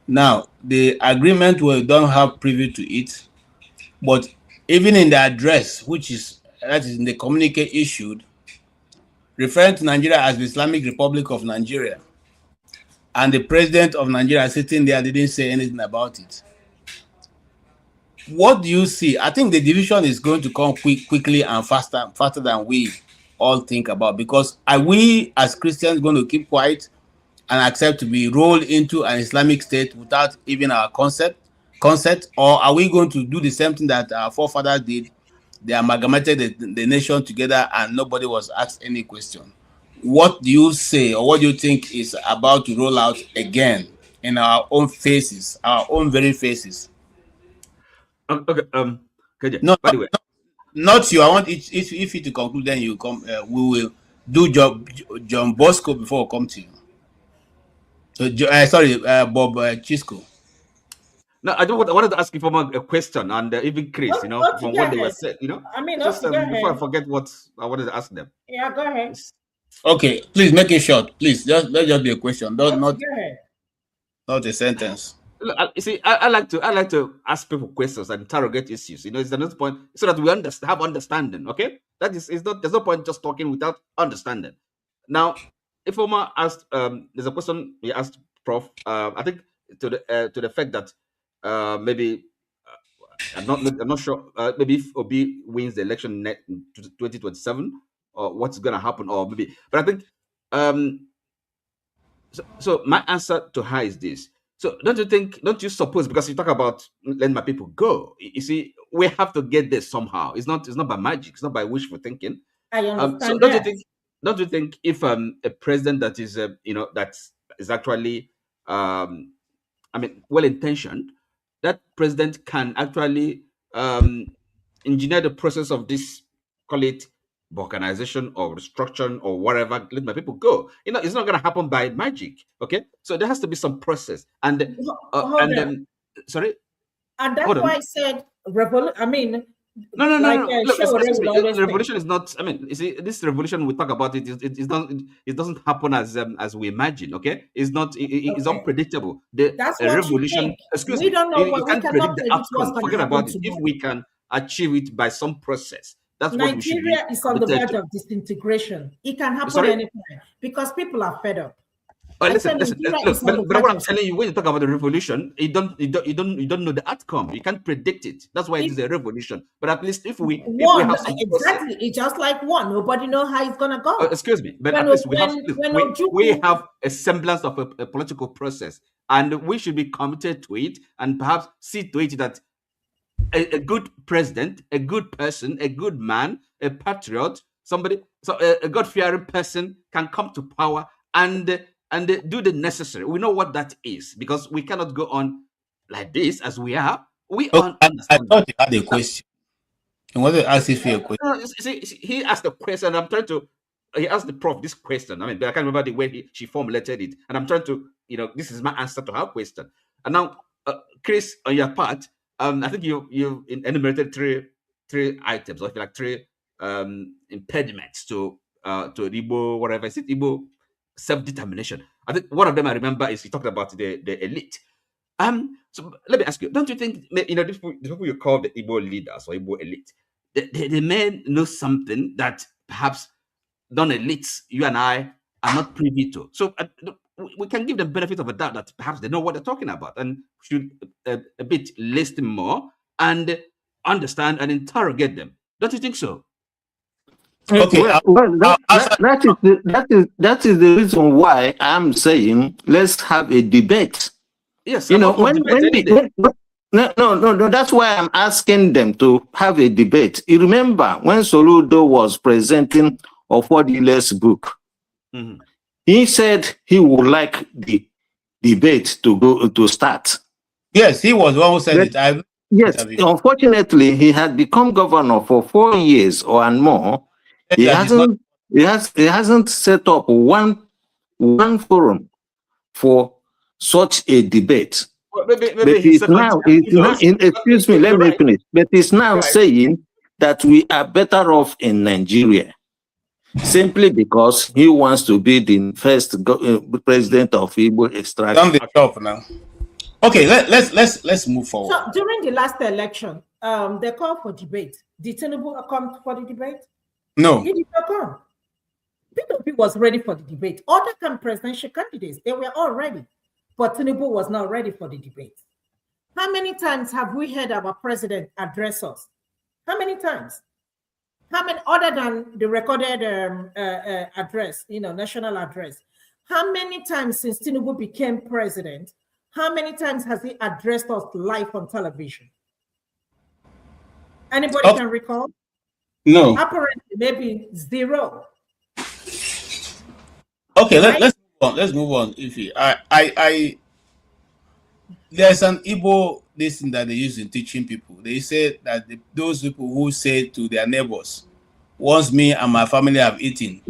Now, the agreement we don't have privy to it, but even in the address, that is in the communique issued, referring to Nigeria as the Islamic Republic of Nigeria, and the president of Nigeria sitting there didn't say anything about it. What do you see? I think the division is going to come quickly and faster than we all think about, because are we as Christians going to keep quiet and accept to be rolled into an Islamic state without even our consent, or are we going to do the same thing that our forefathers did? They amalgamated the nation together and nobody was asked any question. What do you say, or what do you think is about to roll out again in our own faces, our own very faces? Okay. No, by the way, not you. I want if you to conclude, then you come. We will do John Bosco before we come to you. Bob Chisco. No, I wanted to ask you from a question, and even Chris, from what they were said, I mean, just before I forget what I wanted to ask them. Yeah, go ahead. Okay, please make it short. Please, let just be a question. Not a sentence. Look, you see, I like to ask people questions and interrogate issues. It's another point so that we have understanding. Okay, there's no point just talking without understanding. Now, if Omar asked, there's a question he asked Prof. I think to the fact that maybe I'm not sure. Maybe if Obi wins the election in 2027, or what's gonna happen, or maybe. But I think so my answer to her is this. So don't you suppose, because you talk about letting my people go, you see, we have to get there somehow. It's not by magic, it's not by wishful thinking. I understand. So don't you think if a president that is that is actually well intentioned, that president can actually engineer the process of this, call it balkanization or restructuring or whatever, let my people go. It's not going to happen by magic. Okay, so there has to be some process. And sorry, and that's why I said revolution. No. Look, revolution is not. You see, this revolution we talk about it doesn't happen as we imagine. Okay, it's not. It's unpredictable. That's what revolution. Excuse me. We don't know what we cannot predict the outcome. Forget about it. If we can achieve it by some process, that's Nigeria what we should be is on the verge of disintegration. It can happen anytime because people are fed up. Listen. Look, but what I'm telling you, when you talk about the revolution, you don't know the outcome. You can't predict it. That's why it is a revolution. But at least if we have some exactly, process, it's just like one. Nobody knows how it's gonna go. Excuse me, but at least we have a semblance of a political process, and we should be committed to it, and perhaps see to it that a good president, a good person, a good man, a patriot, a God-fearing person can come to power and and they do the necessary. We know what that is, because we cannot go on like this as we are. We I understand thought that. you had a question. I wanted to ask if you a question. No, see, he asked the question. I'm trying to. He asked the prof this question. I mean, I can't remember the way she formulated it, and I'm trying to. This is my answer to her question. And now, Chris, on your part, I think you enumerated three items, or if you like three impediments to Igbo, whatever. Is it Igbo self-determination? I think one of them I remember is he talked about the elite. So let me ask you: don't you think the people you call the Igbo leaders or Igbo elite, they may know something that perhaps non-elites, you and I, are not privy to? So we can give them benefit of a doubt that perhaps they know what they're talking about, and should a bit listen more and understand and interrogate them. Don't you think so? Okay, that is the reason why I'm saying let's have a debate. Yes, no. That's why I'm asking them to have a debate. You remember when Soludo was presenting Ofodile's book, he said he would like the debate to start. Yes, he was the one who said it. Yes, unfortunately, he had become governor for 4 years and more. He hasn't set up one forum for such a debate. Well, maybe excuse me, let me finish. But it's now saying that we are better off in Nigeria simply because he wants to be the first president of Igbo extraction. Done the job now. Okay, let's move forward. So during the last election, they called for debate. Did Tinubu come for the debate? No. He did not come. PDP was ready for the debate. Other presidential candidates, they were all ready. But Tinubu was not ready for the debate. How many times have we heard our president address us? How many times? How many, other than the recorded address, national address? How many times since Tinubu became president, how many times has he addressed us live on television? Anybody can recall? No. Apparently, maybe zero. Okay, right? Let's move on. There's an Igbo lesson that they use in teaching people. They say that those people who say to their neighbors, once me and my family have eaten,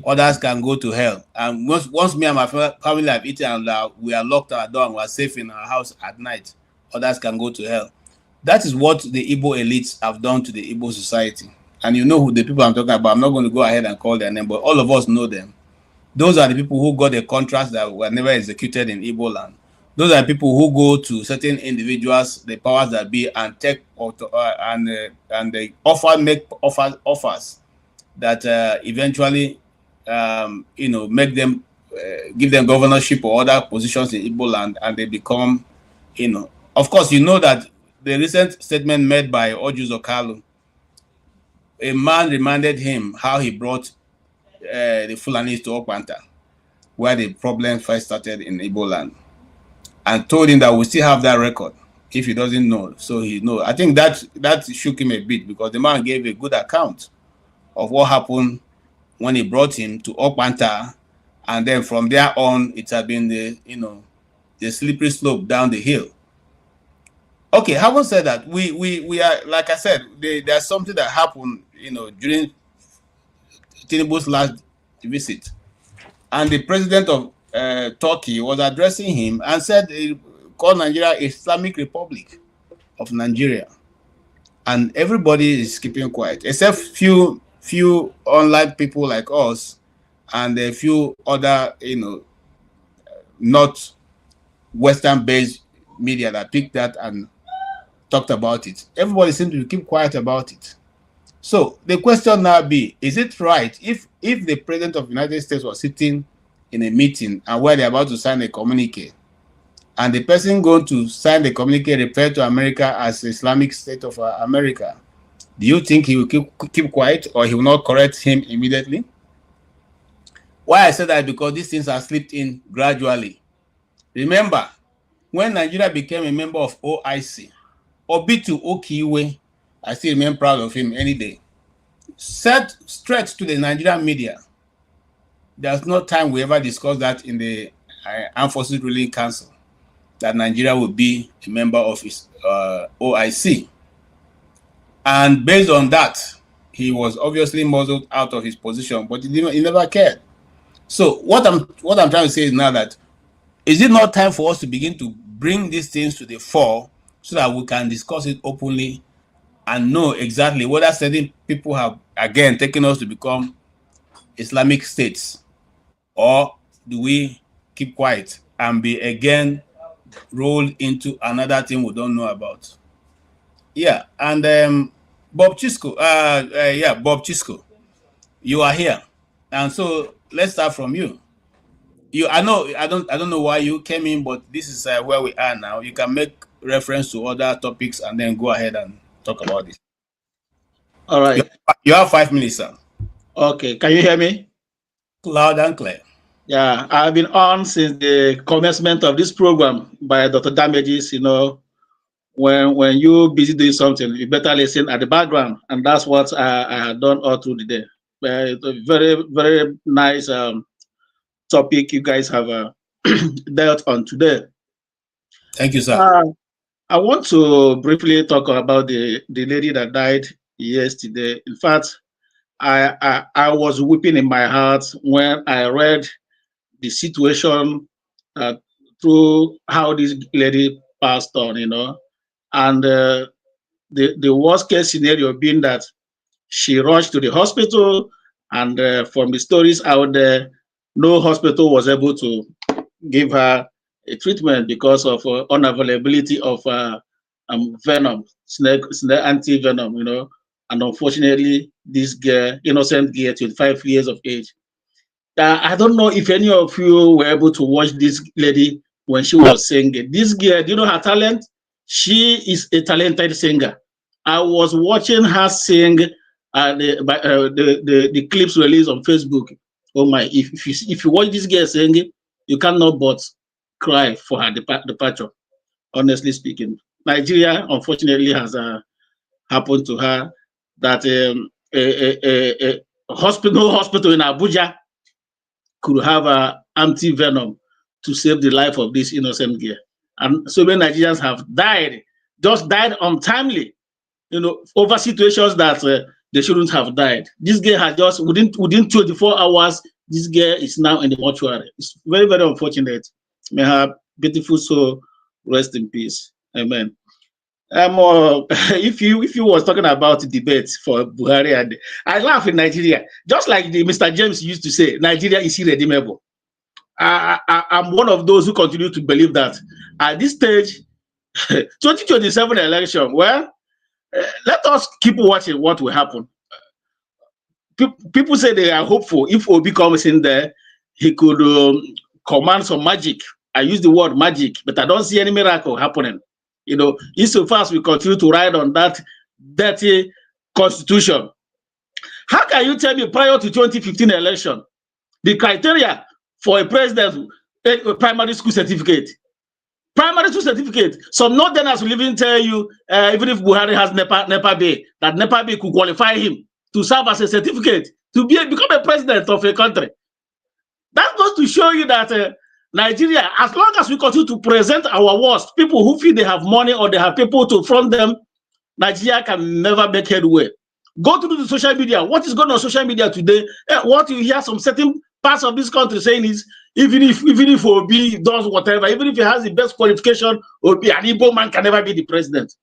others can go to hell. And once me and my family have eaten and we are locked our door and we are safe in our house at night, others can go to hell. That is what the Igbo elites have done to the Igbo society. And you know who the people I'm talking about. I'm not going to go ahead and call their name, but all of us know them. Those are the people who got the contracts that were never executed in Igbo land. Those are people who go to certain individuals, the powers that be, and take and they make offers that eventually make them give them governorship or other positions in Igbo land, and they become, Of course, you know that the recent statement made by Ojuzo Kalu, a man reminded him how he brought the Fulanis to Okwanta, where the problem first started in Igbo land, and told him that we still have that record if he doesn't know. So he knows. I think that shook him a bit, because the man gave a good account of what happened when he brought him to Okwanta, and then from there on it had been the slippery slope down the hill. Okay, having said that, we are, like I said, there's something that happened during Tinubu's last visit, and the president of Turkey was addressing him and said he called Nigeria Islamic Republic of Nigeria, and everybody is keeping quiet except few online people like us and a few other not Western based media that picked that and talked about it. Everybody seems to keep quiet about it. So the question now be, is it right if the president of the United States was sitting in a meeting and where they're about to sign a communique, and the person going to sign the communique referred to America as Islamic State of America, do you think he will keep quiet, or he will not correct him immediately? Why I say that, because these things are slipped in gradually. Remember, when Nigeria became a member of OIC, Obitu Okiwe, I still remain proud of him any day, said straight to the Nigerian media there's no time we ever discussed that in the Armed Forces Ruling Council, that Nigeria would be a member of his OIC. And based on that, he was obviously muzzled out of his position, but he never cared. So what I'm trying to say is now that, is it not time for us to begin to bring these things to the fore so that we can discuss it openly and know exactly whether certain people have again taken us to become Islamic states, or do we keep quiet and be again rolled into another thing we don't know about? Yeah, and Bob Chisco, Bob Chisco, you are here, and so let's start from you. I don't know why you came in, but this is where we are now. You can make reference to other topics and then go ahead and talk about this. All right. You have 5 minutes, sir. Okay, can you hear me? Loud and clear. Yeah, I've been on since the commencement of this program by Dr. Damages. You know, when you're busy doing something, you better listen at the background, and that's what I had done all through the day. It's a very, very nice topic you guys have dealt on today. Thank you, sir. I want to briefly talk about the lady that died yesterday. In fact, I was weeping in my heart when I read the situation through how this lady passed on, you know, and the worst case scenario being that she rushed to the hospital, and from the stories out there, no hospital was able to give her a treatment because of unavailability of venom, snake anti-venom, you know. And unfortunately, this girl, innocent girl, 25 years of age. I don't know if any of you were able to watch this lady when she was singing. This girl, do you know her talent? She is a talented singer. I was watching her sing the clips released on Facebook. Oh my! If you watch this girl singing, you cannot but cry for her departure. Honestly speaking, Nigeria unfortunately has happened to her that a hospital in Abuja could have anti-venom to save the life of this innocent girl. And so many Nigerians have died, just died untimely, you know, over situations that they shouldn't have died. This girl has just, within 24 hours, this girl is now in the mortuary. It's very, very unfortunate. May her beautiful soul rest in peace. Amen. If you was talking about debates for Buhari, and I laugh in Nigeria, just like the Mr. James used to say, Nigeria is irredeemable. I'm one of those who continue to believe that at this stage, 2027 election, well, let us keep watching what will happen. People say they are hopeful if Obi comes in there, he could command some magic. I use the word magic, but I don't see any miracle happening. You know, insofar as we continue to ride on that dirty constitution. How can you tell me prior to 2015 election, the criteria for a president, a primary school certificate? Primary school certificate. Some northerners will even tell you, even if Buhari has NEPA Bay, that NEPA Bay could qualify him to serve as a certificate to become a president of a country. That goes to show you that Nigeria, as long as we continue to present our worst, people who feel they have money or they have people to front them, Nigeria can never make headway. Go to the social media. What is going on social media today? What you hear some certain parts of this country saying is, even if Obi does whatever, even if he has the best qualification, Obi, an Igbo man can never be the president.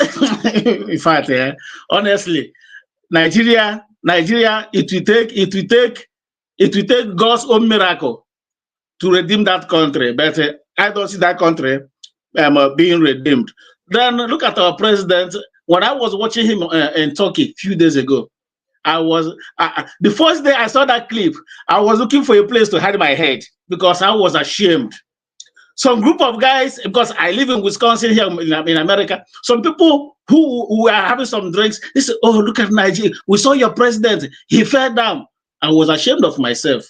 In fact, honestly, Nigeria, it will take God's own miracle to redeem that country. But I don't see that country being redeemed. Then look at our president. When I was watching him in Turkey a few days ago, I was the first day I saw that clip, I was looking for a place to hide my head because I was ashamed. Some group of guys, because I live in Wisconsin here in America, some people who are having some drinks, they say, oh, look at Nigeria. We saw your president. He fell down. I was ashamed of myself.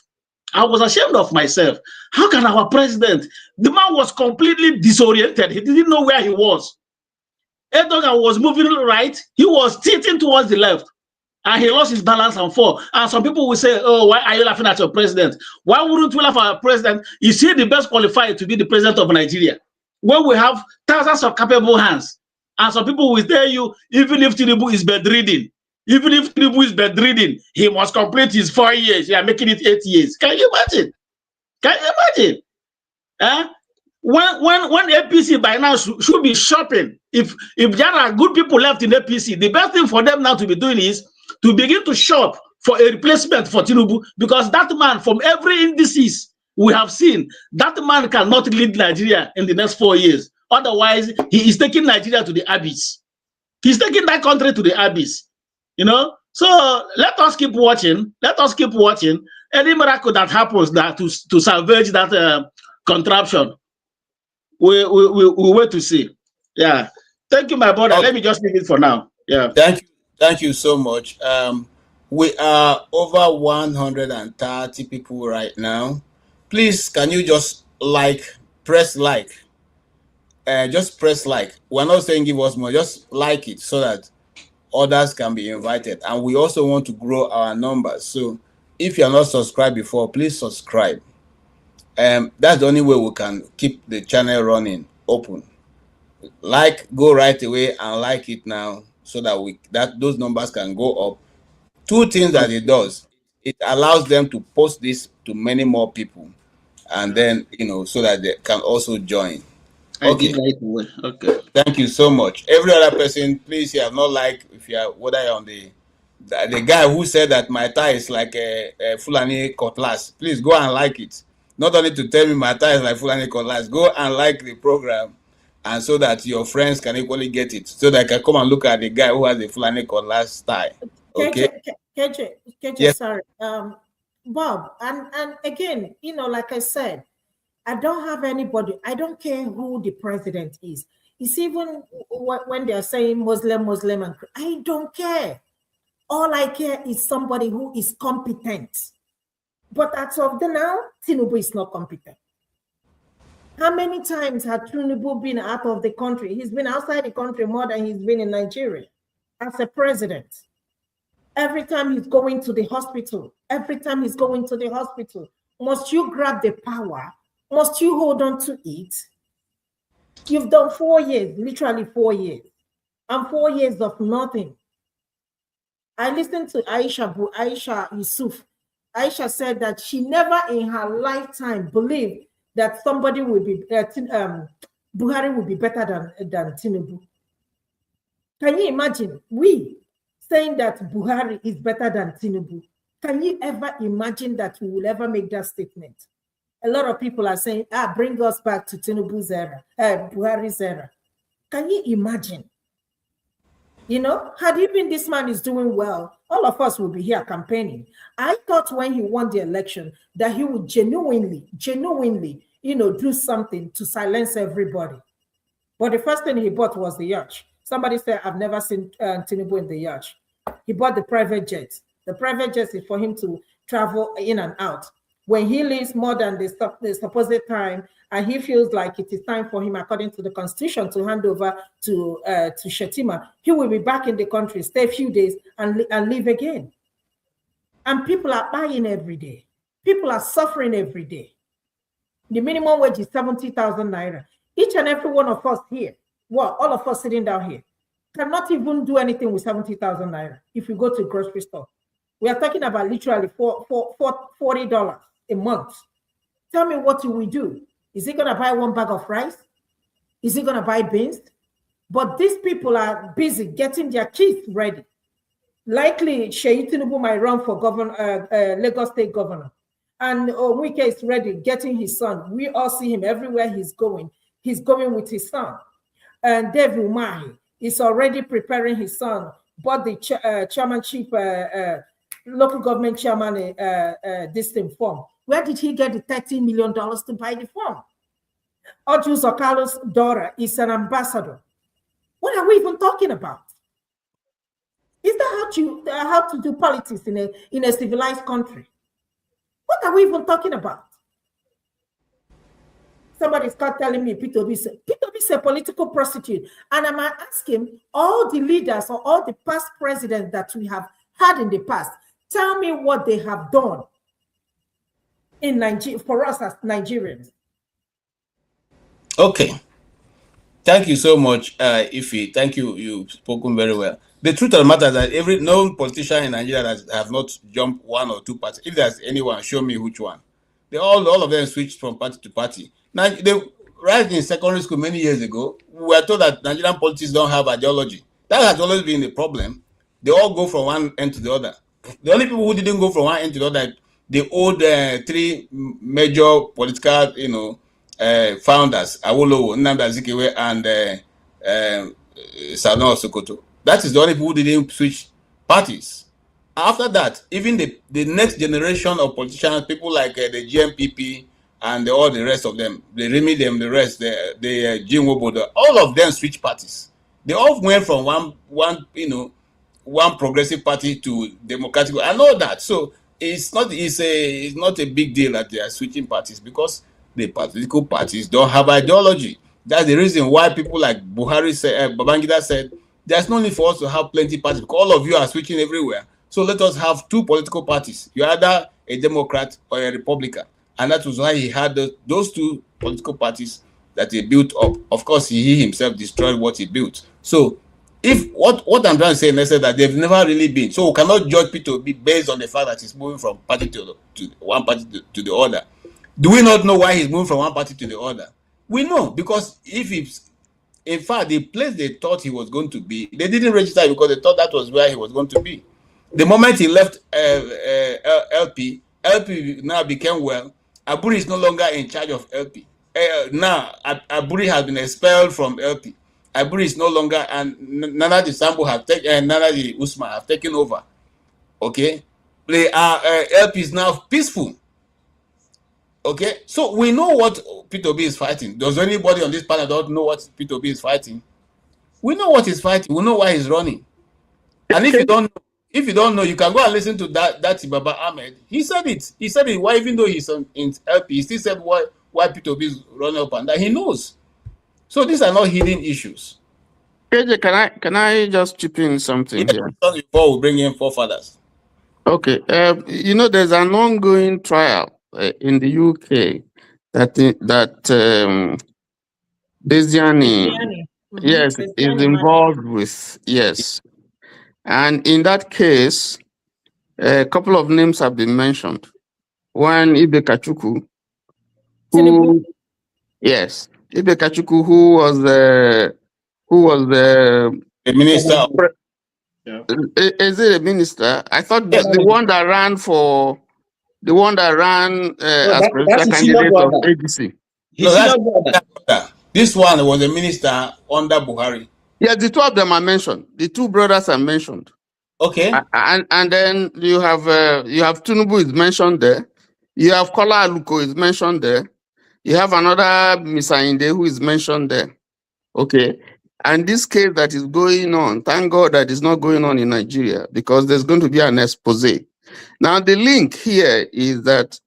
I was ashamed of myself. How can our president, the man was completely disoriented. He didn't know where he was. Erdogan was moving right. He was tilting towards the left. and he lost his balance and fall. And some people will say, oh, why are you laughing at your president? Why wouldn't we laugh at our president? Is he the best qualified to be the president of Nigeria? When we have thousands of capable hands, and some people will tell you, even if Tinubu is bedridden, he must complete his 4 years. Yeah, making it 8 years. Can you imagine? Can you imagine? When APC by now should be shopping. If there are good people left in APC, the best thing for them now to be doing is to begin to shop for a replacement for Tinubu, because that man, from every indices we have seen, that man cannot lead Nigeria in the next 4 years. Otherwise, he is taking Nigeria to the abyss. He's taking that country to the abyss. You know, so let us keep watching. Let us keep watching. Any miracle that happens that to salvage that contraption, we wait to see. Yeah. Thank you, my brother. Let me just leave it for now. Yeah. Thank you so much. We are over 130 people right now. Please, can you just press like? Just press like. We're not saying give us more. Just like it so that others can be invited. And we also want to grow our numbers. So if you're not subscribed before, please subscribe. That's the only way we can keep the channel running open. Go right away and like it now, so that those numbers can go up. Two things that it does: it allows them to post this to many more people, and then so that they can also join. Okay. Okay. Thank you so much. Every other person, please, you have not if you are whether you're on the guy who said that my tie is like a Fulani cutlass. Please go and like it. Not only to tell me my tie is like Fulani cutlass. Go and like the program, and so that your friends can equally get it. So that I can come and look at the guy who has the Fulani cutlass tie. Okay. KJ, Yes. Sorry. Bob, and again, like I said, I don't have anybody. I don't care who the president is. It's even when they're saying Muslim, and I don't care. All I care is somebody who is competent. But as of now, Tinubu is not competent. How many times had Tinubu been out of the country? He's been outside the country more than he's been in Nigeria as a president. Every time he's going to the hospital, must you grab the power? Must you hold on to it? You've done 4 years, literally 4 years, and 4 years of nothing. I listened to Aisha Yusuf. Aisha said that she never in her lifetime believed that somebody would be Buhari would be better than Tinubu. Can you imagine we saying that Buhari is better than Tinubu? Can you ever imagine that we will ever make that statement? A lot of people are saying, bring us back to Tinubu's era, Buhari's era. Can you imagine? Had even this man is doing well, all of us will be here campaigning. I thought when he won the election that he would genuinely, do something to silence everybody. But the first thing he bought was the yacht. Somebody said, I've never seen Tinubu in the yacht. He bought the private jet. The private jet is for him to travel in and out. When he leaves more than the supposed time, and he feels like it is time for him, according to the constitution, to hand over to Shetima, he will be back in the country, stay a few days, and leave again. And people are buying every day. People are suffering every day. The minimum wage is 70,000 naira. Each and every one of us here, all of us sitting down here, cannot even do anything with 70,000 naira if we go to a grocery store. We are talking about literally $40 a month. Tell me, what do we do? Is he going to buy one bag of rice? Is he going to buy beans? But these people are busy getting their kids ready. Likely, Seyi Tinubu might run for Lagos State governor. And Wike is ready, getting his son. We all see him everywhere he's going. He's going with his son. And David Umahi is already preparing his son, bought the chairmanship, local government chairman, this thing form. Where did he get the $13 million to buy the form? Oju Zokalo's daughter is an ambassador. What are we even talking about? Is that how to do politics in a civilized country? What are we even talking about? Somebody's got telling me P2B is a political prostitute. And I'm asking all the leaders or all the past presidents that we have had in the past. Tell me what they have done in Nigeria for us as Nigerians. Okay. Thank you so much, Ife. Thank you. You've spoken very well. The truth of the matter is that no politician in Nigeria have not jumped one or two parties. If there's anyone, show me which one. They all of them switched from party to party. Now, right in secondary school many years ago, we were told that Nigerian politics don't have ideology. That has always been the problem. They all go from one end to the other. The only people who didn't go from one end to the other, the old three major political, founders, Awolowo, Nnamdi Azikiwe, and Sarno Sokoto. That is the only people who didn't switch parties. After that, even the next generation of politicians, people like the GMPP and all the rest of them, the Remi them, the rest, the Jim Wobodo, all of them switched parties. They all went from one progressive party to democratic. I know that. So it's not a big deal that they are switching parties, because the political parties don't have ideology. That's the reason why people like Buhari said, Babangida said, there's no need for us to have plenty parties, because all of you are switching everywhere. So let us have two political parties. You're either a Democrat or a Republican. And that was why he had those two political parties that he built up. Of course, he himself destroyed what he built. So if what I'm trying to say is that they've never really been. So we cannot judge P2B based on the fact that he's moving from party to one party to the other. Do we not know why he's moving from one party to the other? We know, because in fact, the place they thought he was going to be, they didn't register because they thought that was where he was going to be. The moment he left LP now became well. Aburi is no longer in charge of LP. Now, Aburi has been expelled from LP. Aburi is no longer, and Nana de Sambo have taken, and Nana de Usman have taken over. Okay, LP is now peaceful. Okay, so we know what P2B is fighting. Does anybody on this planet not know what P2B is fighting? We know what he's fighting. We know why he's running. And if you don't know, you can go and listen to that Baba Ahmed. He said it. He said it. Why, even though he's in LP, he still said why P2B is running up and that he knows. So these are not hidden issues. KJ, can I just chip in something here? Before we bring in forefathers. Okay. There's an ongoing trial in the UK that Desiani, yes, is involved with. Yes. And in that case, a couple of names have been mentioned. One, Ibe Kachuku, Ibe Kachuku, who was the minister. Is it a minister? I thought the one that ran as presidential candidate of ADC. This one was a minister under Buhari. Yeah, the two of them are mentioned. The two brothers are mentioned. Okay. And then you have Tinubu is mentioned there. You have Kola Aluko is mentioned there. You have another Misainde who is mentioned there. Okay. And this case that is going on, thank God that is not going on in Nigeria, because there's going to be an expose. Now, the link here is that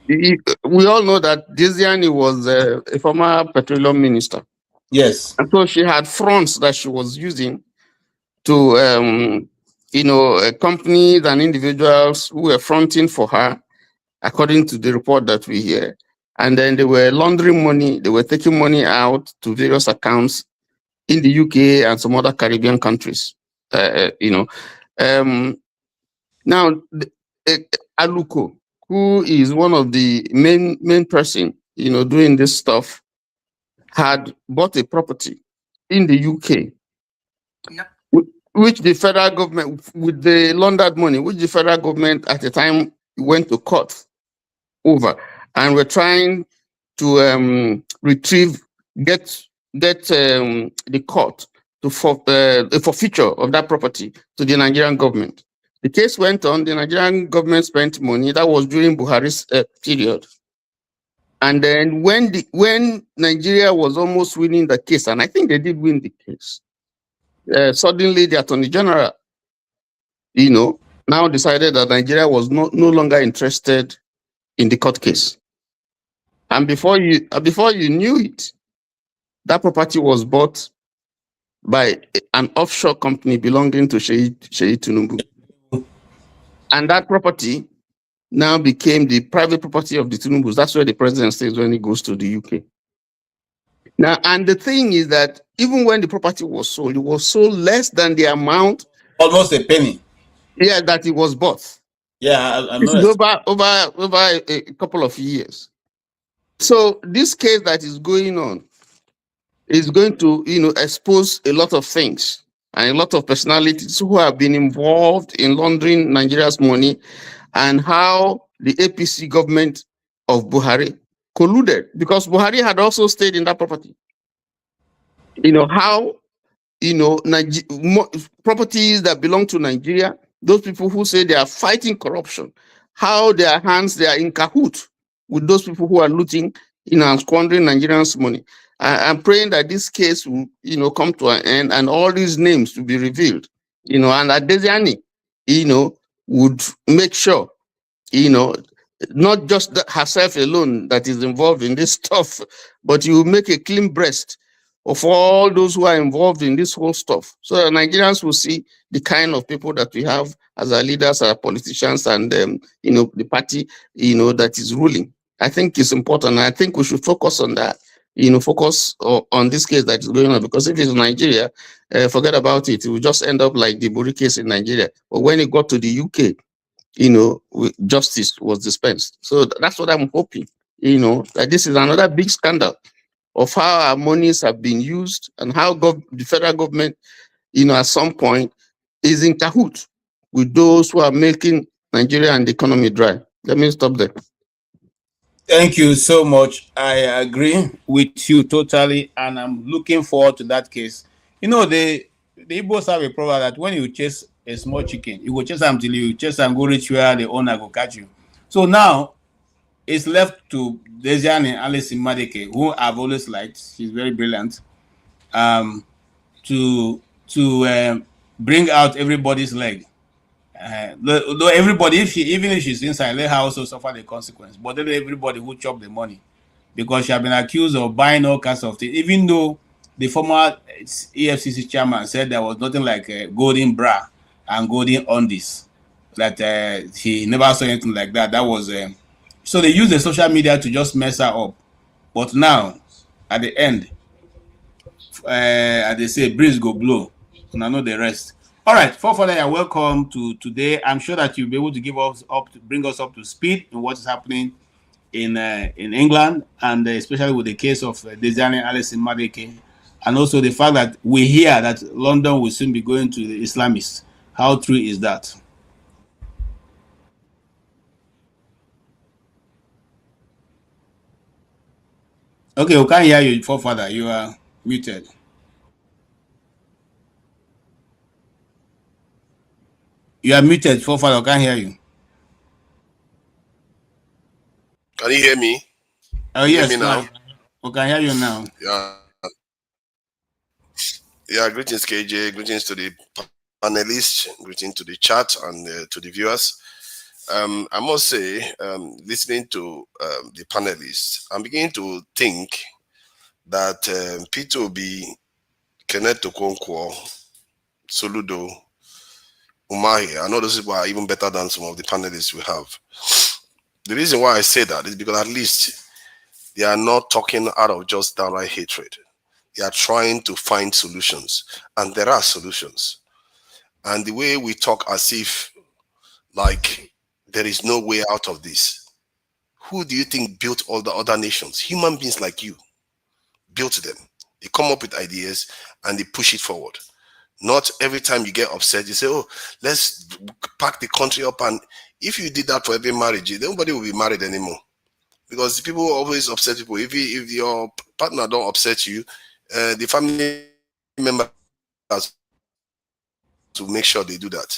we all know that Desiani was a former petroleum minister. Yes. And so she had fronts that she was using to, companies and individuals who were fronting for her, according to the report that we hear. And then they were laundering money. They were taking money out to various accounts in the UK and some other Caribbean countries. Now, Aluko, who is one of the main person, doing this stuff, had bought a property in the UK, which the federal government, with the laundered money, which the federal government at the time went to court over, and were trying to get the court to the forfeiture of that property to the Nigerian government. The case went on. The Nigerian government spent money. That was during Buhari's period. And then when Nigeria was almost winning the case, and I think they did win the case, suddenly the Attorney General, now decided that Nigeria was no longer interested in the court case. And before you knew it, that property was bought by an offshore company belonging to Chidi Tinubu. And that property now became the private property of the Tinubus. That's where the president stays when he goes to the UK. Now, and the thing is that even when the property was sold, it was sold less than the amount. Almost a penny. Yeah, that it was bought. Yeah, I This know. is over a couple of years. So this case that is going on is going to, expose a lot of things and a lot of personalities who have been involved in laundering Nigeria's money, and how the APC government of Buhari colluded, because Buhari had also stayed in that property. How, properties that belong to Nigeria, those people who say they are fighting corruption, how they are in cahoots with those people who are looting, and squandering Nigerians' money. I'm praying that this case will, come to an end, and all these names will be revealed, and that Desiani, would make sure, not just herself alone that is involved in this stuff, but you will make a clean breast of all those who are involved in this whole stuff, so that Nigerians will see the kind of people that we have as our leaders, our politicians, and the party that is ruling. I think it's important. I think we should focus on that. Focus on this case that is going on, because if it's Nigeria, forget about it. It will just end up like the Buri case in Nigeria. But when it got to the UK, justice was dispensed. So that's what I'm hoping. That this is another big scandal of how our monies have been used, and how the federal government, at some point, is in cahoots with those who are making Nigeria and the economy dry. Let me stop there. Thank you so much. I agree with you totally, and I'm looking forward to that case. The Igbos have a problem that when you chase a small chicken, you go chase them till you chase and go reach where the owner go catch you. So now it's left to Desian and Alice Madeke, who I've always liked. She's very brilliant. To bring out everybody's leg. Though everybody, even if she's inside, let her also suffer the consequence. But then everybody who chop the money, because she has been accused of buying all kinds of things, even though the former EFCC chairman said there was nothing like a golden bra and golden undies, that he never saw anything like that. That was so they use the social media to just mess her up. But now, at the end, as they say, breeze go blow, and I know the rest. All right, Forefather, you're welcome to today. I'm sure that you'll be able to bring us up to speed in what is happening in England, and especially with the case of Desiani Alice in Madeke, and also the fact that we hear that London will soon be going to the Islamists. How true is that? Okay, we can't hear you, Forefather. You are muted. You are muted, Forefather. I can't hear you. Can you hear me? Oh, yes, hear me now. We can hear you now. Yeah, greetings, KJ. Greetings to the panelists. Greetings to the chat and to the viewers. I must say, listening to the panelists, I'm beginning to think that P2B, Kenneth Okonkwo, Soludo, Umahi, I know those people are even better than some of the panelists we have. The reason why I say that is because at least they are not talking out of just downright hatred. They are trying to find solutions, and there are solutions. And the way we talk as if like there is no way out of this. Who do you think built all the other nations? Human beings like you built them. They come up with ideas and they push it forward. Not every time you get upset, you say, oh, let's pack the country up. And if you did that for every marriage, nobody will be married anymore. Because people always upset people. If your partner don't upset you, the family members to make sure they do that.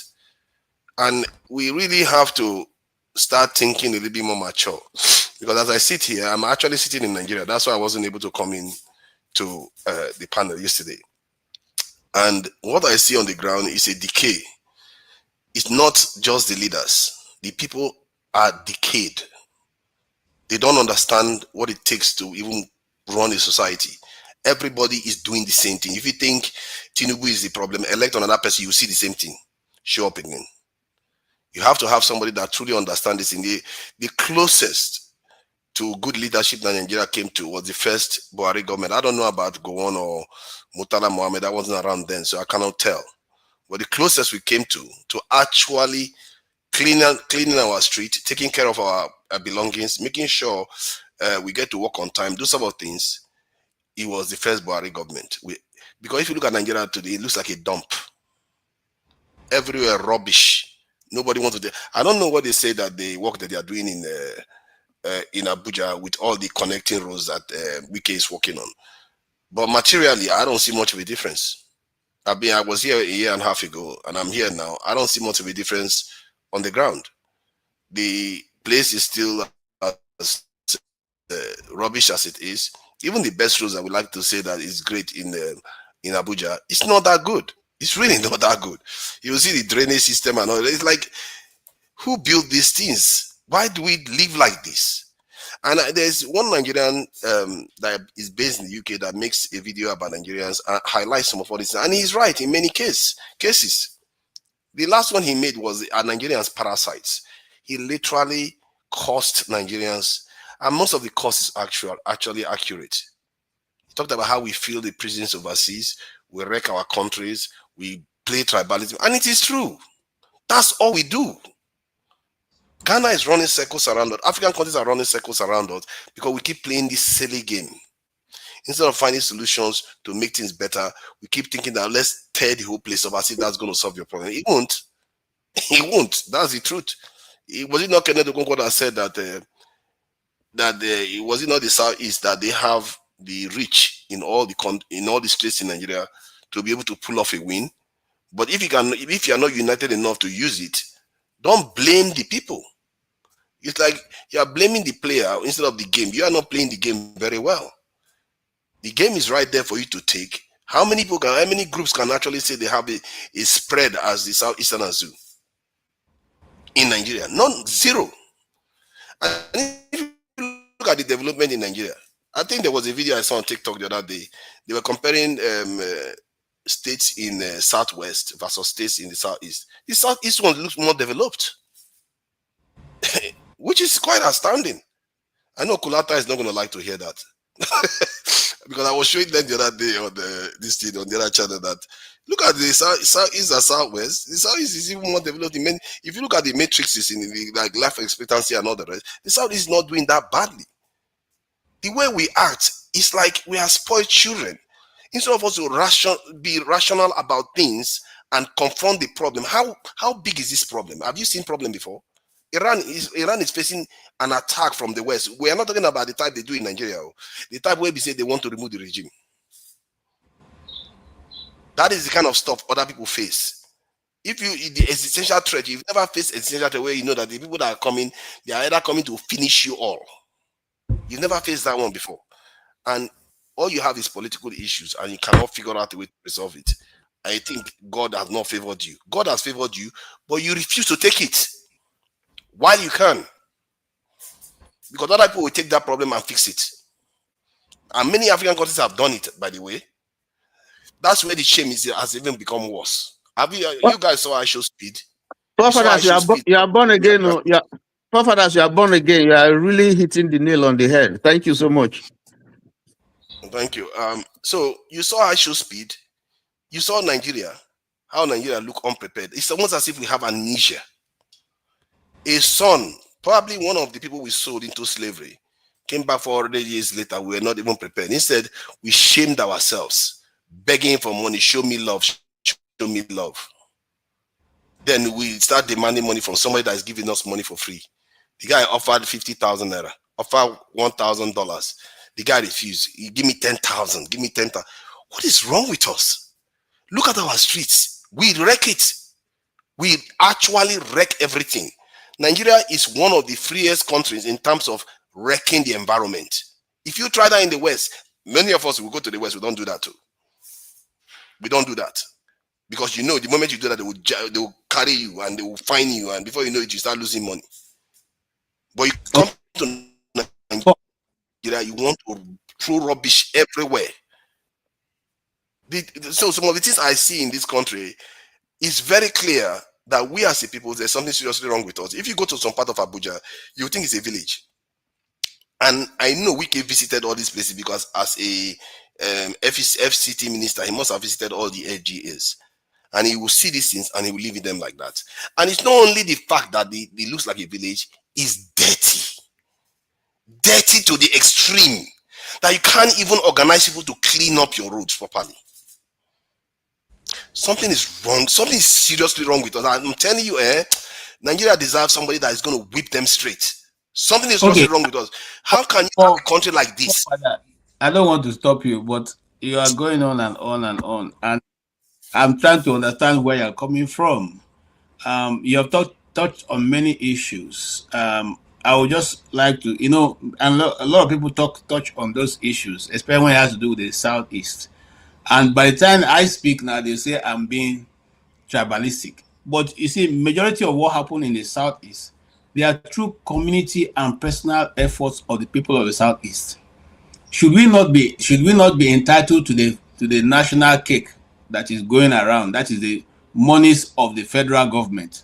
And we really have to start thinking a little bit more mature. Because as I sit here, I'm actually sitting in Nigeria. That's why I wasn't able to come in to the panel yesterday. And what I see on the ground is a decay. It's not just the leaders. The people are decayed. They don't understand what it takes to even run a society. Everybody is doing the same thing. If you think Tinubu is the problem, elect another person, you see the same thing show up again. You have to have somebody that truly understands this. In the closest to good leadership that Nigeria came to was the first Buhari government. I don't know about Gowon or Murtala Mohammed. I wasn't around then, so I cannot tell. But the closest we came to actually cleaning our street, taking care of our belongings, making sure we get to work on time, do some of things, it was the first Buhari government. Because if you look at Nigeria today, it looks like a dump. Everywhere rubbish. Nobody wants to do. I don't know what they say that the work that they are doing in Abuja with all the connecting roads that Wike is working on. But materially, I don't see much of a difference. I was here a year and a half ago, and I'm here now. I don't see much of a difference on the ground. The place is still as rubbish as it is. Even the best roads I would like to say that is great in Abuja, it's not that good. It's really not that good. You see the drainage system and all. It's like, who built these things? Why do we live like this? And there's one Nigerian that is based in the UK that makes a video about Nigerians and highlights some of all this. And he's right in many cases. The last one he made was Nigerians parasites. He literally cost Nigerians, and most of the cost is actually accurate. He talked about how we fill the prisons overseas, we wreck our countries, we play tribalism, and it is true. That's all we do. Ghana is running circles around us. African countries are running circles around us because we keep playing this silly game. Instead of finding solutions to make things better, we keep thinking that let's tear the whole place up as if that's going to solve your problem. It won't. It won't. That's the truth. Was it not Kenneth Okonkwo that said that was it not the Southeast that they have the reach in all the states in Nigeria to be able to pull off a win? But if you are not united enough to use it, don't blame the people. It's like you are blaming the player instead of the game. You are not playing the game very well. The game is right there for you to take. How many groups can actually say they have a spread as the Southeastern Zoo in Nigeria? None, zero. And if you look at the development in Nigeria, I think there was a video I saw on TikTok the other day. They were comparing states in Southwest versus states in the Southeast. The Southeast one looks more developed, which is quite astounding. I know Kulata is not going to like to hear that. Because I was showing them the other day on this thing on the other channel that look at the Southeast and Southwest. The Southeast is even more developed. If you look at the matrices in the like life expectancy and all the rest, the Southeast is not doing that badly. The way we act is like we are spoiled children. Instead of us to be rational about things and confront the problem. How big is this problem? Have you seen problem before? Iran is facing an attack from the West. We are not talking about the type they do in Nigeria. The type where they say they want to remove the regime. That is the kind of stuff other people face. If the existential threat, you've never faced existential threat where you know that the people that are coming, they are either coming to finish you all. You've never faced that one before. And all you have is political issues and you cannot figure out a way to resolve it. I think God has not favored you. God has favored you, but you refuse to take it. While you can. Because other people will take that problem and fix it. And many African countries have done it, by the way. That's where the shame has even become worse. Have you guys saw I Show Speed? Prophet, you are born again. Prophet, you are born again. You are really hitting the nail on the head. Thank you so much. Thank you. So you saw I Show Speed. You saw Nigeria. How Nigeria look unprepared. It's almost as if we have amnesia. A son, probably one of the people we sold into slavery, came back 400 years later. We were not even prepared. Instead, we shamed ourselves, begging for money. Show me love. Show me love. Then we start demanding money from somebody that is giving us money for free. The guy offered 50,000 naira, offered $1,000. The guy refused. He give me 10,000. Give me 10,000. What is wrong with us? Look at our streets. We wreck it. We actually wreck everything. Nigeria is one of the freest countries in terms of wrecking the environment. If you try that in the West, many of us will go to the West. We don't do that too. We don't do that. Because you know, the moment you do that, they will carry you and they will fine you. And before you know it, you start losing money. But you come to Nigeria, you want to throw rubbish everywhere. So some of the things I see in this country, it's very clear that we as a people, there's something seriously wrong with us. If you go to some part of Abuja, you think it's a village. And I know Wike visited all these places because as a FCT minister, he must have visited all the FGAs. And he will see these things and he will live in them like that. And it's not only the fact that it looks like a village, it's dirty. Dirty to the extreme that you can't even organize people to clean up your roads properly. Something is wrong. Something is seriously wrong with us. I'm telling you, Nigeria deserves somebody that is going to whip them straight. Something is seriously wrong with us. How can you have a country like this? I don't want to stop you, but you are going on and on and on. And I'm trying to understand where you're coming from. You have touched on many issues. I would just like to, and a lot of people touch on those issues, especially when it has to do with the Southeast. And by the time I speak now, they say I'm being tribalistic. But you see, majority of what happened in the Southeast, they are through community and personal efforts of the people of the Southeast. Should we not be entitled to the national cake that is going around? That is the monies of the federal government.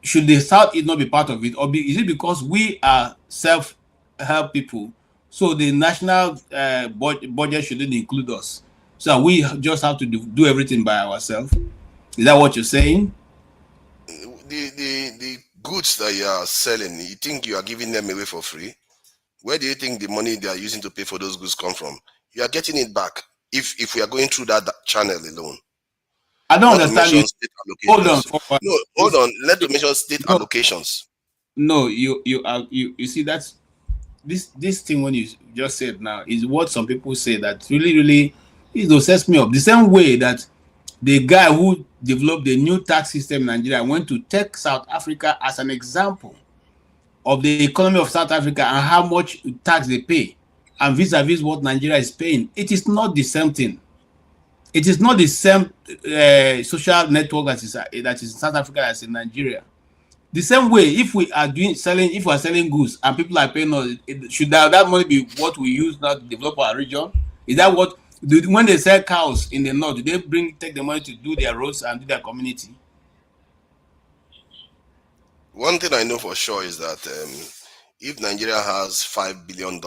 Should the Southeast not be part of it, or is it because we are self-help people, so the national budget shouldn't include us? So we just have to do everything by ourselves. Is that what you're saying? The goods that you are selling, you think you are giving them away for free? Where do you think the money they are using to pay for those goods come from? You are getting it back if we are going through that channel alone. I don't understand you. Hold on. No, hold on. Let me mention state allocations. No, you see, that's this thing when you just said now is what some people say that really it sets me up. The same way that the guy who developed the new tax system in Nigeria went to take South Africa as an example of the economy of South Africa and how much tax they pay, and vis-a-vis what Nigeria is paying. It is not the same thing. It is not the same social network that is in South Africa as in Nigeria. The same way, if we are selling goods and people are paying us, should that money be what we use now to develop our region? Is that what when they sell cows in the north, do they take the money to do their roads and do their community? One thing I know for sure is that if Nigeria has $5 billion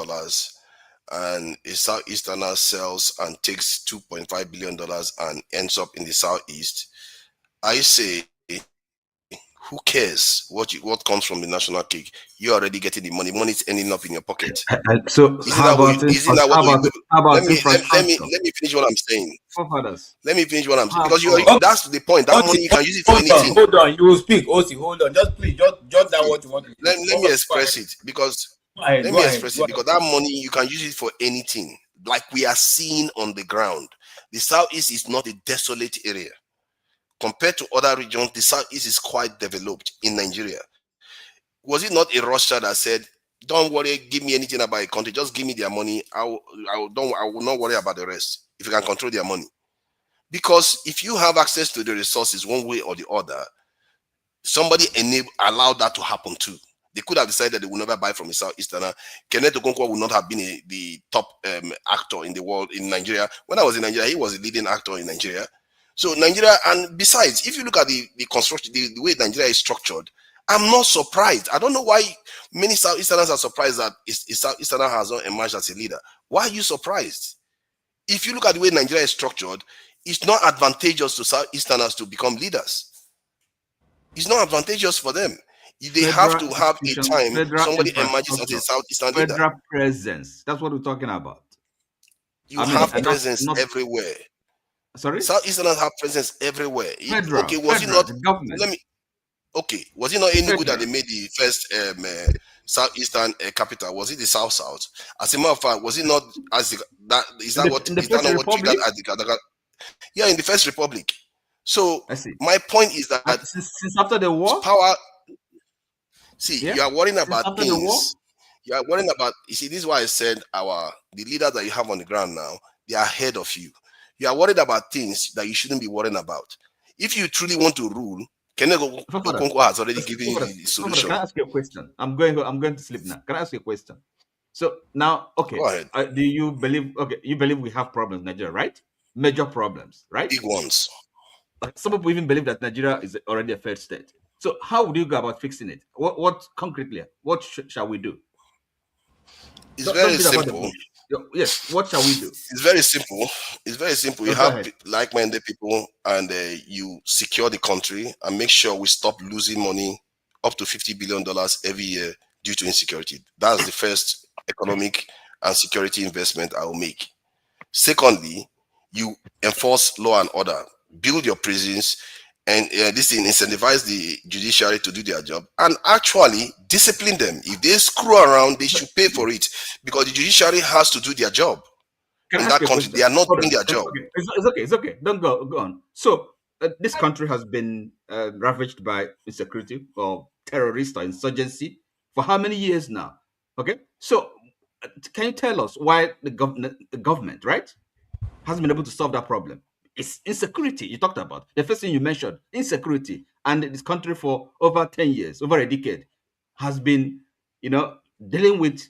and a Southeasterner sells and takes $2.5 billion and ends up in the Southeast, I say, who cares what comes from the national cake? You're already getting the money. Money is ending up in your pocket. So let me finish what I'm saying. Let me finish what I'm saying. Because that's the point. That money you can use it for anything. Hold on, you will speak. Osi, hold on. Just please jot down what you want to let me express it because because that money you can use it for anything. Like we are seeing on the ground. The Southeast is not a desolate area. Compared to other regions, the Southeast is quite developed in Nigeria. Was it not a Rothschild that said, "Don't worry, give me anything about a country, just give me their money. I will not worry about the rest if you can control their money." Because if you have access to the resources one way or the other, somebody allowed that to happen too. They could have decided they will never buy from a Southeasterner. Kenneth Okonkwo would not have been the top actor in the world in Nigeria. When I was in Nigeria, he was a leading actor in Nigeria. So Nigeria, and besides, if you look at the construction, the way Nigeria is structured, I'm not surprised. I don't know why many Southeasterners are surprised that a Southeasterner has not emerged as a leader. Why are you surprised? If you look at the way Nigeria is structured, it's not advantageous to Southeasterners to become leaders. It's not advantageous for them. They have to have a time somebody emerges as a Southeastern leader. Federal presence. That's what we're talking about. You have presence everywhere. Sorry? Southeasterners have presence everywhere. Was it not any good that they made the first Southeastern capital? Was it the South? As a matter of fact, was it not is that not what triggered at yeah, in the First Republic. So my point is that since after the war, power. You are worrying about things. You are worrying about. You see, this is why I said the leaders that you have on the ground now, they are ahead of you. You are worried about things that you shouldn't be worrying about. If you truly want to rule, Kenneth Okonkwo has already given you the solution. Can I ask you a question? I'm going to sleep now. Can I ask you a question? So now, okay, go ahead. Do you believe? Okay, you believe we have problems in Nigeria, right? major problems, right? Big ones. Some people even believe that Nigeria is already a failed state. So how would you go about fixing it? What concretely, what shall we do? It's Don't very beat about the simple. bush. Yes, what shall we do? It's very simple. It's very simple. You Go have ahead. like-minded people, and you secure the country and make sure we stop losing money up to $50 billion every year due to insecurity. That's the first economic and security investment I will make. Secondly, you enforce law and order, build your prisons, and this thing incentivize the judiciary to do their job and actually discipline them. If they screw around, they should pay for it because the judiciary has to do their job. Can In I ask that you a country, question? they are not Hold doing on. their job. Okay. It's okay. Don't go on. So this country has been ravaged by insecurity or terrorist or insurgency for how many years now? Okay. So can you tell us why the government, right, hasn't been able to solve that problem? It's insecurity you talked about. The first thing you mentioned, insecurity, and this country for over 10 years, over a decade, has been, dealing with,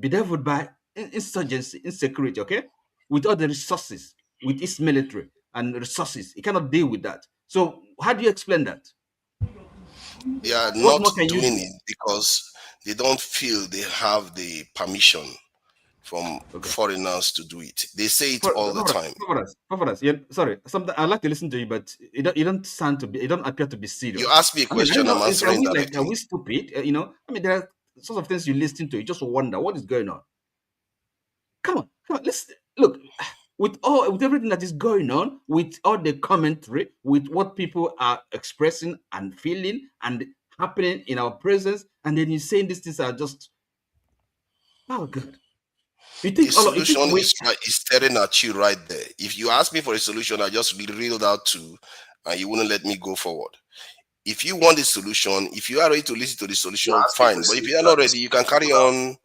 bedeviled by insurgency, insecurity. Okay, with all the resources, with its military and resources, it cannot deal with that. So how do you explain that? They are What not more can you doing do? it because they don't feel they have the permission from Okay. foreigners to do it. They say it all the time. Sorry, something I like to listen to you, but you don't sound to be. You don't appear to be You serious. ask me a I mean, I don't question, I'm know. Are answering we like? Are directly. we stupid? I mean, there are sorts of things you listen to. You just wonder what is going on. Come on. Let's look. With everything that is going on, with all the commentary, with what people are expressing and feeling and happening in our presence, and then you're saying these things are just, oh God. You The think solution is staring at you right there. If you ask me for a solution, I just reeled out two, and you wouldn't let me go forward. If you want the solution, if you are ready to listen to the solution, fine. But if you are not ready, you can carry on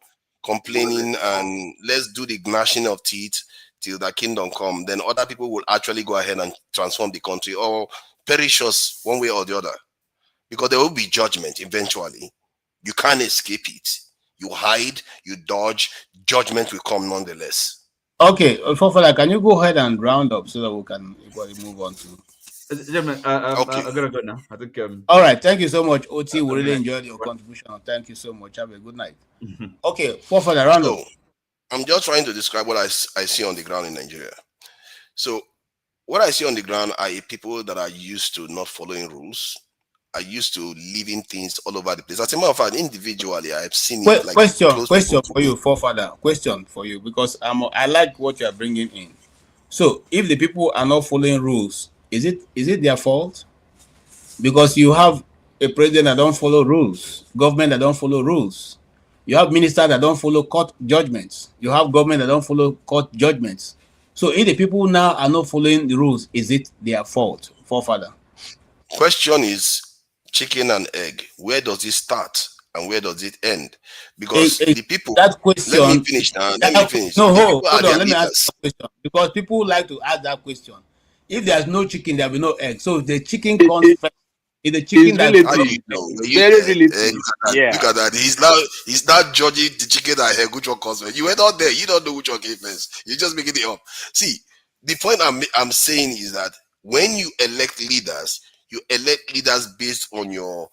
complaining and let's do the gnashing of teeth till the kingdom come. Then other people will actually go ahead and transform the country or perish us one way or the other. Because there will be judgment eventually. You can't escape it. You hide, you dodge, judgment will come nonetheless. Okay, Fofala, can you go ahead and round up so that we can move on to? Gentlemen, Okay. I gotta go now. I think. All right, thank you so much, Oti. We really enjoyed your contribution. Thank you so much. Have a good night. Okay, Fofala, round up. So, I'm just trying to describe what I see on the ground in Nigeria. So, what I see on the ground are people that are used to not following rules, are used to leaving things all over the place. As a matter of fact, individually, I've seen it like question people for you, Forefather. Question for you, because I like what you are bringing in. So, if the people are not following rules, is it their fault? Because you have a president that don't follow rules, government that don't follow rules. You have ministers that don't follow court judgments. You have government that don't follow court judgments. So if the people now are not following the rules, is it their fault, Forefather? Question is chicken and egg. Where does it start and where does it end? Because the people, that question, let me finish now. Let me finish. No, hold on. Let me ask you a question. Because people like to ask that question. If there's no chicken, there will be no egg. So if the chicken comes first, is the chicken It's that relative. Very relative. Look at that. He's now judging the chicken and egg, which one comes first. You were not there. You don't know which one came first. You're just making it up. See, the point I'm saying is that when you elect leaders, you elect leaders based on your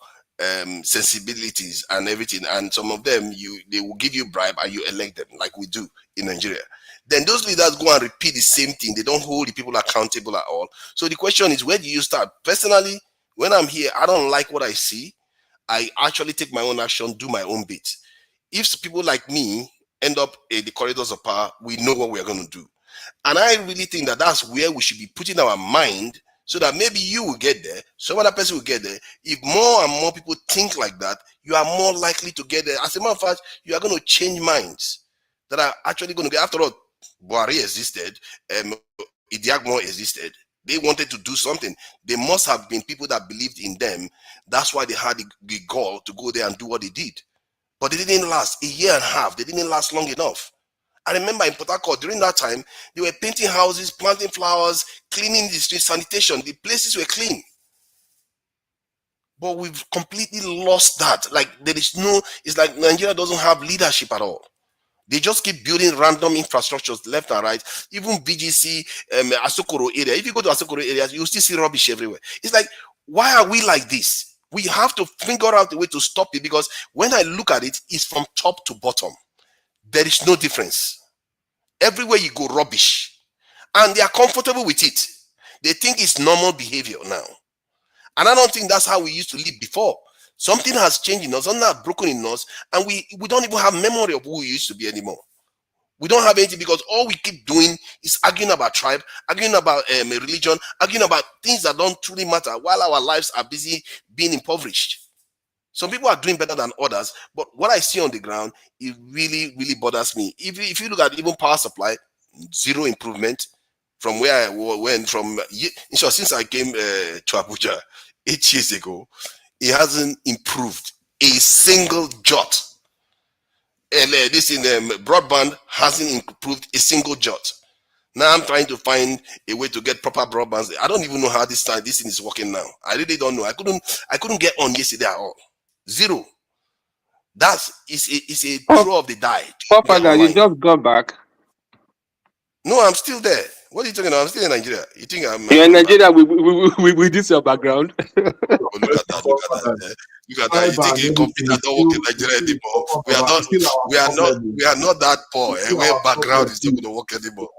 sensibilities and everything, and some of them they will give you bribe and you elect them like we do in Nigeria. Then those leaders go and repeat the same thing. They don't hold the people accountable at all. So the question is, where do you start? Personally, when I'm here, I don't like what I see. I actually take my own action, do my own bit. If people like me end up in the corridors of power, we know what we're going to do. And I really think that that's where we should be putting our mind, so that maybe you will get there, some other person will get there. If more and more people think like that, you are more likely to get there. As a matter of fact, you are going to change minds that are actually going to get, after all, Buhari existed, Idiagmo existed. They wanted to do something. There must have been people that believed in them. That's why they had the gall to go there and do what they did. But they didn't last a year and a half. They didn't last long enough. I remember in Port Harcourt, during that time, they were painting houses, planting flowers, cleaning the streets, sanitation. The places were clean. But we've completely lost that. Like, it's like Nigeria doesn't have leadership at all. They just keep building random infrastructures left and right. Even BGC, Asokoro area. If you go to Asokoro areas, you still see rubbish everywhere. It's like, why are we like this? We have to figure out a way to stop it, because when I look at it, it's from top to bottom. There is no difference. Everywhere you go, rubbish. And they are comfortable with it. They think it's normal behavior now. And I don't think that's how we used to live before. Something has changed in us, something has broken in us, and we don't even have memory of who we used to be anymore. We don't have anything, because all we keep doing is arguing about tribe, arguing about religion, arguing about things that don't truly matter, while our lives are busy being impoverished. Some people are doing better than others, but what I see on the ground, it really, really bothers me. If you look at even power supply, zero improvement from where I went from. Since I came to Abuja 8 years ago, it hasn't improved a single jot. And this in broadband hasn't improved a single jot. Now I'm trying to find a way to get proper broadband. I don't even know how this thing is working now. I really don't know. I couldn't get on yesterday at all. Zero. It's a throw of the die. Papa, you just got back. No, I'm still there. What are you talking about? I'm still in Nigeria. You think You're in Nigeria with this your background? Oh, look at that. Look at that. You think a computer don't work in Nigeria anymore? We are not that poor. Where background is not going to work anymore.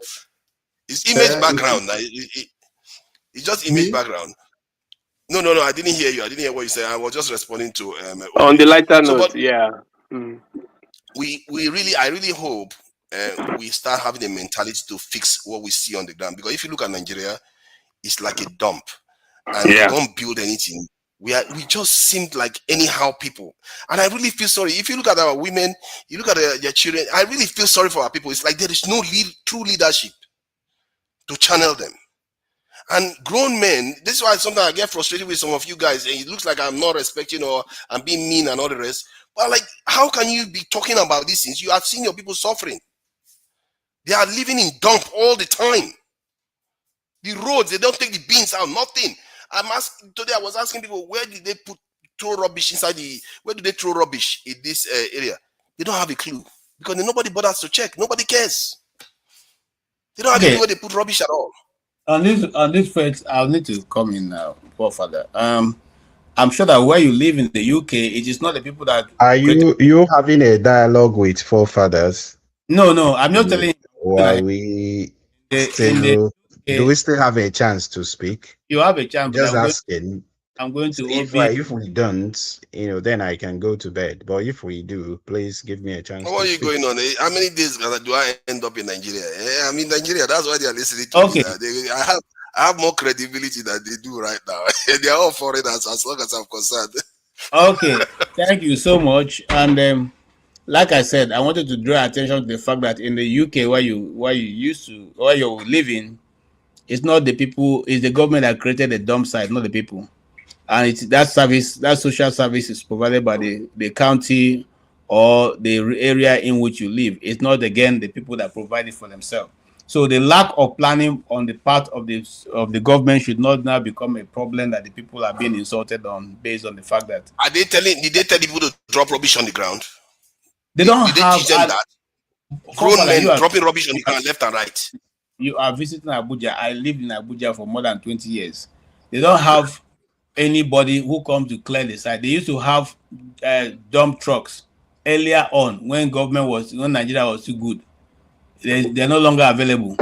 It's image background. It's just image background. No. I didn't hear you. I didn't hear what you said. I was just responding to on the lighter note. Yeah. I really hope we start having a mentality to fix what we see on the ground. Because if you look at Nigeria, it's like a dump, and we don't build anything. We just seem like anyhow people, and I really feel sorry. If you look at our women, you look at their children, I really feel sorry for our people. It's like there is no true leadership to channel them. And grown men, this is why sometimes I get frustrated with some of you guys, and it looks like I'm not respecting or I'm being mean and all the rest. But like, how can you be talking about these things? You have seen your people suffering. They are living in dump all the time. The roads, they don't take the bins out, nothing. Today I was asking people, where did they throw rubbish inside where do they throw rubbish in this area? They don't have a clue, because nobody bothers to check. Nobody cares. They don't have a clue where they put rubbish at all. On this fact, I'll need to come in now, poor father. I'm sure that where you live in the UK, it is not the people that are you having a dialogue with forefathers? No, I'm not telling you. Or we still do we still have a chance to speak? You have a chance. Just asking. I'm going to if we don't, then I can go to bed. But if we do, please give me a chance. What are you going on? How many days do I end up in Nigeria? I'm in Nigeria. That's why they are listening to me. I have more credibility than they do right now. They are all foreigners, as long as I'm concerned. Okay, thank you so much. And like I said, I wanted to draw attention to the fact that in the UK, where you're living, it's not the people, it's the government that created the dump site, not the people. And that social service is provided by the county or the area in which you live. It's not, again, the people that provide it for themselves. So the lack of planning on the part of the government should not now become a problem that the people are being insulted on, based on the fact that did they tell people to drop rubbish on the ground? They don't did they teach them that? Grown men dropping rubbish on the ground left and right. You are visiting Abuja. I lived in Abuja for more than 20 years. They don't have anybody who comes to clear the site. They used to have dump trucks earlier on when Nigeria was too good. They're no longer available.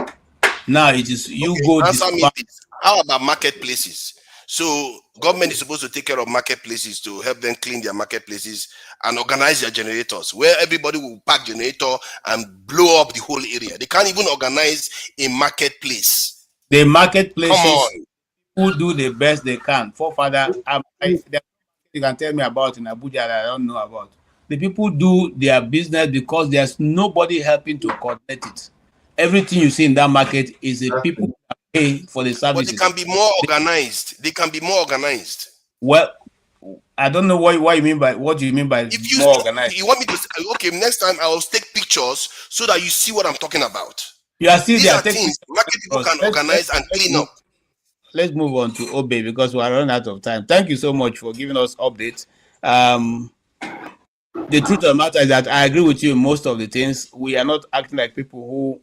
Now it is Answer me this. How about marketplaces? So government is supposed to take care of marketplaces to help them clean their marketplaces and organize their generators, where everybody will pack generator and blow up the whole area. They can't even organize a marketplace. The marketplaces who do the best they can. Forefather, you can tell me about in Abuja that I don't know about. The people do their business because there's nobody helping to coordinate it. Everything you see in that market is the people that pay for the services. But they can be more organized. They can be more organized. Well, I don't know what you mean by more organized. You want me to say, okay, next time I will take pictures so that you see what I'm talking about. You are still there. Things market people can organize and clean up. Let's move on to Obe because we are running out of time. Thank you so much for giving us updates. the truth of the matter is that I agree with you in most of the things. We are not acting like people who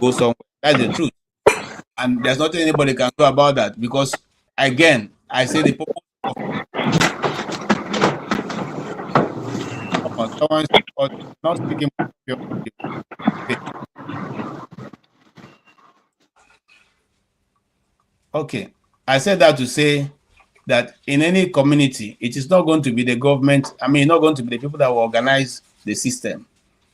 go somewhere. That's the truth. And there's nothing anybody can do about that, because, again, I say the purpose of someone not speaking. Okay, I said that to say that in any community, it is not going to be the government. I mean, not going to be the people that will organize the system.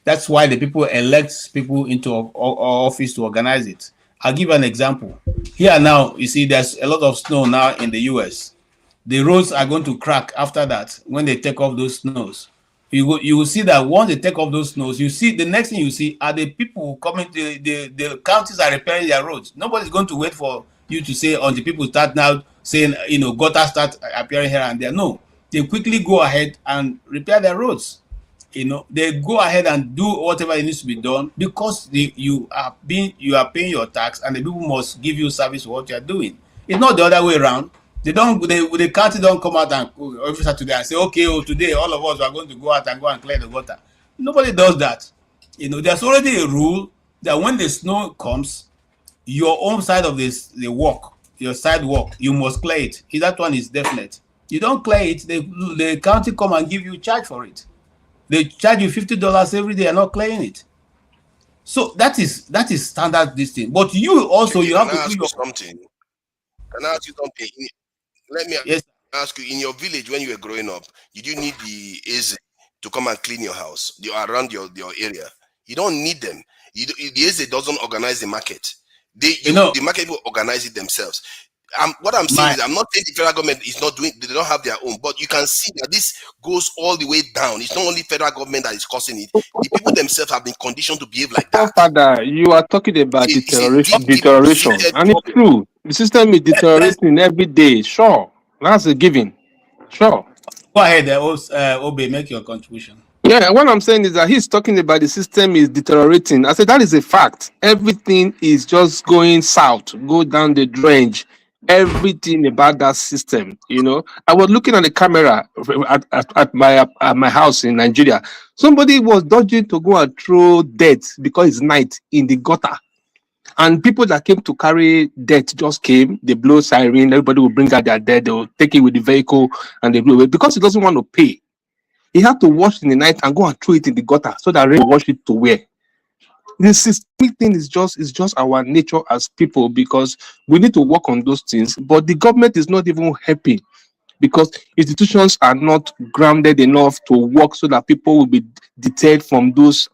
That's why the people elect people into office to organize it. I'll give you an example. Here now, you see, there's a lot of snow now in the US. The roads are going to crack after that when they take off those snows. You will see that once they take off those snows, you see the next thing you see are the people coming. The counties are repairing their roads. Nobody's going to wait for you to say until people start now saying, gutters start appearing here and there. No, they quickly go ahead and repair their roads. They go ahead and do whatever it needs to be done, because you are paying your tax, and the people must give you service for what you are doing. It's not the other way around. The county don't come out and every Saturday and say, okay, today all of us are going to go out and clear the gutter. Nobody does that. There's already a rule that when the snow comes, your own side of your sidewalk, you must clear it. That one is definite. You don't clear it, the county come and give you charge for it. They charge you $50 every day and not clearing it. So that is standard this thing. But you also you have to do something. Can I ask you something? Let me ask you, in your village when you were growing up, did you need the AZ to come and clean your house around your area? You don't need them. The AZ doesn't organize the market. The market will organize it themselves. What I'm saying is, I'm not saying the federal government is not doing, they don't have their own, but you can see that this goes all the way down. It's not only federal government that is causing it. The people themselves have been conditioned to behave like that. Father, you are talking about deterioration, and it's true. The system is deteriorating every day. Sure, that's a given. Sure. Go ahead, Obe, make your contribution. Yeah, what I'm saying is that he's talking about the system is deteriorating. I said that is a fact. Everything is just going south, go down the drain. Everything about that system, I was looking at the camera at my house in Nigeria. Somebody was dodging to go and throw dirt because it's night in the gutter, and people that came to carry dirt just came. They blow siren. Everybody will bring out their dirt. They will take it with the vehicle and they blow it because he doesn't want to pay. He had to wash in the night and go and throw it in the gutter so that rain will wash it to where. The systemic thing is just our nature as people, because we need to work on those things, but the government is not even helping because institutions are not grounded enough to work so that people will be deterred from those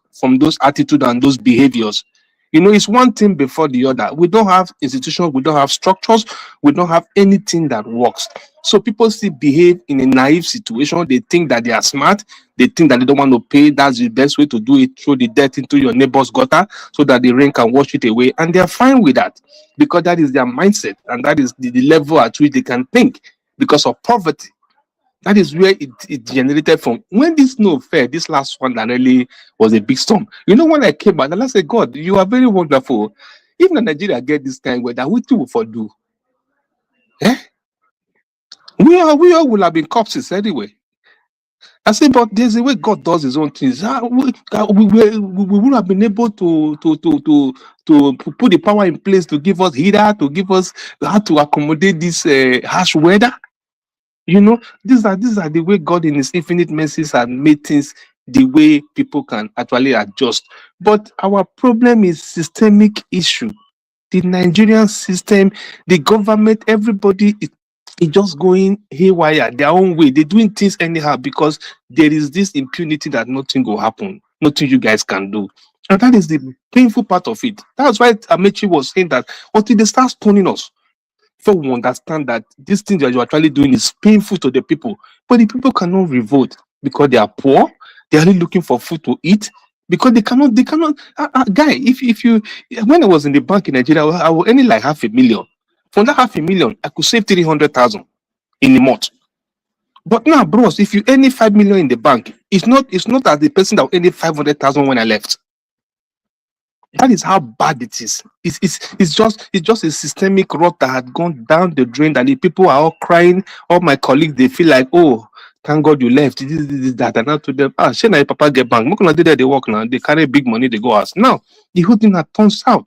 attitudes and those behaviors. It's one thing before the other. We don't have institutions, we don't have structures, we don't have anything that works. So people still behave in a naive situation. They think that they are smart. They think that they don't want to pay. That's the best way to do it. Throw the dirt into your neighbor's gutter so that the rain can wash it away. And they're fine with that because that is their mindset. And that is the level at which they can think because of poverty. That is where it generated from. When this snow fell, this last one that really was a big storm. When I came back, I said, God, you are very wonderful. If Nigeria get this kind of weather, we too will do. We all will have been corpses anyway. I said, but there's a way God does his own things. We would have been able to put the power in place to give us heater, to give us how to accommodate this harsh weather. These are the way God in his infinite mercies has made things the way people can actually adjust. But our problem is systemic issue. The Nigerian system, the government, everybody is just going haywire their own way. They're doing things anyhow because there is this impunity that nothing will happen, nothing you guys can do. And that is the painful part of it. That's why Amechi was saying that until they start stoning us, so we understand that this thing that you're actually doing is painful to the people. But the people cannot revolt because they are poor. They are only looking for food to eat because they cannot. Guy, if you, when I was in the bank in Nigeria, I was earning like $500,000. From that $500,000, I could save 300,000 in a month. But now, bros, if you earn 5 million in the bank, it's not as the person that earned 500,000 when I left. That is how bad it is. It's just a systemic rot that had gone down the drain, that the people are all crying. All my colleagues, they feel like, oh, Thank God you left. This, that. And I told them, shey na your papa get bank. Make una dey there, they work now. They carry big money, they go out. Now, the whole thing had turned south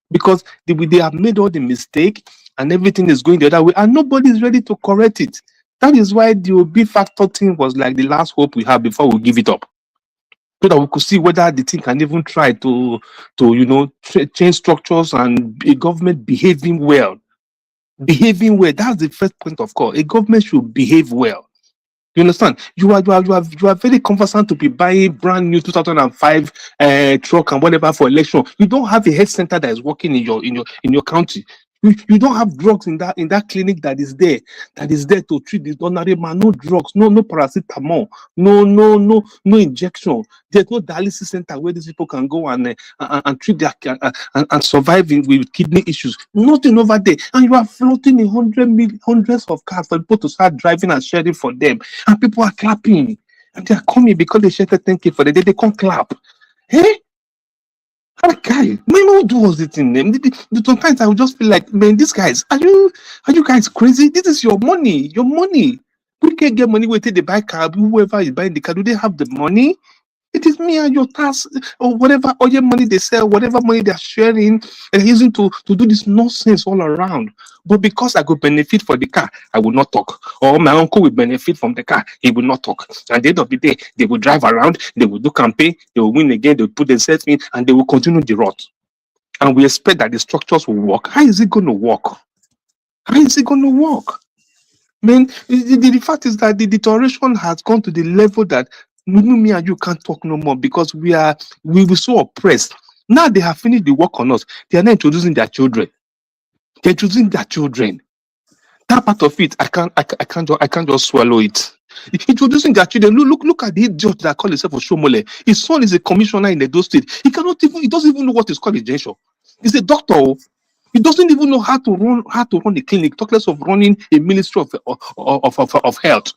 because they have made all the mistake and everything is going the other way and nobody is ready to correct it. That is why the OB factor thing was like the last hope we have before we give it up. So that we could see whether the thing can even try to change structures and a government behaving well. Behaving well, that's the first point of call. A government should behave well. You understand? You are very conversant to be buying brand new 2005 truck and whatever for election. You don't have a health center that is working in your county. You don't have drugs in that clinic that is there to treat the ordinary man. No drugs, no paracetamol, no injection. There's no dialysis center where these people can go and treat their and survive with kidney issues. Nothing over there, and you are floating in hundreds of cars for people to start driving and sharing for them, and people are clapping, and they are coming because they shared 10K for the day. They can't clap. Hey. Guy, man, do all the thing. Sometimes I would just feel like, man, these guys, are you guys crazy? This is your money. We can't get money with the buy car. Whoever is buying the car, do they have the money? It is me and your task or whatever other money they sell, whatever money they're sharing and using to do this nonsense all around. But because I could benefit for the car, I will not talk. Or my uncle will benefit from the car, he will not talk. At the end of the day, they will drive around, they will do campaign, they will win again, they will put themselves in, and they will continue the rot. And we expect that the structures will work. How is it going to work? How is it going to work? Man, the fact is that the deterioration has gone to the level that me and you can't talk no more because we were so oppressed. Now they have finished the work on us. They are now introducing their children. They're introducing their children. That part of it, I can't just swallow it. Introducing their children. Look at the idiot that call himself Oshomole. His son is a commissioner in Edo State. He doesn't even know what is called a general. He's a doctor. He doesn't even know how to run a clinic, talk less of running a ministry of health.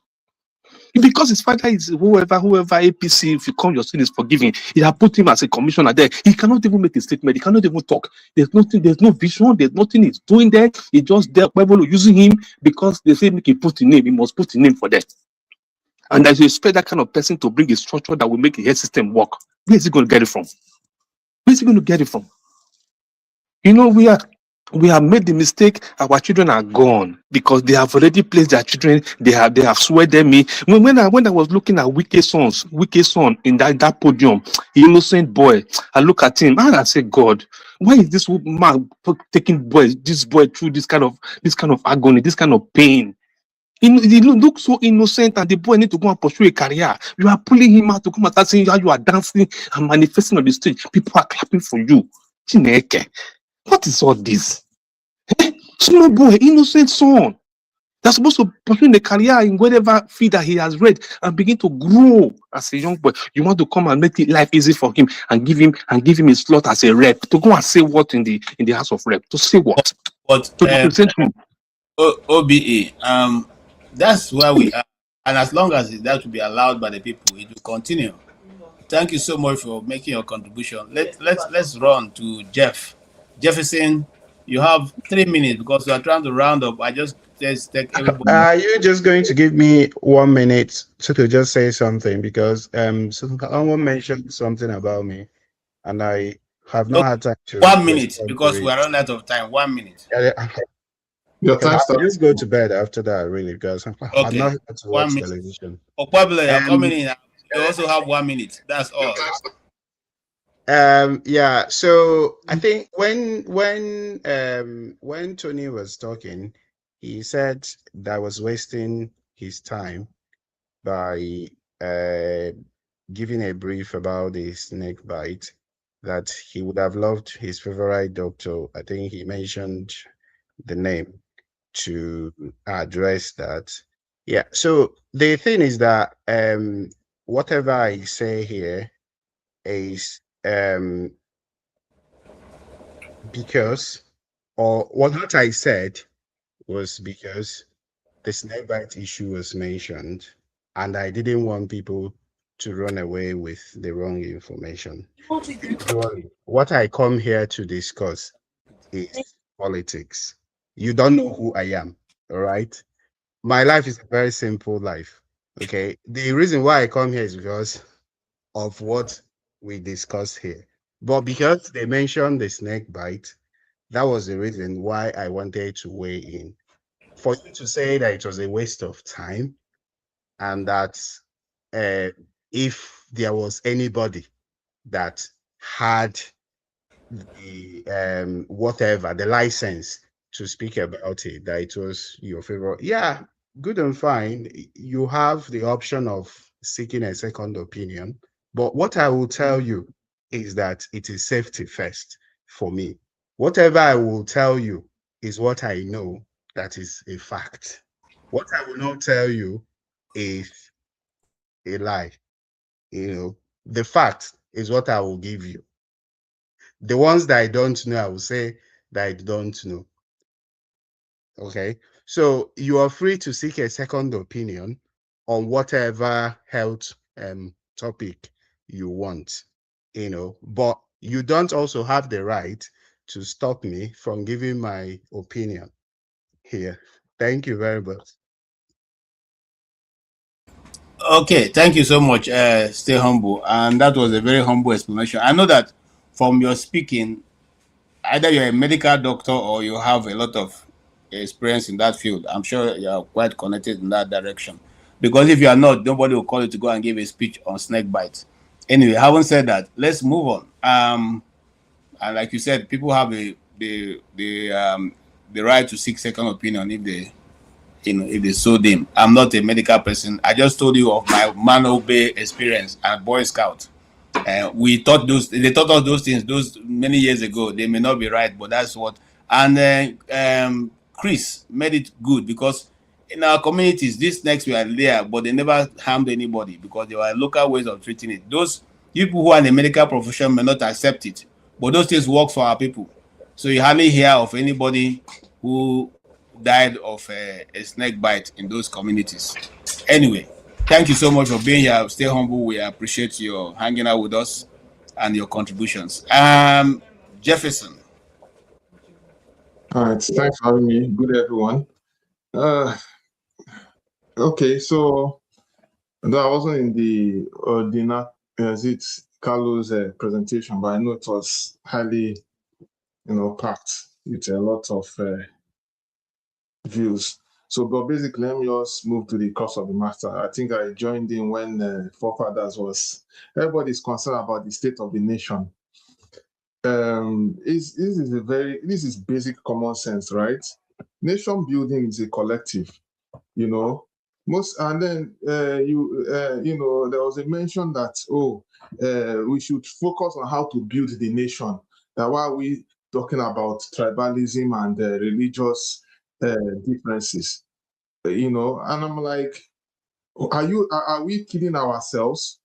Because his father is whoever APC, if you come, your sin is forgiven. He have put him as a commissioner there. He cannot even make a statement. He cannot even talk. There's no vision. There's nothing he's doing there. He just there. People are using him because they say make him put in name. He must put in name for that. And as you expect that kind of person to bring a structure that will make the health system work, where is he going to get it from? Where is he going to get it from? You know, we have made the mistake. Our children are gone because they have already placed their children. They have swayed them. When I was looking at Wike son in that podium, innocent boy, I look at him and I say, God, why is this man taking this boy through this kind of agony, this kind of pain? He looks so innocent, and the boy need to go and pursue a career. You are pulling him out to come and start saying how you are dancing and manifesting on the stage. People are clapping for you. Chineke. What is all this? Small boy, innocent son. They're supposed to pursue a career in whatever field that he has read and begin to grow as a young boy. You want to come and make life easy for him and give him a slot as a rep to go and say what in the House of Rep? To say what? But to represent him. OBE, that's where we are, and as long as that will be allowed by the people, it will continue. Thank you so much for making your contribution. Let's run to Jeff. Jefferson, you have 3 minutes because we are trying to round up. Just take everybody. Are you just going to give me 1 minute to just say something? Because someone mentioned something about me, and I have not had time to. 1 minute because we are running out of time. 1 minute. Your time starts. Just go to bed after that, really, because I'm not going to watch television. Probably you're coming in. You also have 1 minute. That's all. Yeah. So I think when Tony was talking, he said that was wasting his time by giving a brief about the snake bite, that he would have loved his favorite doctor. I think he mentioned the name to address that. Yeah. So the thing is that whatever I say here is because, or what I said was because the snake bite issue was mentioned, and I didn't want people to run away with the wrong information. What I come here to discuss is politics. You don't know who I am, all right? My life is a very simple life. Okay, the reason why I come here is because of what we discussed here. But because they mentioned the snake bite, that was the reason why I wanted to weigh in. For you to say that it was a waste of time and that if there was anybody that had the whatever, the license to speak about it, that it was your favorite. Yeah, good and fine. You have the option of seeking a second opinion. But what I will tell you is that it is safety first for me. Whatever I will tell you is what I know that is a fact. What I will not tell you is a lie. You know, the fact is what I will give you. The ones that I don't know, I will say that I don't know. Okay. So you are free to seek a second opinion on whatever health topic you want, but you don't also have the right to stop me from giving my opinion here. Thank you very much. Okay, thank you so much. Stay humble, and that was a very humble explanation. I know that from your speaking, either you're a medical doctor or you have a lot of experience in that field. I'm sure you are quite connected in that direction. Because if you are not, nobody will call you to go and give a speech on snake bites. Anyway, having said that, let's move on. And like you said, people have the right to seek second opinion if they so deem. I'm not a medical person. I just told you of my man Bay experience at Boy Scout. They taught us those things those many years ago. They may not be right, but that's what. And Chris made it good because in our communities, these snakes were there, but they never harmed anybody because there were local ways of treating it. Those people who are in the medical profession may not accept it, but those things work for our people. So you hardly hear of anybody who died of a snake bite in those communities. Anyway, thank you so much for being here. Stay humble. We appreciate your hanging out with us and your contributions. Jefferson. All right, thanks for having me. Good everyone. Okay, so though I wasn't in the Carlos presentation, but I know it was highly, packed with a lot of views. So, but basically, let me just move to the crux of the matter. I think I joined in when forefathers everybody's concerned about the state of the nation. This is basic common sense, right? Nation building is a collective, and then there was a mention that we should focus on how to build the nation. That why we talking about tribalism and religious differences, and I'm like, are we kidding ourselves?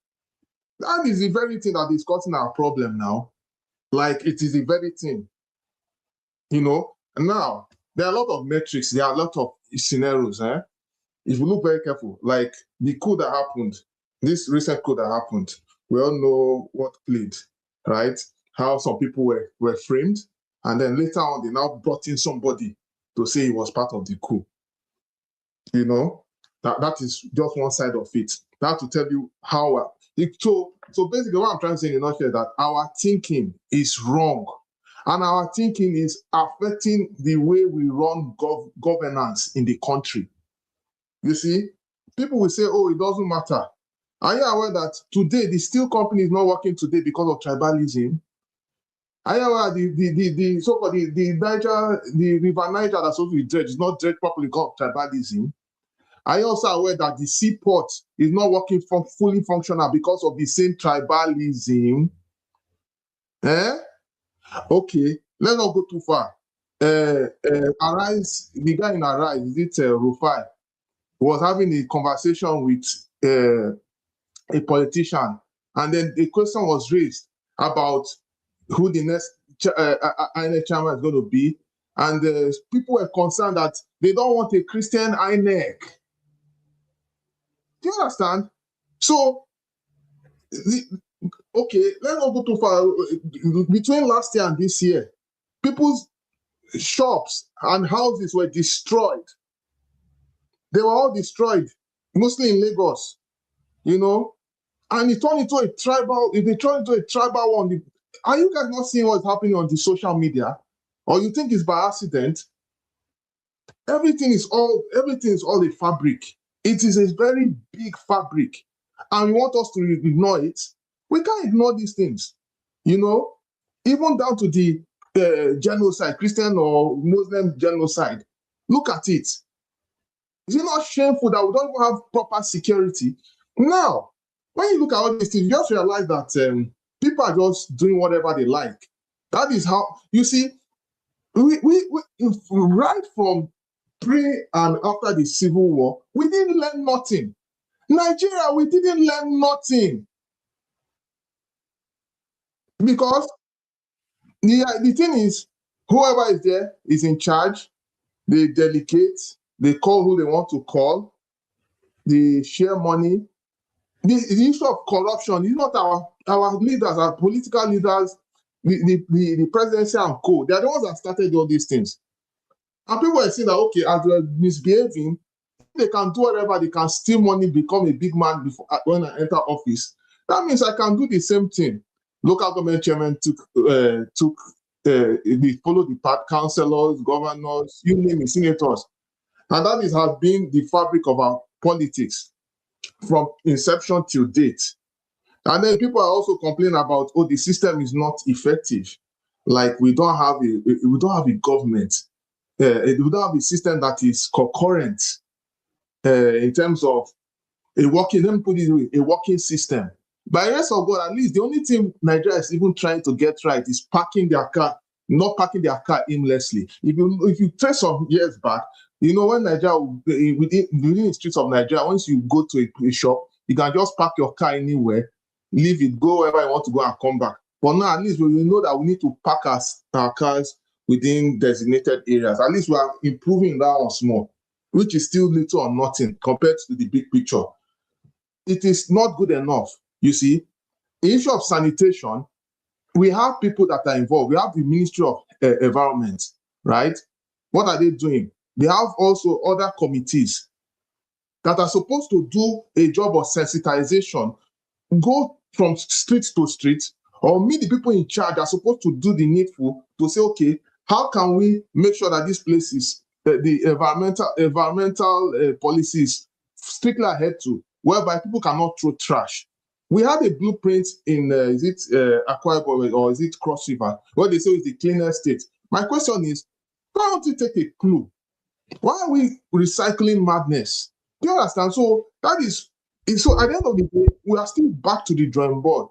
That is the very thing that is causing our problem now. Like, it is the very thing, Now, there are a lot of metrics, there are a lot of scenarios, If you look very careful, like the coup that happened, this recent coup that happened, we all know what played, right? How some people were framed, and then later on, they now brought in somebody to say he was part of the coup. That is just one side of it. That to tell you how. So basically, what I'm trying to say in a nutshell is that our thinking is wrong. And our thinking is affecting the way we run governance in the country. You see, people will say, oh, it doesn't matter. Are you aware that today the steel company is not working today because of tribalism? Are you aware the so-called the River Niger that's supposed to be dredged is not dredged properly because of tribalism? Are you also aware that the seaport is not working fully functional because of the same tribalism? Okay, let's not go too far. Arise, the guy in Arise, is it Rufai, was having a conversation with a politician, and then the question was raised about who the next INEC chairman is going to be, and people were concerned that they don't want a Christian INEC. Do you understand? So, okay, let's not go too far. Between last year and this year, people's shops and houses were destroyed. They were all destroyed mostly in Lagos, you know, and it turned into a tribal, if they turn into a tribal one, are you guys not seeing what's happening on the social media? Or you think it's by accident? Everything is all a fabric. It is a very big fabric. And you want us to ignore it? We can't ignore these things, you know, even down to the genocide, Christian or Muslim genocide. Look at it. Is it not shameful that we don't even have proper security? Now, when you look at all these things, you just realize that people are just doing whatever they like. That is how, you see, right from pre and after the Civil War, we didn't learn nothing. Nigeria, we didn't learn nothing. Because the thing is, whoever is there is in charge. They delegate, they call who they want to call, they share money. The issue of corruption is not our leaders, our political leaders, the presidency and co. They are the ones that started all these things. And people are saying that, okay, as they're misbehaving, they can do whatever, they can steal money, become a big man before when I enter office. That means I can do the same thing. Local government chairman they followed the part, councillors, governors, you name it, senators. And that has been the fabric of our politics from inception till date. And then people are also complaining about, oh, the system is not effective. Like we don't have a government. We don't have a system that is concurrent in terms of a working, let me put it this way, a working system. By the rest of God, at least the only thing Nigeria is even trying to get right is parking their car, not parking their car aimlessly. If you trace some years back, you know, when Nigeria, within the streets of Nigeria, once you go to a shop, you can just park your car anywhere, leave it, go wherever you want to go and come back. But now, at least we know that we need to park our cars within designated areas. At least we are improving that one small, which is still little or nothing compared to the big picture. It is not good enough. You see, the issue of sanitation, we have people that are involved. We have the Ministry of Environment, right? What are they doing? They have also other committees that are supposed to do a job of sensitization, go from street to street, or meet the people in charge are supposed to do the needful to say, okay, how can we make sure that this place is the environmental policies strictly adhered to, whereby people cannot throw trash. We had a blueprint in, is it Akwa Ibom or is it Cross River, where they say it's the cleanest state. My question is, why don't you take a clue? Why are we recycling madness? Do you understand? So that is, so at the end of the day, we are still back to the drawing board.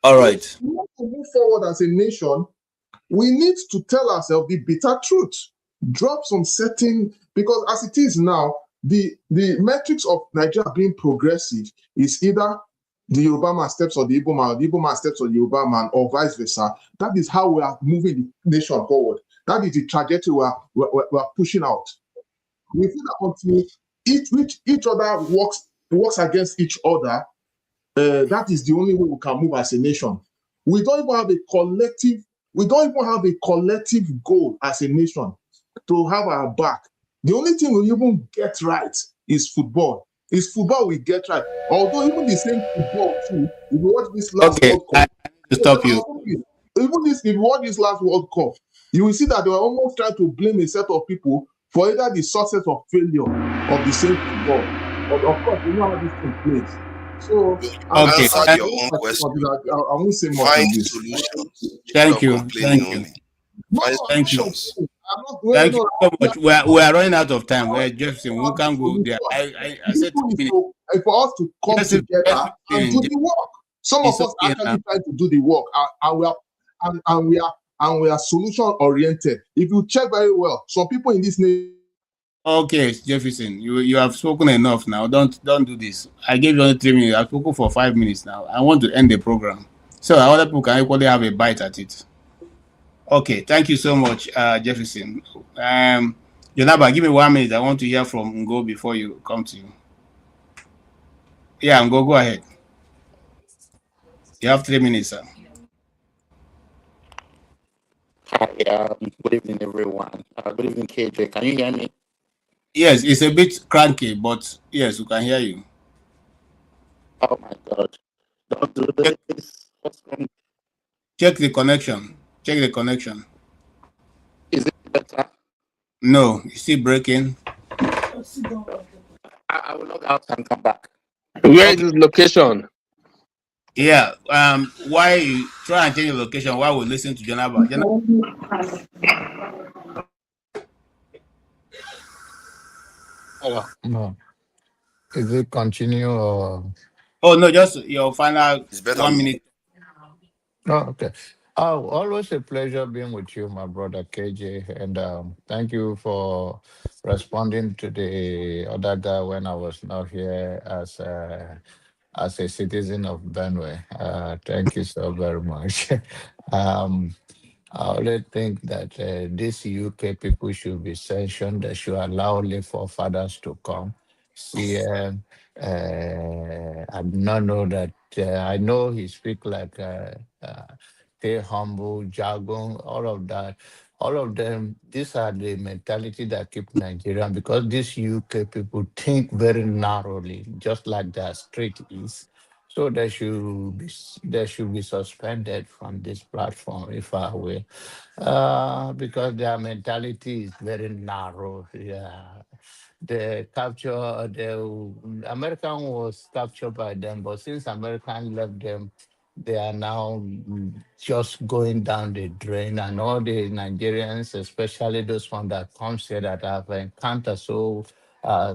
All right. If we want to move forward as a nation, we need to tell ourselves the bitter truth. Drop some certain, because as it is now, the metrics of Nigeria being progressive is either the Yoruba man steps on the Igbo man, or the Igbo man steps on the Yoruba man, or vice versa. That is how we are moving the nation forward. That is the trajectory we are pushing out. We feel that until each other works against each other, that is the only way we can move as a nation. We don't even have a collective goal as a nation to have our back. The only thing we even get right is football. It's football we get right. Although even the same football too, if you watch this last World Cup, I need to stop you. If you watch this last World Cup, you will see that they were almost trying to blame a set of people for either the success or failure of the same football. But of course, we know how this thing plays. So, answer your own question. I won't say more Find on this. solutions. Thank you. Complaining only. Find Thank you. solutions. Thank you so much. We are running out of time. Jefferson, we can't go there. I said for us to come together and do the work. Some of us actually trying to do the work, and we are solution oriented. If you check very well, some people in this nation. Okay, Jefferson, you have spoken enough now. Don't do this. I gave you only 3 minutes. I've spoken for 5 minutes now. I want to end the program, so other people can equally have a bite at it. Okay, thank you so much, Jefferson. Jonaba, give me 1 minute. I want to hear from Ngo before you come to you. Yeah, Ngo, go ahead. You have 3 minutes, sir. Hi, good evening, everyone. Good evening, KJ. Can you hear me? Yes, it's a bit cranky, but yes, we can hear you. Oh my God. Don't do this. What's wrong? Check the connection. Check the connection. Is it better? No, it's still breaking. I will log out and come back. Where is Okay. his location? Yeah. Why you try and change the location while we listen to Janaba? Hello. No. Is it continue or? Oh no, just your final It's better. 1 minute. Oh, okay. Oh, always a pleasure being with you, my brother KJ. And thank you for responding to the other guy when I was not here as a citizen of Benue. Thank you so very much. um, I always think that these UK people should be sanctioned. They should allow only forefathers to come. See, I do not know that. I know he speak like stay humble, jargon, all of that. All of them, these are the mentality that keep Nigerian because these UK people think very narrowly, just like their street is. So they should be suspended from this platform, if I will, because their mentality is very narrow. Yeah, the capture the American was captured by them, but since American left them, they are now just going down the drain, and all the Nigerians, especially those ones that comes here that have encountered so long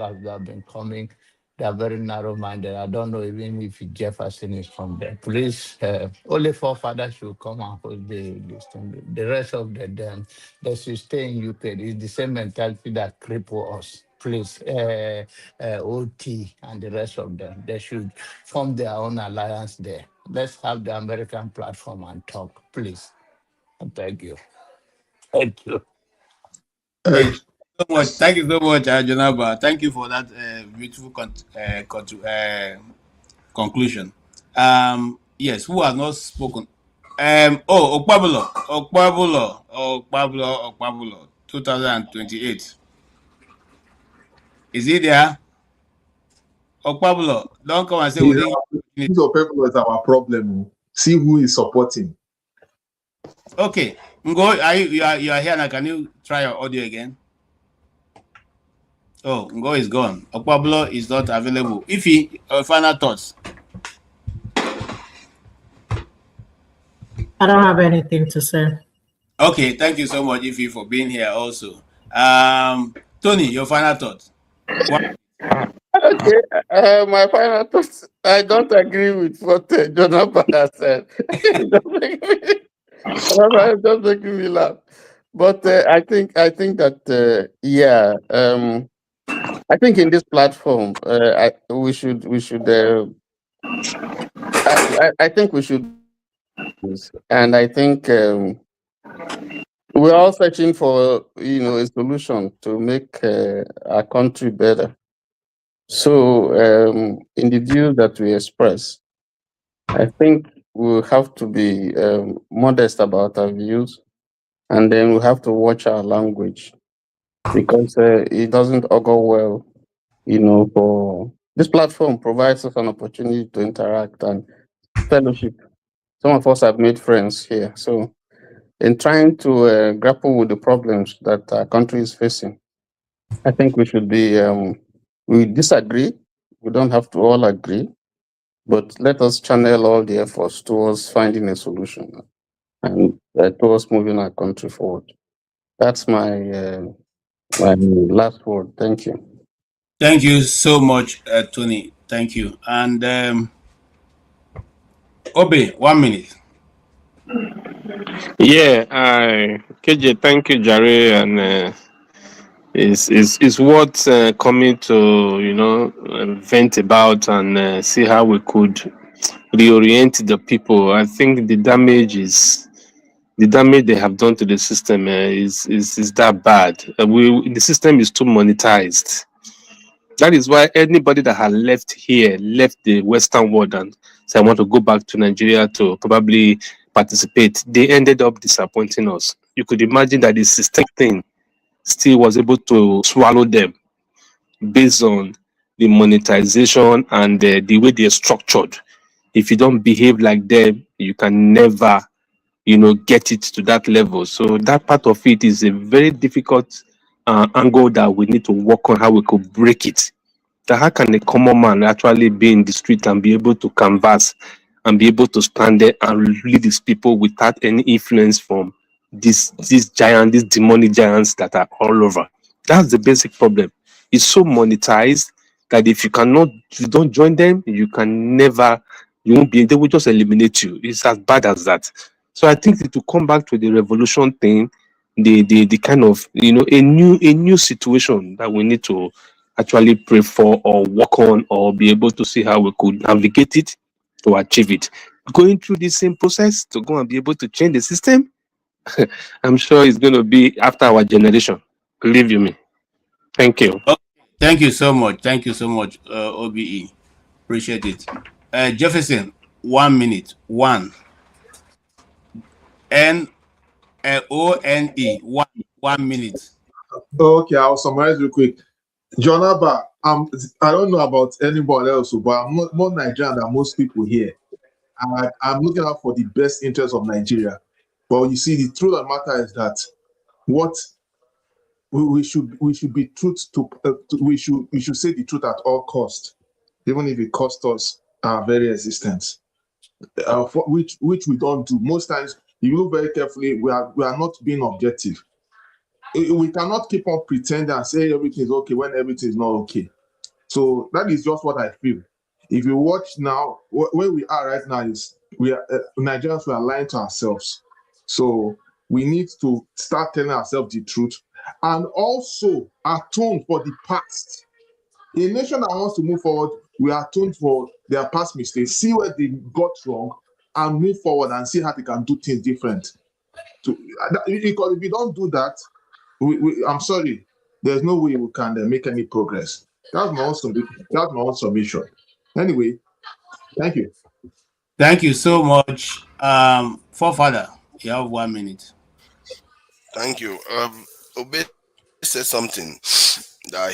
as they have been coming. They are very narrow-minded. I don't know even if Jefferson is from there. Please, only forefathers should come and hold this thing. The rest of them, they should stay in UK. It's the same mentality that cripple us. Please, OT and the rest of them, they should form their own alliance there. Let's have the American platform and talk, please. And thank you. Thank you. Thank you so much. Thank you so much, Janaba. Thank you for that beautiful conclusion. Yes, who has not spoken? Okpabulo, 2028. Is he there? Okpabulo, don't come and say we didn't. This of people is our problem. See who is supporting. Okay, Ngo, you are here now. Can you try your audio again? Oh, Ngo is gone. Okpabulo is not available. If he final thoughts. I don't have anything to say. Okay, thank you so much, Ify, for being here also. Tony, your final thoughts. Okay, my final thoughts. I don't agree with what Jonathan has said. Just making me laugh. But I think that yeah, I think in this platform, we should I think we should, and I think we're all searching for a solution to make our country better. So in the view that we express, I think we'll have to be modest about our views, and then we have to watch our language because it doesn't augur well, for this platform provides us an opportunity to interact and fellowship. Some of us have made friends here. So in trying to grapple with the problems that our country is facing, I think we should be, we disagree. We don't have to all agree, but let us channel all the efforts towards finding a solution and towards moving our country forward. That's my last word. Thank you. Thank you so much, Tony. Thank you. And Obi, 1 minute. Yeah, KJ, thank you, Jare, and it's worth coming to vent about and see how we could reorient the people. I think the damage they have done to the system is that bad. The system is too monetized. That is why anybody that had left the Western world and said, I want to go back to Nigeria to probably participate, they ended up disappointing us. You could imagine that the systemic thing still was able to swallow them based on the monetization and the way they're structured. If you don't behave like them, you can never, get it to that level. So that part of it is a very difficult angle that we need to work on, how we could break it. That how can a common man actually be in the street and be able to canvass and be able to stand there and lead these people without any influence from these demonic giants that are all over? That's the basic problem. It's so monetized that if you don't join them, you won't be, they will just eliminate you. It's as bad as that. So I think to come back to the revolution thing, the kind of, a new situation that we need to actually pray for or work on or be able to see how we could navigate it to achieve it. Going through the same process to go and be able to change the system, I'm sure it's going to be after our generation. Believe you me. Thank you. Oh, thank you so much. Thank you so much, OBE. Appreciate it. Jefferson, 1 minute. ONE. 1 minute. Okay, I'll summarize real quick. John Abba, I don't know about anybody else, but I'm more Nigerian than most people here. I'm looking out for the best interest of Nigeria. But you see, the truth of the matter is that what we should be truth to we should say the truth at all cost, even if it costs us our very existence, which we don't do most times. If you look very carefully, we are not being objective. We cannot keep on pretending and say everything is okay when everything is not okay. So that is just what I feel. If you watch now, where we are right now is Nigerians, we are lying to ourselves. So we need to start telling ourselves the truth and also atone for the past. A nation that wants to move forward, we atone for their past mistakes, see where they got wrong, and move forward and see how they can do things different. So, because if we don't do that, I'm sorry, there's no way we can make any progress. That's my own submission. Anyway, thank you. Thank you so much. Forefather, you have 1 minute. Thank you. Obe said something that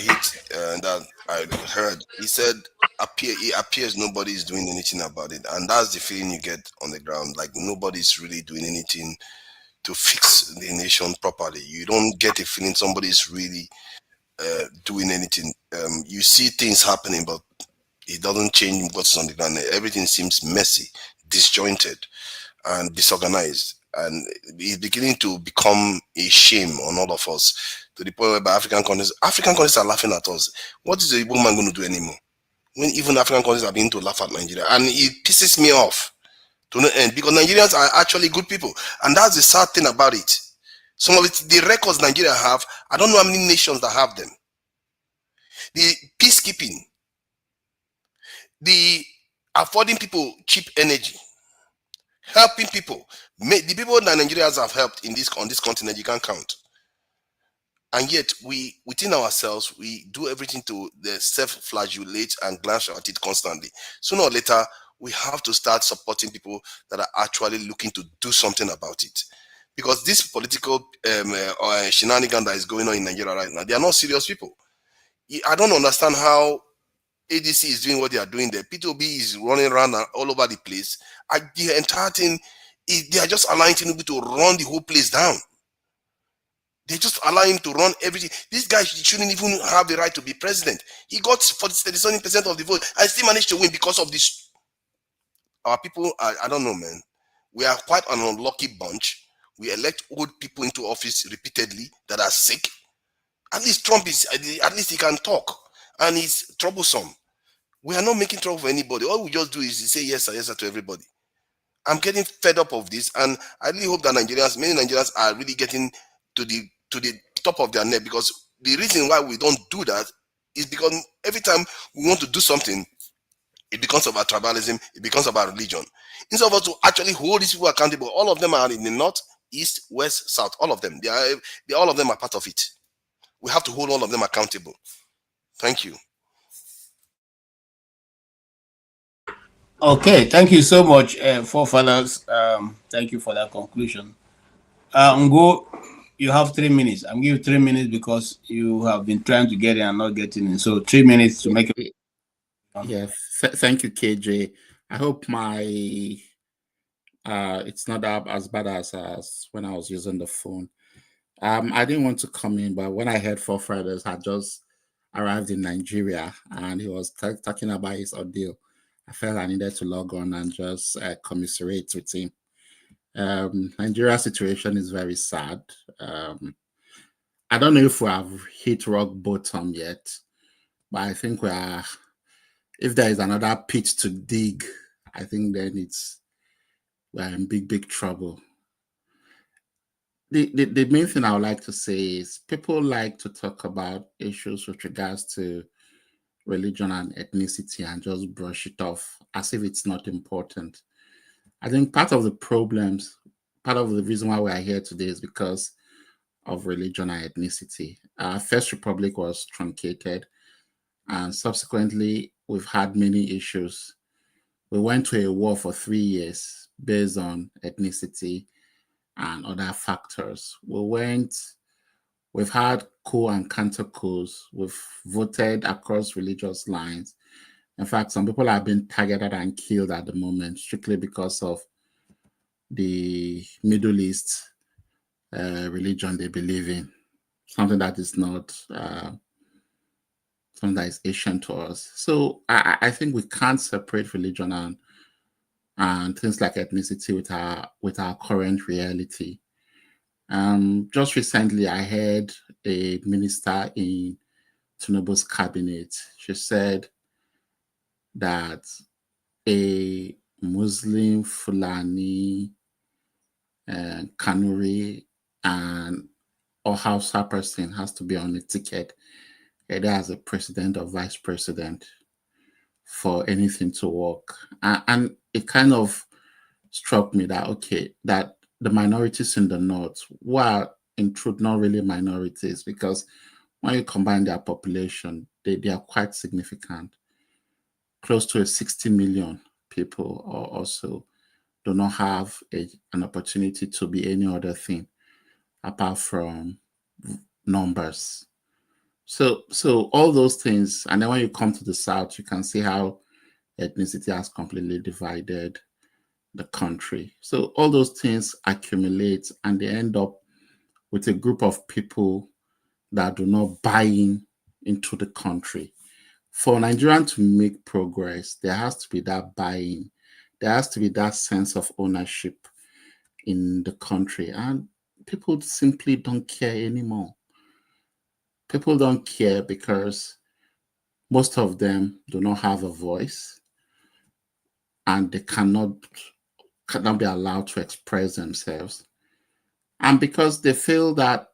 that I heard. He said, it appears nobody is doing anything about it. And that's the feeling you get on the ground. Like nobody's really doing anything to fix the nation properly. You don't get a feeling somebody's really doing anything. You see things happening, but it doesn't change what's on the ground. Everything seems messy, disjointed, and disorganized. And it's beginning to become a shame on all of us, to the point where African countries are laughing at us. What is the woman going to do anymore? When even African countries are beginning to laugh at Nigeria. And it pisses me off to no end, because Nigerians are actually good people. And that's the sad thing about it. Some of it, the records Nigeria have, I don't know how many nations that have them. The peacekeeping, the affording people cheap energy, helping people. The people that Nigerians have helped on this continent, you can't count. And yet, we within ourselves, we do everything to self-flagellate and glance at it constantly. Sooner or later, we have to start supporting people that are actually looking to do something about it. Because this political shenanigan that is going on in Nigeria right now, they are not serious people. I don't understand how ADC is doing what they are doing there. P2B is running around all over the place. The entire thing, they are just allowing Tinubu to run the whole place down. They just allow him to run everything. This guy shouldn't even have the right to be president. He got 37% of the vote and still managed to win because of this. Our people, I don't know, man. We are quite an unlucky bunch. We elect old people into office repeatedly that are sick. At least Trump at least he can talk and he's troublesome. We are not making trouble for anybody. All we just do is say yes sir to everybody. I'm getting fed up of this, and I really hope that many Nigerians are really getting to the top of their neck, because the reason why we don't do that is because every time we want to do something, it becomes about tribalism, it becomes about religion. Instead of us to actually hold these people accountable, all of them are in the north, east, west, south, all of them. All of them are part of it. We have to hold all of them accountable. Thank you. Okay, thank you so much, forefathers. Thank you for that conclusion. Ngo, you have 3 minutes. I'm giving you 3 minutes because you have been trying to get in and not getting in. So 3 minutes to make it. Yeah, thank you, KJ. I hope my it's not as bad as when I was using the phone. I didn't want to come in, but when I heard Four Fridays had just arrived in Nigeria and he was talking about his ordeal, I felt I needed to log on and just commiserate with him. Nigeria's situation is very sad. I don't know if we have hit rock bottom yet, but I think we are. If there is another pit to dig, I think then we're in big trouble. The main thing I would like to say is people like to talk about issues with regards to religion and ethnicity and just brush it off as if it's not important. I think part of the problems, part of the reason why we are here today is because of religion and ethnicity. Our First Republic was truncated, and subsequently we've had many issues. We went to a war for 3 years based on ethnicity and other factors. We've had coup and counter coups. We've voted across religious lines. In fact, some people have been targeted and killed at the moment strictly because of the Middle East religion they believe in, something that is not something that is Asian to us. So I think we can't separate religion and things like ethnicity with our current reality. Just recently, I heard a minister in Tinubu's cabinet. She said that a Muslim, Fulani, Kanuri, or Hausa person has to be on a ticket, either as a president or vice president, for anything to work. And it kind of struck me that, okay, that the minorities in the North were in truth not really minorities, because when you combine their population, they are quite significant. Close to 60 million people or so do not have an opportunity to be any other thing apart from numbers. So all those things, and then when you come to the South, you can see how ethnicity has completely divided the country. So all those things accumulate and they end up with a group of people that do not buy into the country. For Nigerian to make progress, there has to be that buy-in. There has to be that sense of ownership in the country. And people simply don't care anymore. People don't care because most of them do not have a voice and they cannot be allowed to express themselves. And because they feel that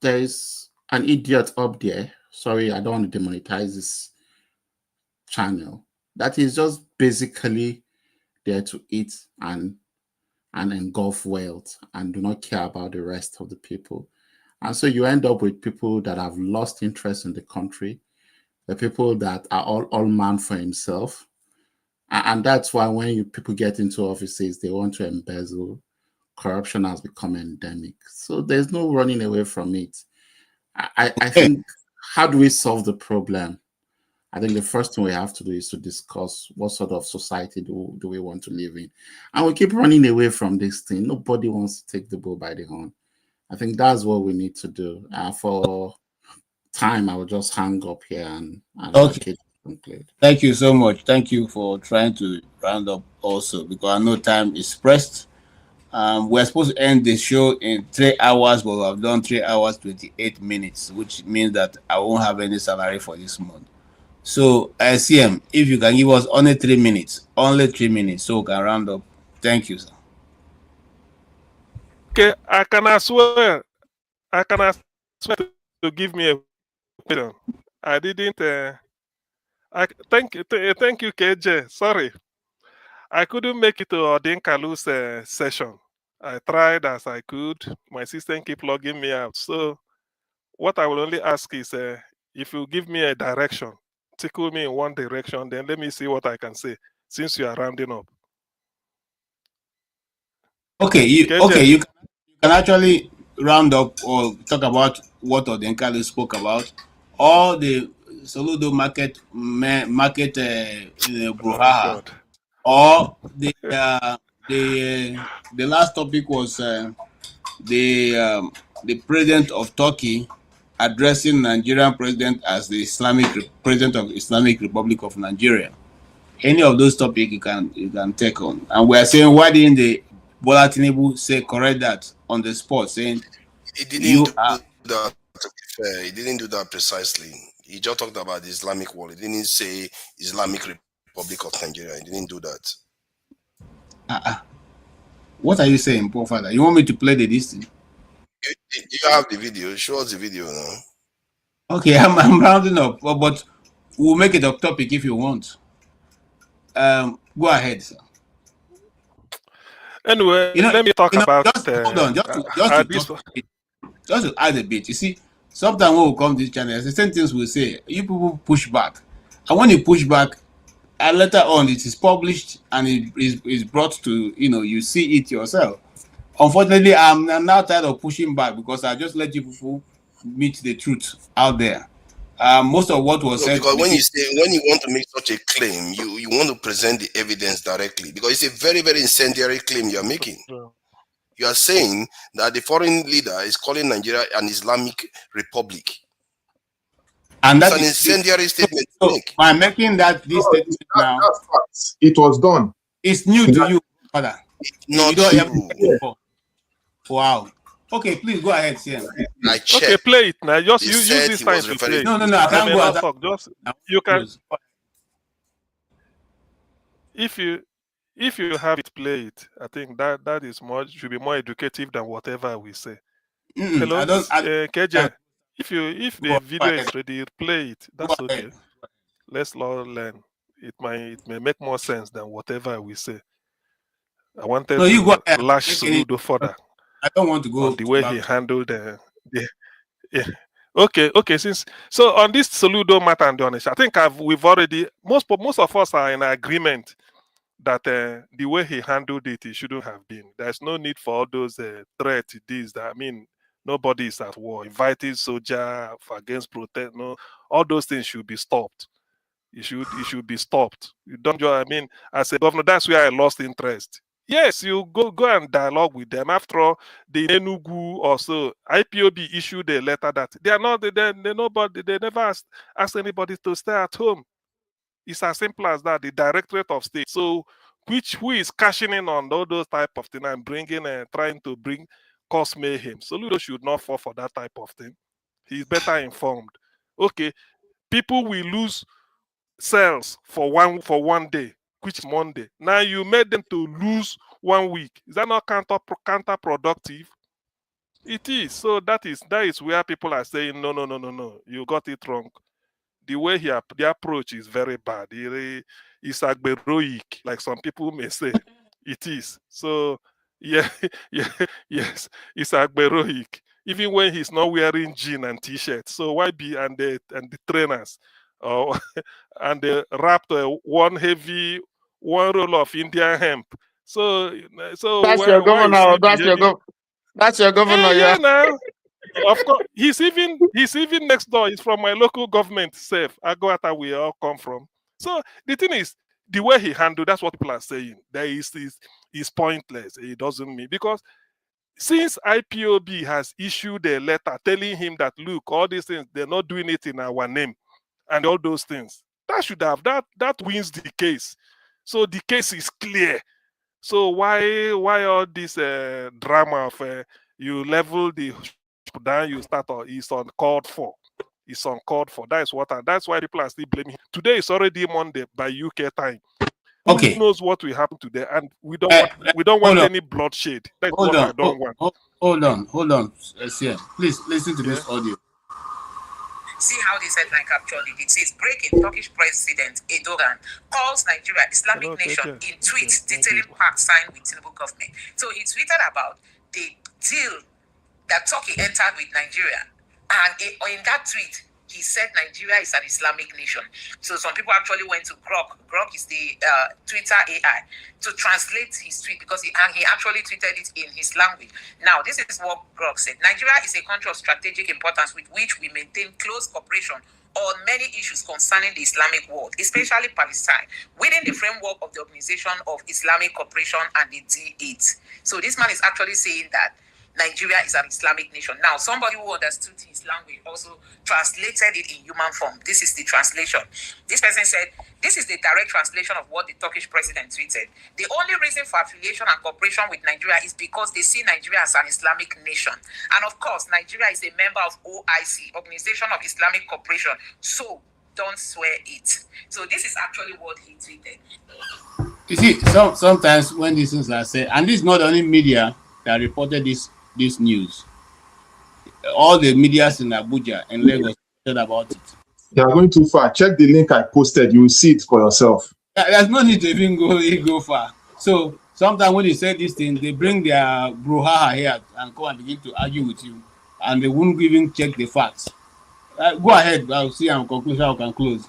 there is an idiot up there, sorry, I don't want to demonetize this channel, that is just basically there to eat and engulf wealth and do not care about the rest of the people. And so you end up with people that have lost interest in the country, the people that are all man for himself. And that's why when people get into offices, they want to embezzle. Corruption has become endemic. So there's no running away from it. I think, how do we solve the problem? I think the first thing we have to do is to discuss what sort of society do we want to live in. And we keep running away from this thing. Nobody wants to take the bull by the horn. I think that's what we need to do. For time, I will just hang up here and okay. Conclude. Thank you so much. Thank you for trying to round up also, because I know time is pressed. We're supposed to end the show in 3 hours, but we have done 3 hours 28 minutes, which means that I won't have any salary for this month. So CM, if you can give us only 3 minutes, so we can round up. Thank you, sir. Okay, I can swear to give me a question. I didn't. Thank you, KJ. Sorry, I couldn't make it to Odinkalu's session. I tried as I could. My system keep logging me out. So what I will only ask is, if you give me a direction, tickle me in one direction, then let me see what I can say, since you are rounding up. Okay, you can actually round up or talk about what Odinkalu spoke about, or the Soludo market brouhaha, or the last topic was the president of Turkey addressing Nigerian president as the president of Islamic Republic of Nigeria. Any of those topics you can take on. And we are saying, why didn't the Bola Tinubu say correct that on the spot, saying he didn't do that? To be fair, he didn't do that precisely. He just talked about the Islamic world. He didn't say Islamic Republic of Nigeria. He didn't do that. What are you saying, poor father? You want me to play the listing? You have the video. Show us the video now. Okay, I'm rounding up, but we'll make it a topic if you want. Go ahead, sir. Anyway, let me talk about. Hold on, just to add a bit. You see, sometimes when we come to this channel, the same things we say. You people push back, and when you push back, and later on it is published and it is brought to you see it yourself. Unfortunately, I'm now tired of pushing back because I just let you people meet the truth out there. Most of what was said. Because when you want to make such a claim, you want to present the evidence directly, because it's a very, very incendiary claim you are making. You are saying that the foreign leader is calling Nigeria an Islamic Republic. And that's an incendiary statement. So by making this statement now, that's facts. It was done. It's new to you, father. Not true. Wow. Okay, please go ahead, Sam. Okay, play it now. Just use this time to play. No, I can't go talk. Just you can. If you have it, play it. I think that is should be more educative than whatever we say. Hello, KJ. If the video is ready, play it. That's okay. Let's learn. It may make more sense than whatever we say. I wanted to lash Soludo further. I don't want to go on the way he handled Okay. So on this Soludo matter and the Onitsha, I think we've already most of us are in agreement that the way he handled it shouldn't have been. There's no need for all those threats. Nobody is at war. Inviting soldier against protest. No, all those things should be stopped. It should be stopped. You don't. As a governor, that's where I lost interest. Yes, you go and dialogue with them. After all, the Enugu or so, IPOB issued a letter that they never asked anybody to stay at home. It's as simple as that. The Directorate of State. So, who is cashing in on all those type of things and trying to cause mayhem? Soludo should not fall for that type of thing. He's better informed. Okay, people will lose sales for one day, which is Monday. Now you made them to lose 1 week. Is that not counterproductive? It is. So that is where people are saying no. You got it wrong. The way the approach is very bad. It's agberoic, like some people may say. It is. So yes, it's agberoic. Even when he's not wearing jeans and t-shirts. So why be and the trainers? And they wrapped one roll of Indian hemp. So that's your governor. That's your governor. Yeah. Now, of course, he's even next door. He's from my local government. Safe. Agwata, we all come from. So the thing is, the way he handled, that's what people are saying. There is pointless. It doesn't mean, because since IPOB has issued a letter telling him that, look, all these things, they're not doing it in our name, and all those things, that wins the case. So the case is clear. So why all this drama of you level the down, you start, or it's uncalled for. It's uncalled for. That's why people are still blaming him. Today is already Monday by UK time. Okay. Who knows what will happen today? And we don't want any bloodshed. That's what I don't want. Hold on. Please listen to this audio. See how this headline captured it. It says, breaking, Turkish President Erdogan calls Nigeria Islamic nation in tweet detailing pact signed with Tinubu government. So he tweeted about the deal that Turkey entered with Nigeria. And in that tweet, he said Nigeria is an Islamic nation. So some people actually went to Grok. Grok is the Twitter AI to translate his tweet because he actually tweeted it in his language. Now, this is what Grok said. Nigeria is a country of strategic importance with which we maintain close cooperation on many issues concerning the Islamic world, especially Palestine, within the framework of the Organization of Islamic Cooperation and the G8. So this man is actually saying that Nigeria is an Islamic nation. Now, somebody who understood his language also translated it in human form. This is the translation. This person said, this is the direct translation of what the Turkish president tweeted. The only reason for affiliation and cooperation with Nigeria is because they see Nigeria as an Islamic nation. And of course, Nigeria is a member of OIC, Organization of Islamic Cooperation. So don't swear it. So this is actually what he tweeted. You see, sometimes when these things are said, and this is not only media that reported this news, all the medias in Abuja and Lagos said about it. You are going too far. Check the link I posted. You will see it for yourself. There's no need to even go far. So sometimes when they say these things, they bring their brouhaha here and come and begin to argue with you, and they won't even check the facts. Go ahead. I'll see and conclusion I can close.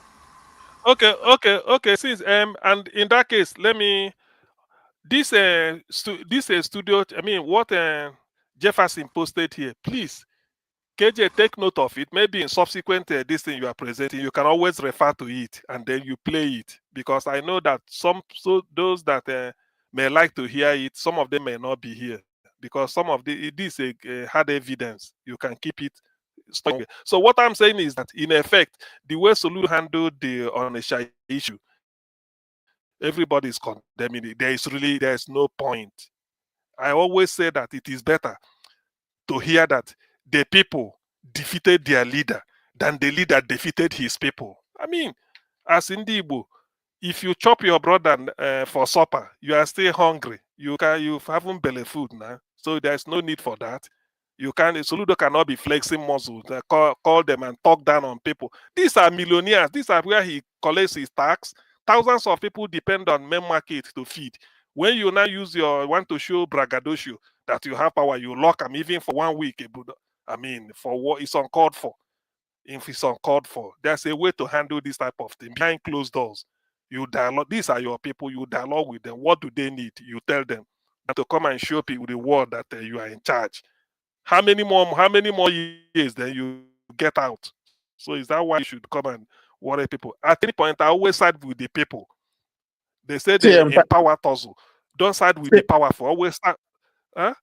Okay. Since and in that case, let me this studio. I mean, what Jefferson posted here. Please, KJ, take note of it. Maybe in subsequent this thing you are presenting, you can always refer to it and then you play it, because I know that those that may like to hear it, some of them may not be here because some of this hard evidence. You can keep it. So what I'm saying is that in effect, the way Soludo handled the Onitsha issue, everybody is condemning it. There is no point. I always say that it is better to hear that the people defeated their leader than the leader defeated his people. I mean, as in the Igbo, if you chop your brother for supper, you are still hungry. You haven't belly food now, so there's no need for that. Soludo cannot be flexing muscles, call them and talk down on people. These are millionaires. These are where he collects his tax. Thousands of people depend on main market to feed. When you now want to show braggadocio that you have power, you lock them even for 1 week. I mean, for what is uncalled for. If it's uncalled for, there's a way to handle this type of thing behind closed doors. You dialogue. These are your people. You dialogue with them. What do they need? You tell them. And to come and show people the world that you are in charge. How many more years then you get out? So is that why you should come and worry people? At any point, I always side with the people. They say they empower tussle. Don't side with the powerful. Always start. Huh?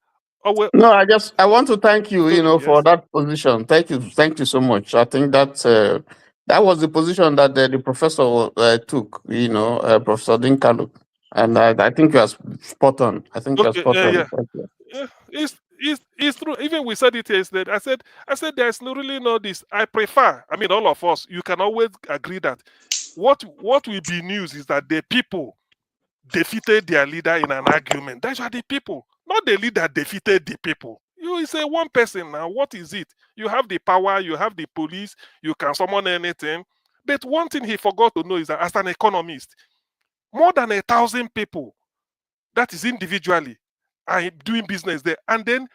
No, I want to thank you, for that position. Thank you so much. I think that was the position that the professor took, Professor Odinkalu, and I think you are spot on. I think you are spot on. Yeah. It's true. Even we said it yesterday. I said there's really no this. I prefer. I mean, all of us. You can always agree that what will be news is that the people defeated their leader in an argument. That's why the people, not the leader defeated the people. You say one person now. What is it? You have the power. You have the police. You can summon anything. But one thing he forgot to know is that as an economist, more than 1,000 people, that is individually, are doing business there, and then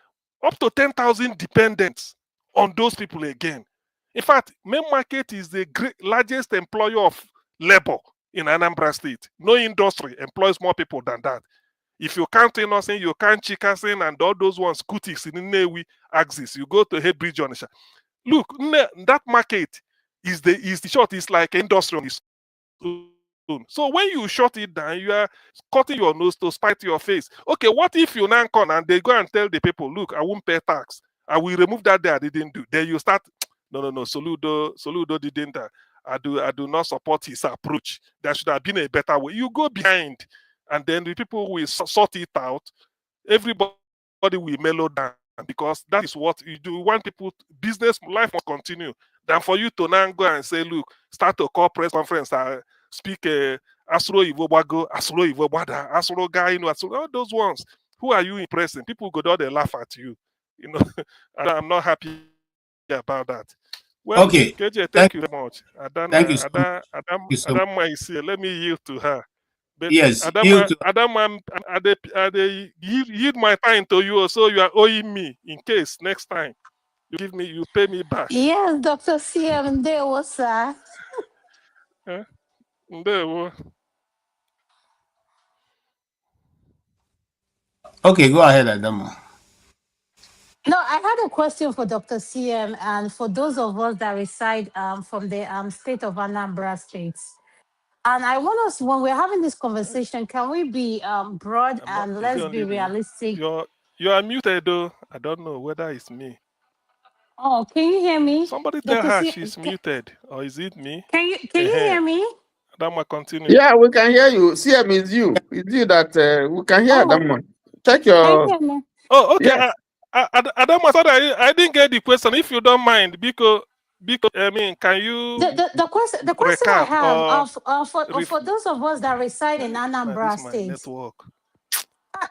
up to 10,000 dependents on those people again. In fact, main market is the largest employer of labor in Anambra State. No industry employs more people than that. If you count Innocent, you count Chikasin and all those ones, Kutix in Nnewi axis, you go to Headbridge Onitsha. Look, that market is the short. It's like industry on its own. So when you shut it down, you are cutting your nose to spite your face. Okay, what if you now come and they go and tell the people, look, I won't pay tax. I will remove that day I didn't do. Then you start, no, Soludo didn't. I do not support his approach. There should have been a better way. You go behind, and then the people will sort it out. Everybody will mellow down, because that is what you do. You want people, business life must continue. Than for you to now go and say, look, start a call press conference, speak Asro Ivobago, Asro Ivobada, Asro guy, all those ones. Who are you impressing? People go down, they laugh at you. And I'm not happy about that. Well, okay. KJ, thank you very much. Thank you so much. Adama, let me yield to her. But yes, Adama, I yield my time to you, so you are owing me in case next time. You pay me back. Yes, Dr. CM, there was Eh? There was. Okay, go ahead, Adama. No, I had a question for Dr. CM and for those of us that reside from the state of Anambra State. And I want us, when we're having this conversation, can we be broad I'm not. and Is it let's only be me? realistic? You are muted though. I don't know whether it's me. Oh, can you hear me? Somebody tell Dr. her CM, she's muted, or is it me? can you hear me? Adama, continue. Yeah, we can hear you. CM is you. It's you that we can hear Oh, that one. Check can you your. hear me? Oh, okay. Yes. Adama, sorry, I didn't get the question. If you don't mind, because I mean, can you The question I recap have or for those of us that reside in Anambra this my State, network?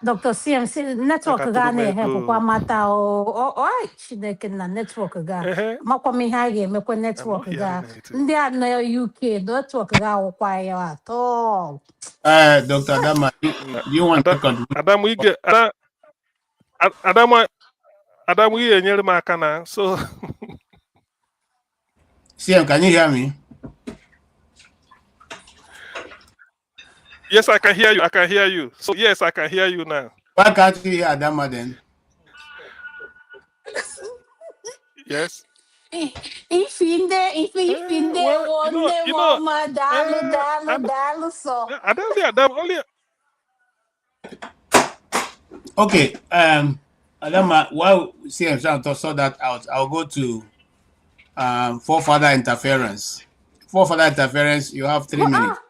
Dr. CMC network ga na-ehepụ kwa mata o Chineke na network ga makwa m ihe a ga-emekwa network ga ndị a nọ UK network ga awụkwa ya atọ. Dr. Adama, do you want to contribute? Adamu enyere m aka na so CM, can you hear me? Yes, I can hear you. I can hear you. So yes, I can hear you now. Why can't you hear Adama then? Yes. If in there, one day, mama, dalu, so. I don't see Adam only. Okay, Adama, while CM trying to sort that out, I'll go to forefather interference. Forefather interference, you have 3 minutes.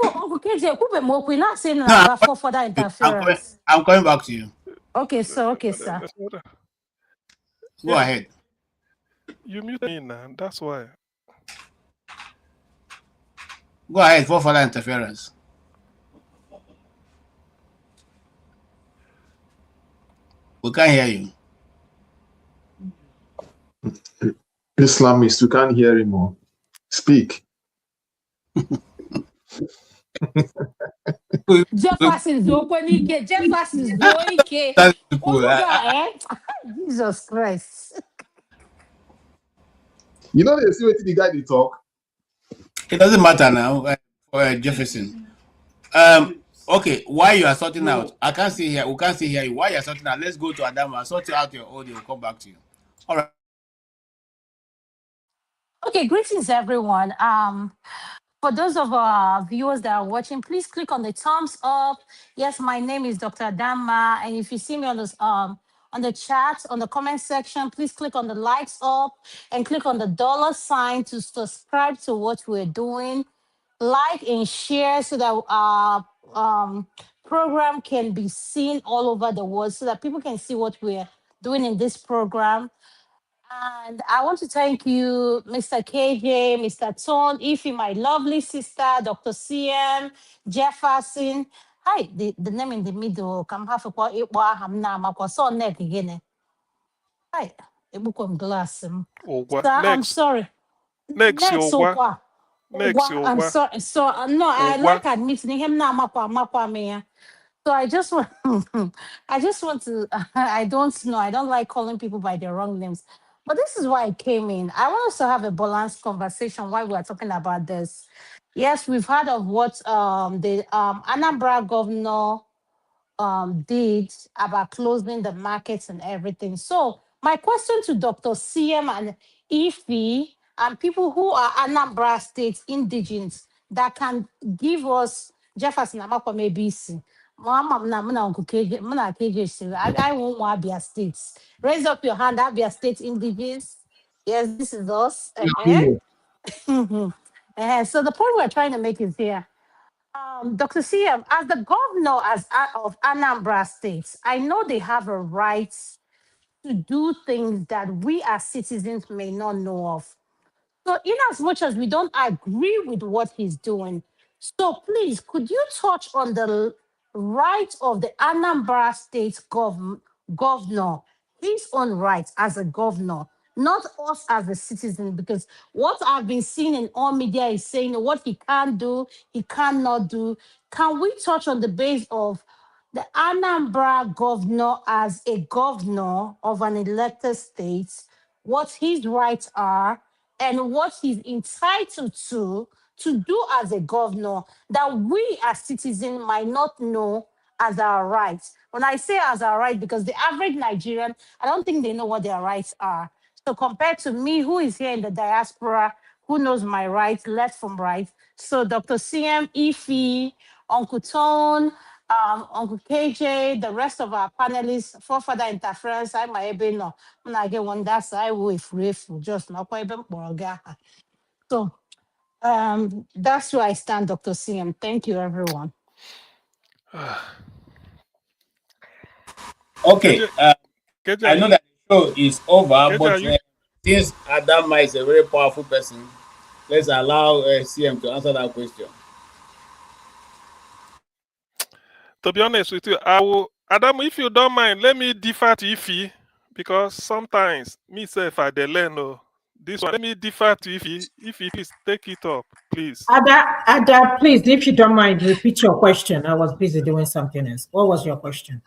Uncle KJ, we're not saying about forefather interference. I'm coming back to you. Okay, sir. Go ahead. You mute me now. That's why. Go ahead, forefather interference. We can't hear you. Islamist, we can't hear him more. Speak. Jefferson's open. Jefferson's going. Jesus Christ. You know, they see what the guy they talk. It doesn't matter now for Jefferson. Okay, why you are sorting out? I can't see here. We can't see here. Why you are sorting out? Let's go to Adama. Sort out your audio. We'll come back to you. All right. Okay, greetings everyone. For those of our viewers that are watching, please click on the thumbs up. Yes, my name is Dr. Adama, and if you see me on the chat, on the comment section, please click on the likes up and click on the $sign to subscribe to what we're doing. Like and share so that our program can be seen all over the world, so that people can see what we're doing in this program. And I want to thank you, Mr. KJ, Mr. Ton, Ify, my lovely sister, Dr. CM, Jefferson. Hi, the name in the middle. Come half a quarter. So neck again. Hi, a book of glass. Sir, I'm sorry. Next, I'm sorry. So no, I like admitting him now. Makwa me. So I just want, I just want to, I don't know, I don't like calling people by their wrong names. But this is why I came in. I want us to have a balanced conversation while we are talking about this. Yes, we've heard of what the Anambra governor did about closing the markets and everything. So my question to Dr. CM and Ify and people who are Anambra State indigenous that can give us Jefferson Amakwa maybe. Mama, Uncle KJ, I won't want Abia States. Raise up your hand, Abia State indigenous. Yes, this is us. So the point we're trying to make is here. Dr. CM, as the governor of Anambra State, I know they have a right to do things that we as citizens may not know of. So, in as much as we don't agree with what he's doing, so please, could you touch on the right of the Anambra State governor, his own rights as a governor, not us as a citizen? Because what I've been seeing in all media is saying what he can do, he cannot do. Can we touch on the base of the Anambra governor as a governor of an elected state? what his rights are and what he's entitled to do as a governor that we as citizens might not know as our rights. When I say as our right, because the average Nigerian, I don't think they know what their rights are. So compared to me, who is here in the diaspora, who knows my rights, left from right. So Dr. CM, Ify, Uncle Tone, Uncle KJ, the rest of our panelists, for further interference, I might be no. When I get one that's I will if just not quite so that's where I stand, Dr. CM. Thank you, everyone. Okay, I know that the show is over, but since Adama is a very powerful person, let's allow CM to answer that question. To be honest with you, I will, Adam, if you don't mind, let me defer to Ify, because sometimes myself I learn this one. Let me defer to Ify. Ify, please take it up, please. Ada, please, if you don't mind, repeat your question. I was busy doing something else. What was your question?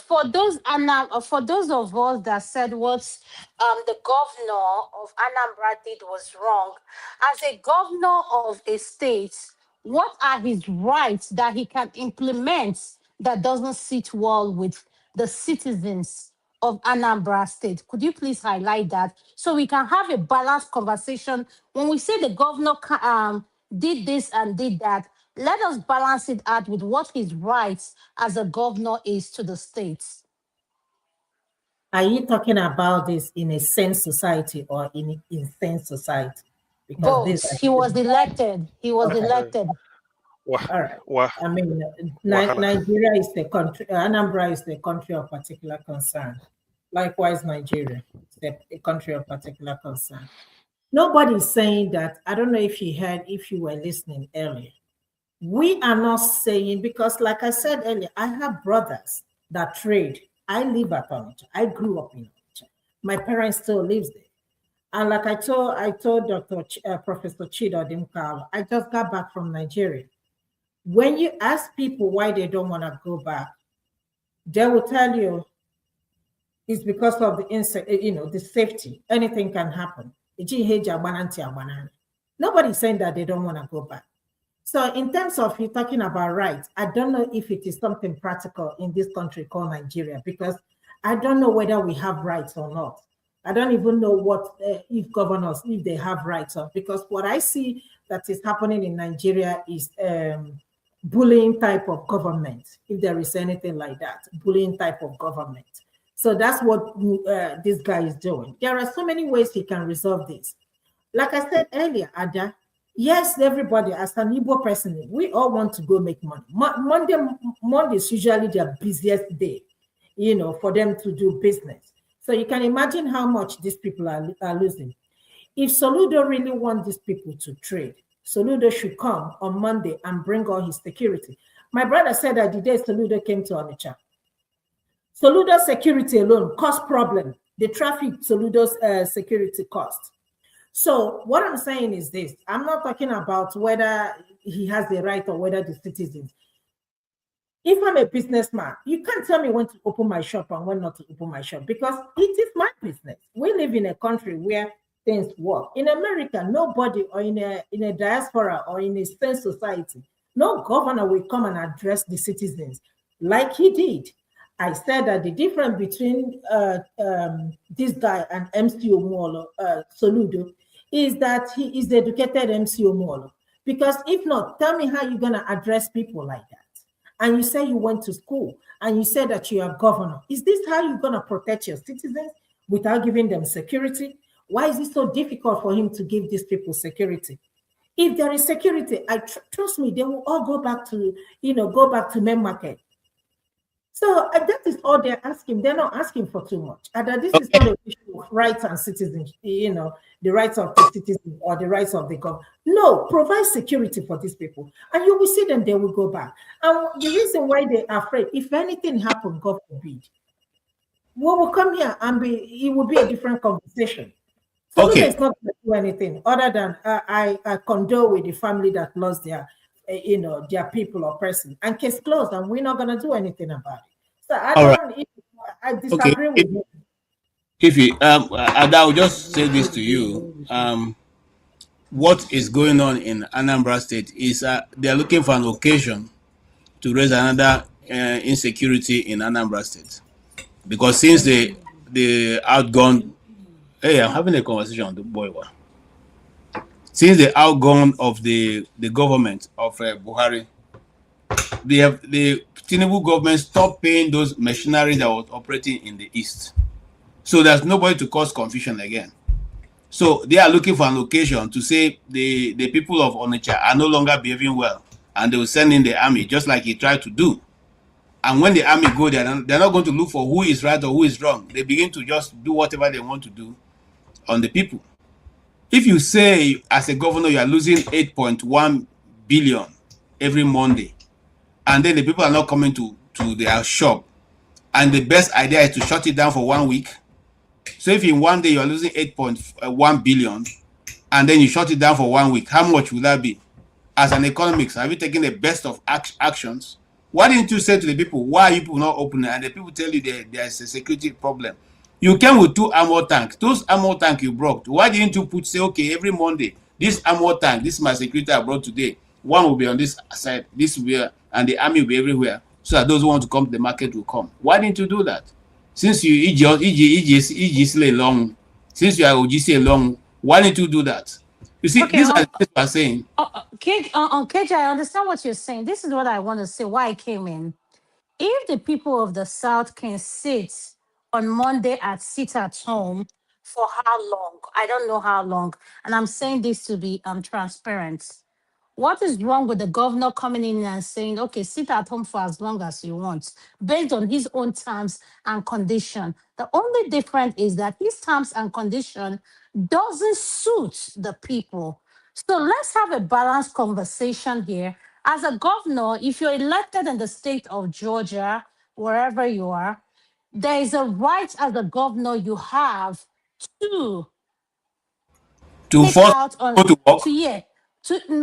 For those of us that said what the governor of Anambra did was wrong, as a governor of a state, what are his rights that he can implement that doesn't sit well with the citizens of Anambra State? Could you please highlight that so we can have a balanced conversation? When we say the governor did this and did that, let us balance it out with what his rights as a governor is to the states. Are you talking about this in a sane society or in an insane society? Because both. He was elected. He was elected. All right. I mean, Nigeria is the country. Anambra is the country of particular concern. Likewise, Nigeria is a country of particular concern. Nobody is saying that. I don't know if you were listening earlier. We are not saying, because like I said earlier, I have brothers that trade. I live at Onitsha. I grew up in Onitsha. My parents still live there. And like I told Professor Chidi Odinkalu, I just got back from Nigeria. When you ask people why they don't want to go back, they will tell you it's because of the safety. Anything can happen. Nobody's saying that they don't want to go back. So in terms of you talking about rights, I don't know if it is something practical in this country called Nigeria, because I don't know whether we have rights or not. I don't even know what if governors, if they have rights or, because what I see that is happening in Nigeria is bullying type of government, if there is anything like that, bullying type of government. So that's what this guy is doing. There are so many ways he can resolve this. Like I said earlier, Ada, yes, everybody, as an Igbo person, we all want to go make money. Monday is usually their busiest day, for them to do business. So you can imagine how much these people are losing. If Soludo really wants these people to trade, Soludo should come on Monday and bring all his security. My brother said that the day Soludo came to Onitsha, Soludo's security alone cost problem. The traffic Soludo's security cost. So what I'm saying is this. I'm not talking about whether he has the right or whether the citizens. If I'm a businessman, you can't tell me when to open my shop and when not to open my shop, because it is my business. We live in a country where things work. In America, nobody, or in a diaspora or in a state society, no governor will come and address the citizens like he did. I said that the difference between this guy and MC Omolo, Soludo, is that he is the educated MC Omolo. Because if not, tell me how you're going to address people like that. And you say you went to school and you say that you are governor. Is this how you're going to protect your citizens without giving them security? Why is it so difficult for him to give these people security? If there is security, trust me, they will all go back to main market. So that is all they're asking. They're not asking for too much. And this is not an issue of rights and citizens, the rights of the citizens or the rights of the government. No, provide security for these people. And you will see them, they will go back. And the reason why they're afraid, if anything happens, God forbid, we will come here and it will be a different conversation. So it's not going to do anything other than I condole with the family that lost their people or person, and case closed, and we're not going to do anything about it. So I disagree with you. If you, and I will just say this to you. What is going on in Anambra State is they are looking for an occasion to raise another insecurity in Anambra State, because since the outgone, hey, I'm having a conversation with the boy. Since the outgone of the government of Buhari, the Tinubu government stopped paying those machinery that was operating in the east. So there's nobody to cause confusion again. So they are looking for an occasion to say the people of Onitsha are no longer behaving well, and they will send in the army, just like he tried to do. And when the army go there, they're not going to look for who is right or who is wrong. They begin to just do whatever they want to do on the people. If you say as a governor you are losing 8.1 billion every Monday, and then the people are not coming to their shop, and the best idea is to shut it down for 1 week. So if in one day you are losing 8.1 billion, and then you shut it down for 1 week, how much will that be? As an economist, have you taken the best of actions? Why didn't you say to the people, why are you people not opening? And the people tell you there's a security problem. You came with 2 armor tanks. Those armor tanks you brought, why didn't you say, okay, every Monday, this armor tank, this is my security I brought today. One will be on this side, this will be, and the army will be everywhere, so that those who want to come to the market will come. Why didn't you do that? Since you EGC along, since you are OGC along, why didn't you do that? You see, Okay, these are the things we are saying. KJ, I understand what you're saying. This is what I want to say, why I came in. If the people of the South can sit on Monday sit at home for how long? I don't know how long. And I'm saying this to be transparent. What is wrong with the governor coming in and saying, okay, sit at home for as long as you want, based on his own terms and condition? The only difference is that his terms and condition doesn't suit the people. So let's have a balanced conversation here. As a governor, if you're elected in the state of Georgia, wherever you are, there is a right as a governor you have to take force out on people to work.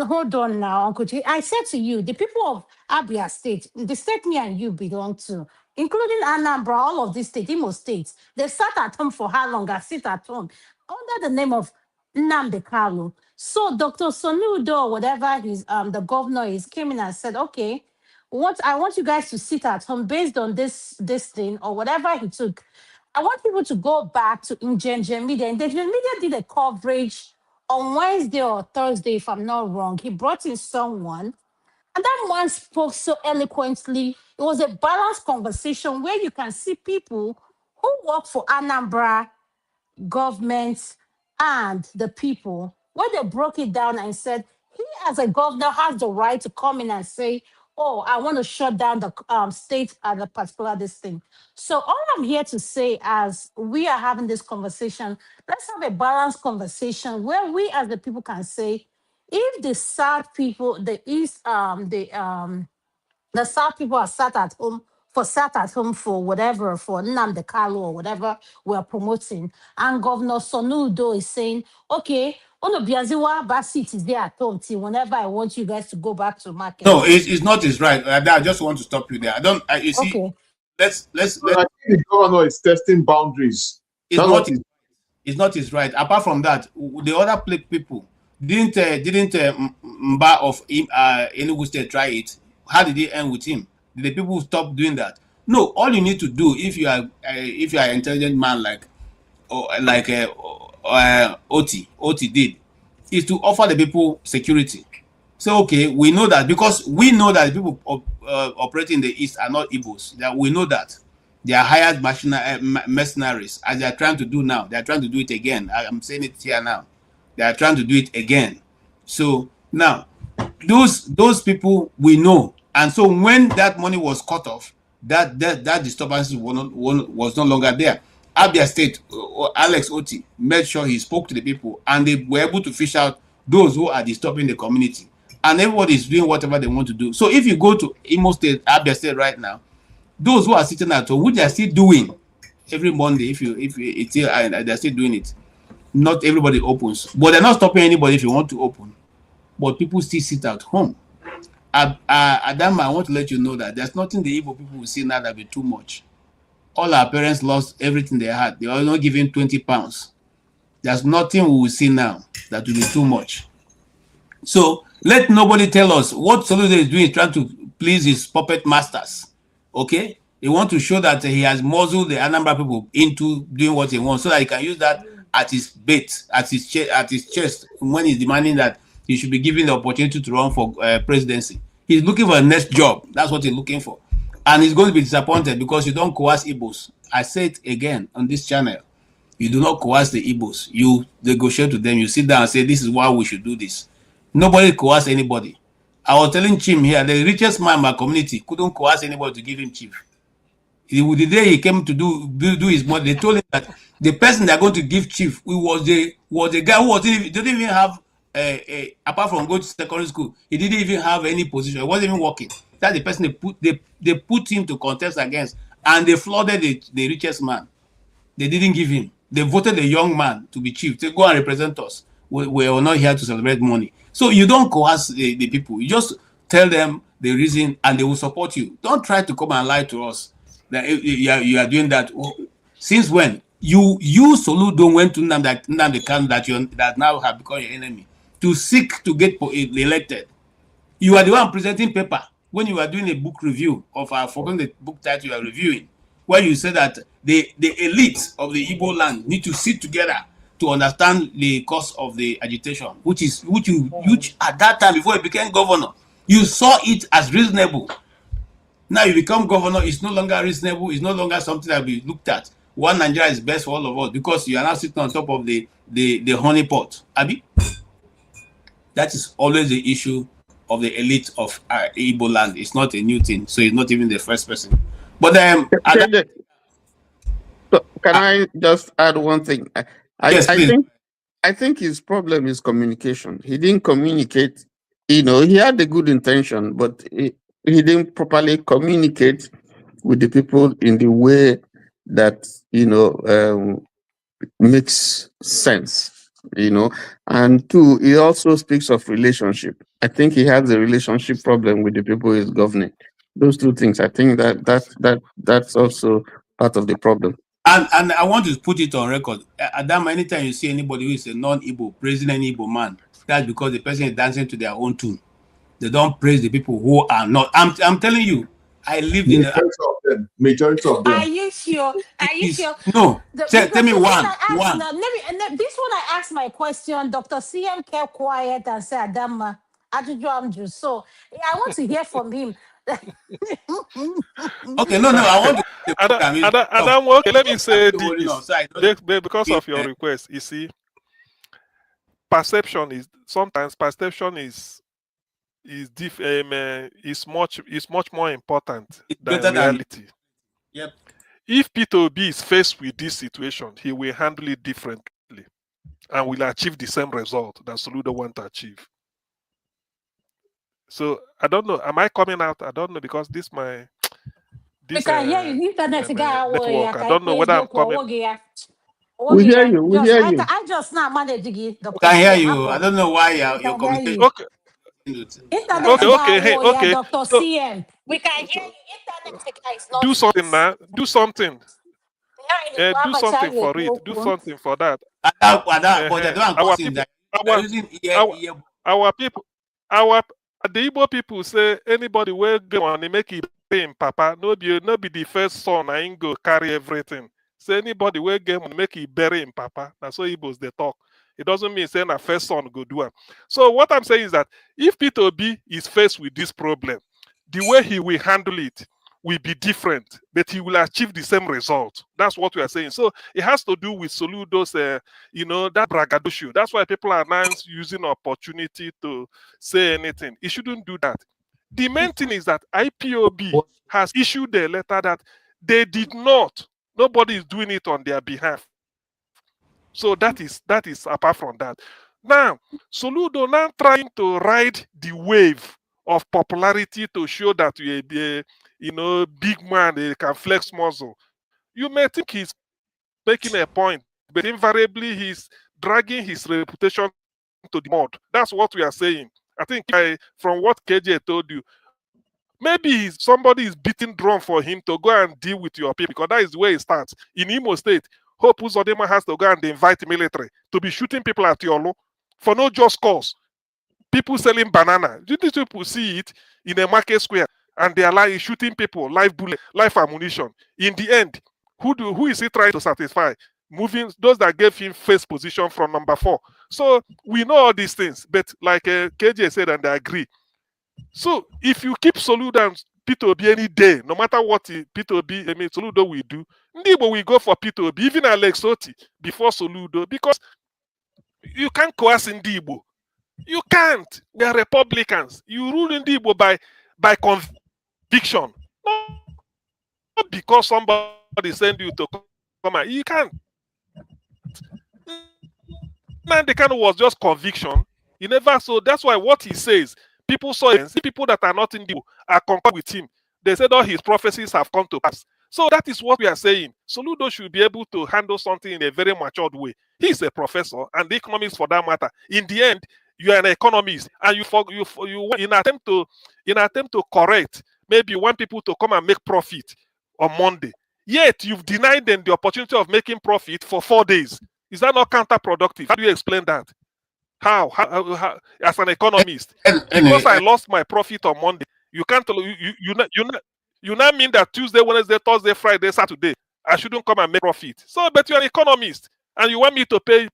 hold on now, Uncle J. I said to you, the people of Abia State, the state me and you belong to, including Anambra, all of these states, Imo states, they sat at home for how long? I sit at home under the name of Nnamdi Kalu. So Dr. Soludo, or whatever his the governor is, came in and said, okay, what I want you guys to sit at home based on this thing or whatever he took. I want people to go back to Ingengen Media. Ingengen Media did a coverage on Wednesday or Thursday, if I'm not wrong. He brought in someone, and that man spoke so eloquently. It was a balanced conversation where you can see people who work for Anambra government and the people, where they broke it down and said he as a governor has the right to come in and say, oh, I want to shut down the state at a particular this thing. So all I'm here to say, as we are having this conversation, let's have a balanced conversation where we as the people can say, if the South people, the East, the South people are sat at home for whatever, for Nnamdi Kalu or whatever we're promoting. And Governor Soludo is saying, okay, Onobiaziwa Basit is there at home till whenever I want you guys to go back to market. No, it's not his right. I just want to stop you there. You see, okay. let's I think the governor is testing boundaries. It's not his right. Apart from that, the other people didn't Mba of Enugu State try it. How did it end with him? Did the people stop doing that? No. All you need to do, if you are an intelligent man like Oti did, is to offer the people security. So okay, we know that, because we know that the people operating in the east are not Igbos. That we know that they are hired mercenaries, as they are trying to do now. They are trying to do it again. I'm saying it here now. They are trying to do it again. So now, those people we know, and so when that money was cut off, that disturbance was no longer there. Abia State, Alex Oti made sure he spoke to the people, and they were able to fish out those who are disturbing the community. And everybody is doing whatever they want to do. So if you go to Imo State, Abia State right now, those who are sitting at home, which they are still doing every Monday, they're still doing it. Not everybody opens, but they're not stopping anybody if you want to open. But people still sit at home. Adama, I want to let you know that there's nothing the Igbo people will see now that will be too much. All our parents lost everything they had. They are not giving 20 pounds. There's nothing we will see now that will be too much. So let nobody tell us what Soludo is doing is trying to please his puppet masters. Okay? He wants to show that he has muzzled the Anambra people into doing what he wants so that he can use that at his bait, at his chest when he's demanding that he should be given the opportunity to run for presidency. He's looking for a next job. That's what he's looking for. And he's going to be disappointed because you don't coerce Igbos. I say it again on this channel. You do not coerce the Igbos. You negotiate with them. You sit down and say, this is why we should do this. Nobody coerce anybody. I was telling Chim here, the richest man in my community couldn't coerce anybody to give him chief. The day he came to do his money, they told him that the person they're going to give chief was the guy who didn't even have apart from going to secondary school, he didn't even have any position. He wasn't even working. That's the person they put him to contest against, and they flooded the richest man. They didn't give him. They voted a young man to be chief to go and represent us. We are not here to celebrate money. So you don't coerce the people. You just tell them the reason and they will support you. Don't try to come and lie to us that you are doing that. Since when? You Soludo went to Nnamdi Kanu that now have become your enemy to seek to get elected. You are the one presenting paper when you are doing a book review of I've forgotten the book title you are reviewing, where you say that the elite of the Igbo land need to sit together to understand the cause of the agitation, which at that time before you became governor, you saw it as reasonable. Now you become governor, it's no longer reasonable, it's no longer something that we looked at. One Nigeria is best for all of us because you are now sitting on top of the honey pot. Abi? That is always the issue of the elite of Igbo land. It's not a new thing, so it's not even the first person. But can I just add one thing? Yes, I think his problem is communication. He didn't communicate. You know, he had a good intention, but he didn't properly communicate with the people in the way that makes sense. And two, he also speaks of relationship. I think he has a relationship problem with the people he's governing. Those two things, I think that's also part of the problem. And I want to put it on record. Adam, anytime you see anybody who is a non-Igbo praising an Igbo man, that's because the person is dancing to their own tune. They don't praise the people who are not. I'm telling you, I lived in majority of them. Are you sure? Are you sure? No. Tell me one. This one I asked my question. Dr. CM kept quiet and said, Adam, so I want to hear from him. Okay, no, I want to. Adam, okay, let me say this. Because of your request, you see, perception is much more important than reality. Yep. If Peter Obi is faced with this situation, he will handle it differently and will achieve the same result that Soludo want to achieve. So I don't know. Am I coming out? I don't know because this network. I don't know whether I'm coming. We hear you. We hear you. I just not manage to get the. Can hear you. I don't know why your communication. Okay. Okay. Dr. CM. We can hear you. Internet is not. Do something now. Do something. Do something for it. Do something for that. Our people, the Igbo people say anybody will go and make it pay him papa. No be the first son. I ain't go carry everything. Say anybody will get and make it bury him papa. That's what Igbos they talk. It doesn't mean saying a first son go do it. So what I'm saying is that if Peter Obi is faced with this problem, the way he will handle it will be different, but he will achieve the same result. That's what we are saying. So it has to do with Soludo's, that braggadocio. That's why people are now using opportunity to say anything. He shouldn't do that. The main thing is that IPOB has issued a letter that they did not. Nobody is doing it on their behalf. So that is apart from that. Now, Soludo now trying to ride the wave of popularity to show that you're a big man, they can flex muscle. You may think he's making a point, but invariably he's dragging his reputation to the mud. That's what we are saying. I think from what KJ told you, Maybe somebody is beating drum for him to go and deal with your people, because that is where it starts. In Imo State, Hope Uzodinma has to go and invite military to be shooting people at Yolo for no just cause. People selling banana. These people see it in a market square and they are like shooting people, live bullet, live ammunition. In the end, who is he trying to satisfy? Moving those that gave him first position from number 4. So we know all these things, but like KJ said, and I agree. So if you keep Soludo and P2B any day, no matter what P2B, I mean Soludo will do, Ndibo will go for P2B, even Alex Oti before Soludo, because you can't coerce Ndibo. You can't. We are Republicans. You rule Ndibo by conviction, not because somebody send you to come out. You can't. Nandekano was just conviction. He never saw. That's why what he says, people saw it. People that are not in the are concerned with him. They said all his prophecies have come to pass. So that is what we are saying. Soludo should be able to handle something in a very matured way. He's a professor, and the economics for that matter. In the end, you are an economist, and you in attempt to correct. Maybe you want people to come and make profit on Monday. Yet you've denied them the opportunity of making profit for 4 days. Is that not counterproductive? How do you explain that? How as an economist? Because I lost my profit on Monday, you can't. You now mean that Tuesday, Wednesday, Thursday, Friday, Saturday, I shouldn't come and make profit. So, but you're an economist and you want me to pay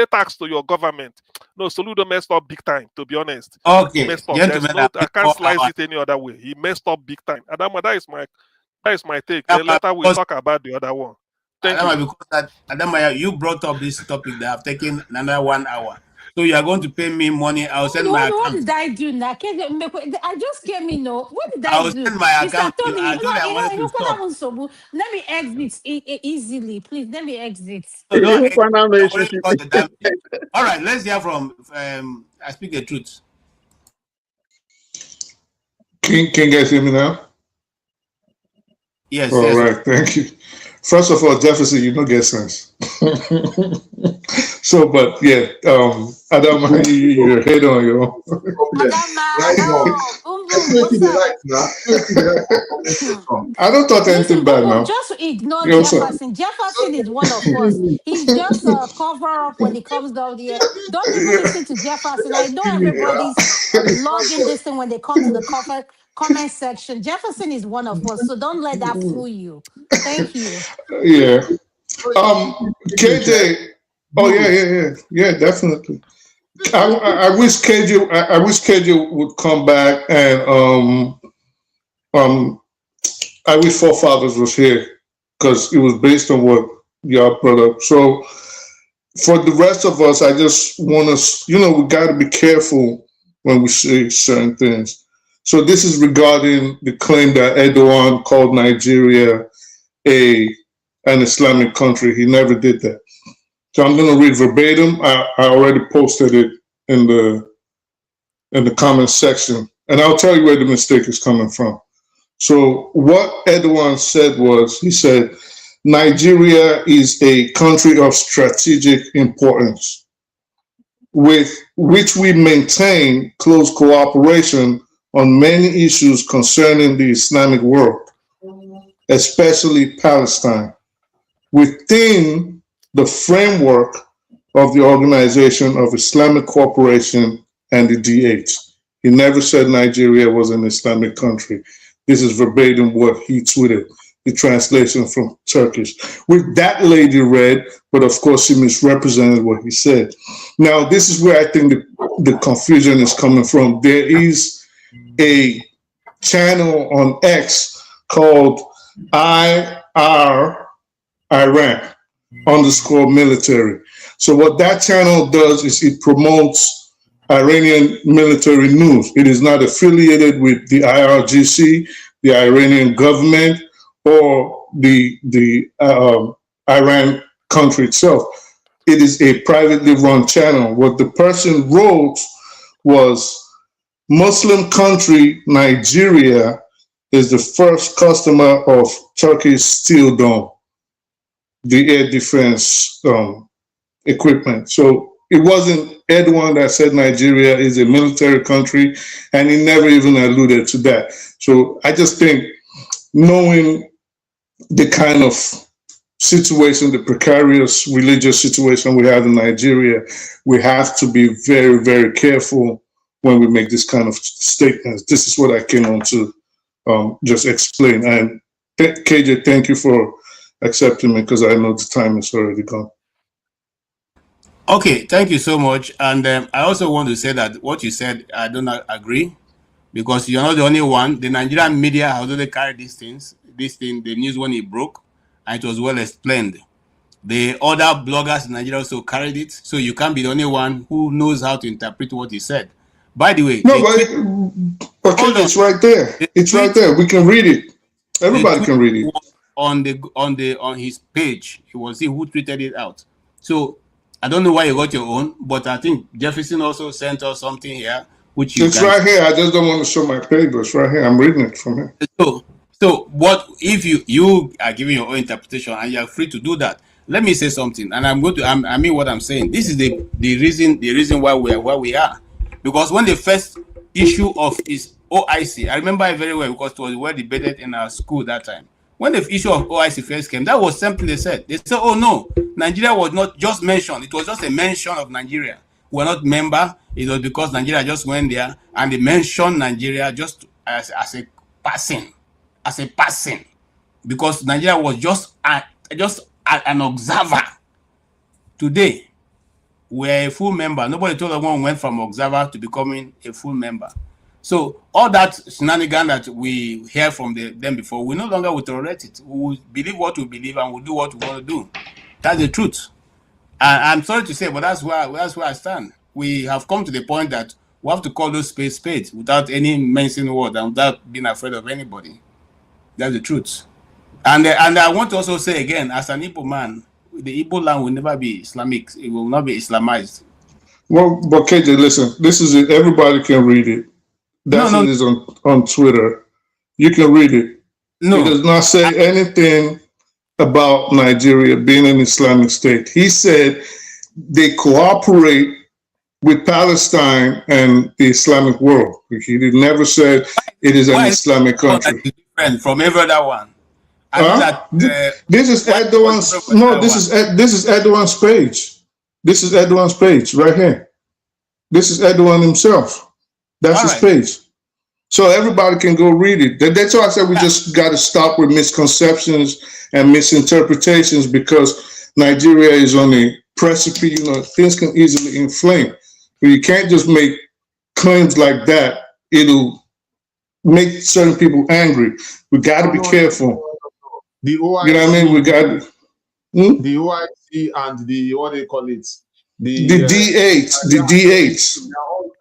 tax to your government. No, Soludo messed up big time, to be honest. Okay, Messed up. gentlemen, I can't slice it any other way. He messed up big time. Adama, that is my take. Then later we'll talk about the other one. Thank you. Because Adama, you brought up this topic that have taken another 1 hour. So you are going to pay me money. I'll send my account. What did I do now? I just came in. No, what did I I'll do? send my account. Mr. Tony, let me exit easily, please. Let me exit. No, all right, let's hear from. I speak the truth. Can you guys hear me now? Yes. All yes. right, thank you. First of all, Jefferson, you don't get sense. So, but yeah, Adama, you're head on your own. I don't thought anything bad now. Just ignore Jefferson. Jefferson is one of us. He's just a cover up when it comes down here. Don't even listen to Jefferson. I know everybody's logging this thing when they come to the comment section. Jefferson is one of us, so don't let that fool you. Thank you. Yeah. KJ. Oh yeah, definitely. I wish KJ would come back, and I wish Forefathers was here because it was based on what y'all brought up. So for the rest of us, I just want to, we got to be careful when we say certain things. So this is regarding the claim that Erdogan called Nigeria an Islamic country. He never did that. So I'm going to read verbatim. I already posted it in the comment section, and I'll tell you where the mistake is coming from. So what Erdogan said was, he said, Nigeria is a country of strategic importance, with which we maintain close cooperation on many issues concerning the Islamic world, especially Palestine, within the framework of the Organization of Islamic Cooperation and the D8. He never said Nigeria was an Islamic country. This is verbatim what he tweeted, the translation from Turkish, which that lady read, but of course she misrepresented what he said. Now, this is where I think the confusion is coming from. There is a channel on X called Iran _military. So what that channel does is it promotes Iranian military news. It is not affiliated with the IRGC, the Iranian government, or the Iran country itself. It is a privately run channel. What the person wrote was, Muslim country Nigeria is the first customer of Turkey's Steel Dome, the air defense equipment. So It wasn't Erdogan that said Nigeria is a military country, and he never even alluded to that. So I just think, knowing the kind of situation, the precarious religious situation we have in Nigeria, we have to be very, very careful when we make this kind of statements. This is what I came on to just explain. And KJ, thank you for accepting me, because I know the time is already gone. Okay, thank you so much. And I also want to say that what you said, I do not agree, because you're not the only one. The Nigerian media has already carried these things. This thing, the news when it broke, and it was well explained. The other bloggers in Nigeria also carried it, so you can't be the only one who knows how to interpret what he said. By the way, no, but okay, it's right there. It's right there. We can read it. Everybody can read it. On his page, it was he who tweeted it out. So I don't know why you got your own, but I think Jefferson also sent us something here, which you it's right here. I just don't want to show my page, but it's right here. I'm reading it from here. So what if you are giving your own interpretation, and you are free to do that? Let me say something, and I'm going to. I mean what I'm saying. This is the reason why we are where we are, because when the first issue of is OIC, I remember it very well because it was well debated in our school that time. When the issue of OIC first came, that was something they said. They said, "Oh no, Nigeria was not just mentioned. It was just a mention of Nigeria. We're not member. It was because Nigeria just went there and they mentioned Nigeria just as a passing." As a person, because Nigeria was just an observer. Today, we're a full member. Nobody told us when we went from observer to becoming a full member. So all that shenanigan that we hear from them before, we no longer will tolerate it. We will believe what we believe and we'll do what we want to do. That's the truth. And I'm sorry to say, but that's where I stand. We have come to the point that we have to call those spades without any mentioning word and without being afraid of anybody. That's the truth. And I want to also say again, as an Igbo man, the Igbo land will never be Islamic. It will not be Islamized. Well, but KJ, listen, this is it. Everybody can read it. That's it is on Twitter. You can read it. No. It does not say anything about Nigeria being an Islamic state. He said they cooperate with Palestine and the Islamic world. He never said it is an Islamic country. From every other one. This is Erdogan's. No, this is Erdogan's page. This is Erdogan's page right here. This is Erdogan himself. That's his page. So everybody can go read it. That's why I said we just got to stop with misconceptions and misinterpretations, because Nigeria is on a precipice. You know, things can easily inflame. But you can't just make claims like that. It'll make certain people angry. We got to be careful. The OIC, you know what I mean? We got the OIC and the what they call it, the D8, the D8,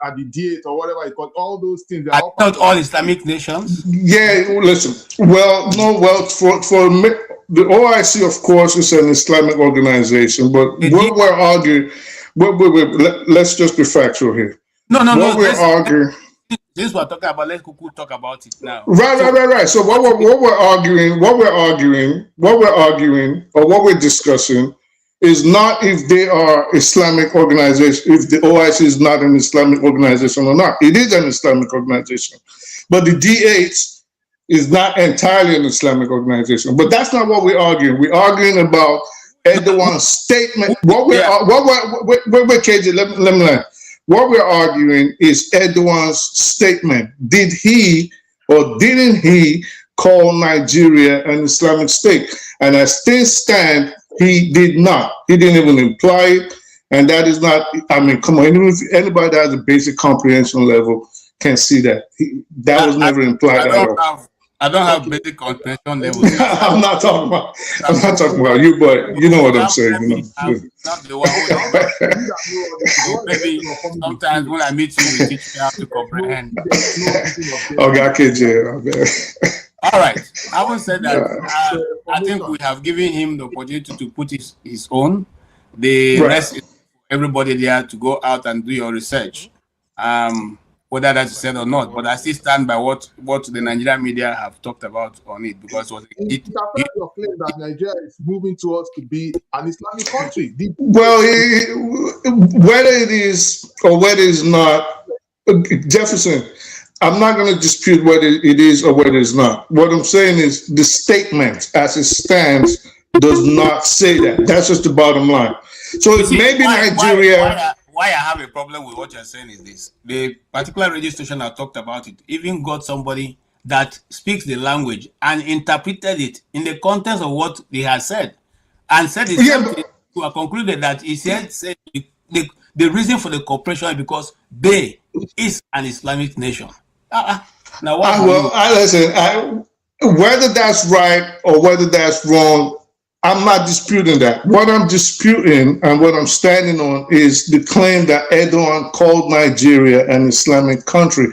at the D8 or whatever you call all those things. Are not all Islamic nations. Yeah, listen. Well, no, well for the OIC, of course, is an Islamic organization, but what we're arguing, let's just be factual here. No. We're arguing. This we're talking about. Let's talk about it now. Right. So what we're arguing, or what we're discussing, is not if they are Islamic organization, if the OIC is not an Islamic organization or not. It is an Islamic organization, but the D8 is not entirely an Islamic organization. But that's not what we're arguing. We're arguing about Erdogan's statement. Wait, KJ, let me learn. What we're arguing is Erdogan's statement. Did he or didn't he call Nigeria an Islamic state? And as things stand, he did not. He didn't even imply it. And that is not, I mean, come on, anybody that has a basic comprehension level can see that. That was never implied at all. I don't have basic comprehension level. I'm not talking about you, but you know what I'm saying. You know. I'm not the one who maybe sometimes when I meet you, you teach me how to comprehend. Okay, KJ. All right. Having said that, I think we have given him the opportunity to put his own. The rest is everybody there to go out and do your research. whether that's said or not. But I still stand by what the Nigerian media have talked about on it, because it affects your claim that Nigeria is moving towards to be an Islamic country. Well, whether it is or whether it's not, Jefferson, I'm not going to dispute whether it is or whether it's not. What I'm saying is the statement as it stands does not say that. That's just the bottom line. So maybe Nigeria... Why I have a problem with what you're saying is this. The particular radio station I talked about it even got somebody that speaks the language and interpreted it in the context of what they had said. And said the same thing, who have concluded that he said the reason for the cooperation is because they is an Islamic nation. Now what? Listen, whether that's right or whether that's wrong, I'm not disputing that. What I'm disputing and what I'm standing on is the claim that Erdogan called Nigeria an Islamic country.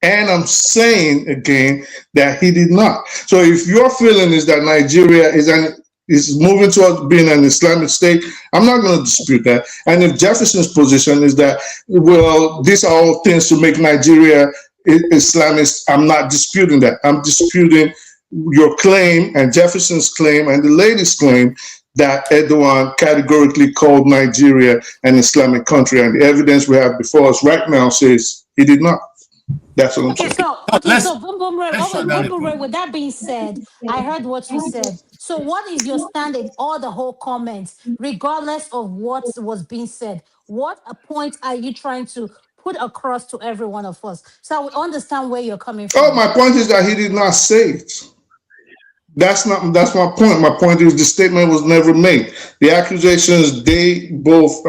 And I'm saying again that he did not. So if your feeling is that Nigeria is moving towards being an Islamic state, I'm not going to dispute that. And if Jefferson's position is that, well, these are all things to make Nigeria Islamist, I'm not disputing that. I'm disputing your claim and Jefferson's claim and the latest claim that Erdogan categorically called Nigeria an Islamic country. And the evidence we have before us right now says he did not. That's what I'm saying. So Boom Boom Ray, with that being said, I heard what you said. So what is your stand in all the whole comments, regardless of what was being said? What a point are you trying to put across to every one of us, so I would understand where you're coming from? Oh, my point is that he did not say it. That's my point. My point is the statement was never made. The accusations, they both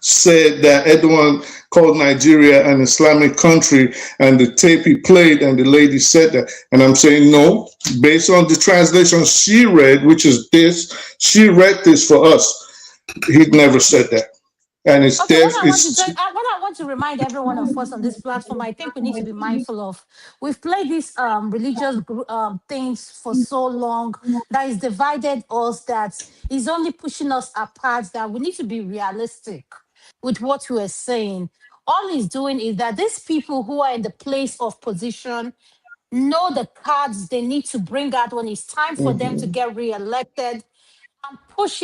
said that Erdogan called Nigeria an Islamic country, and the tape he played and the lady said that. And I'm saying no, based on the translation she read, which is this, she read this for us. He never said that. And it's what I want to remind every one of us on this platform, I think we need to be mindful of. We've played these religious things for so long that is divided us, that is only pushing us apart, that we need to be realistic with what we are saying. All he's doing is that these people who are in the place of position know the cards they need to bring out when it's time for them to get re-elected, and push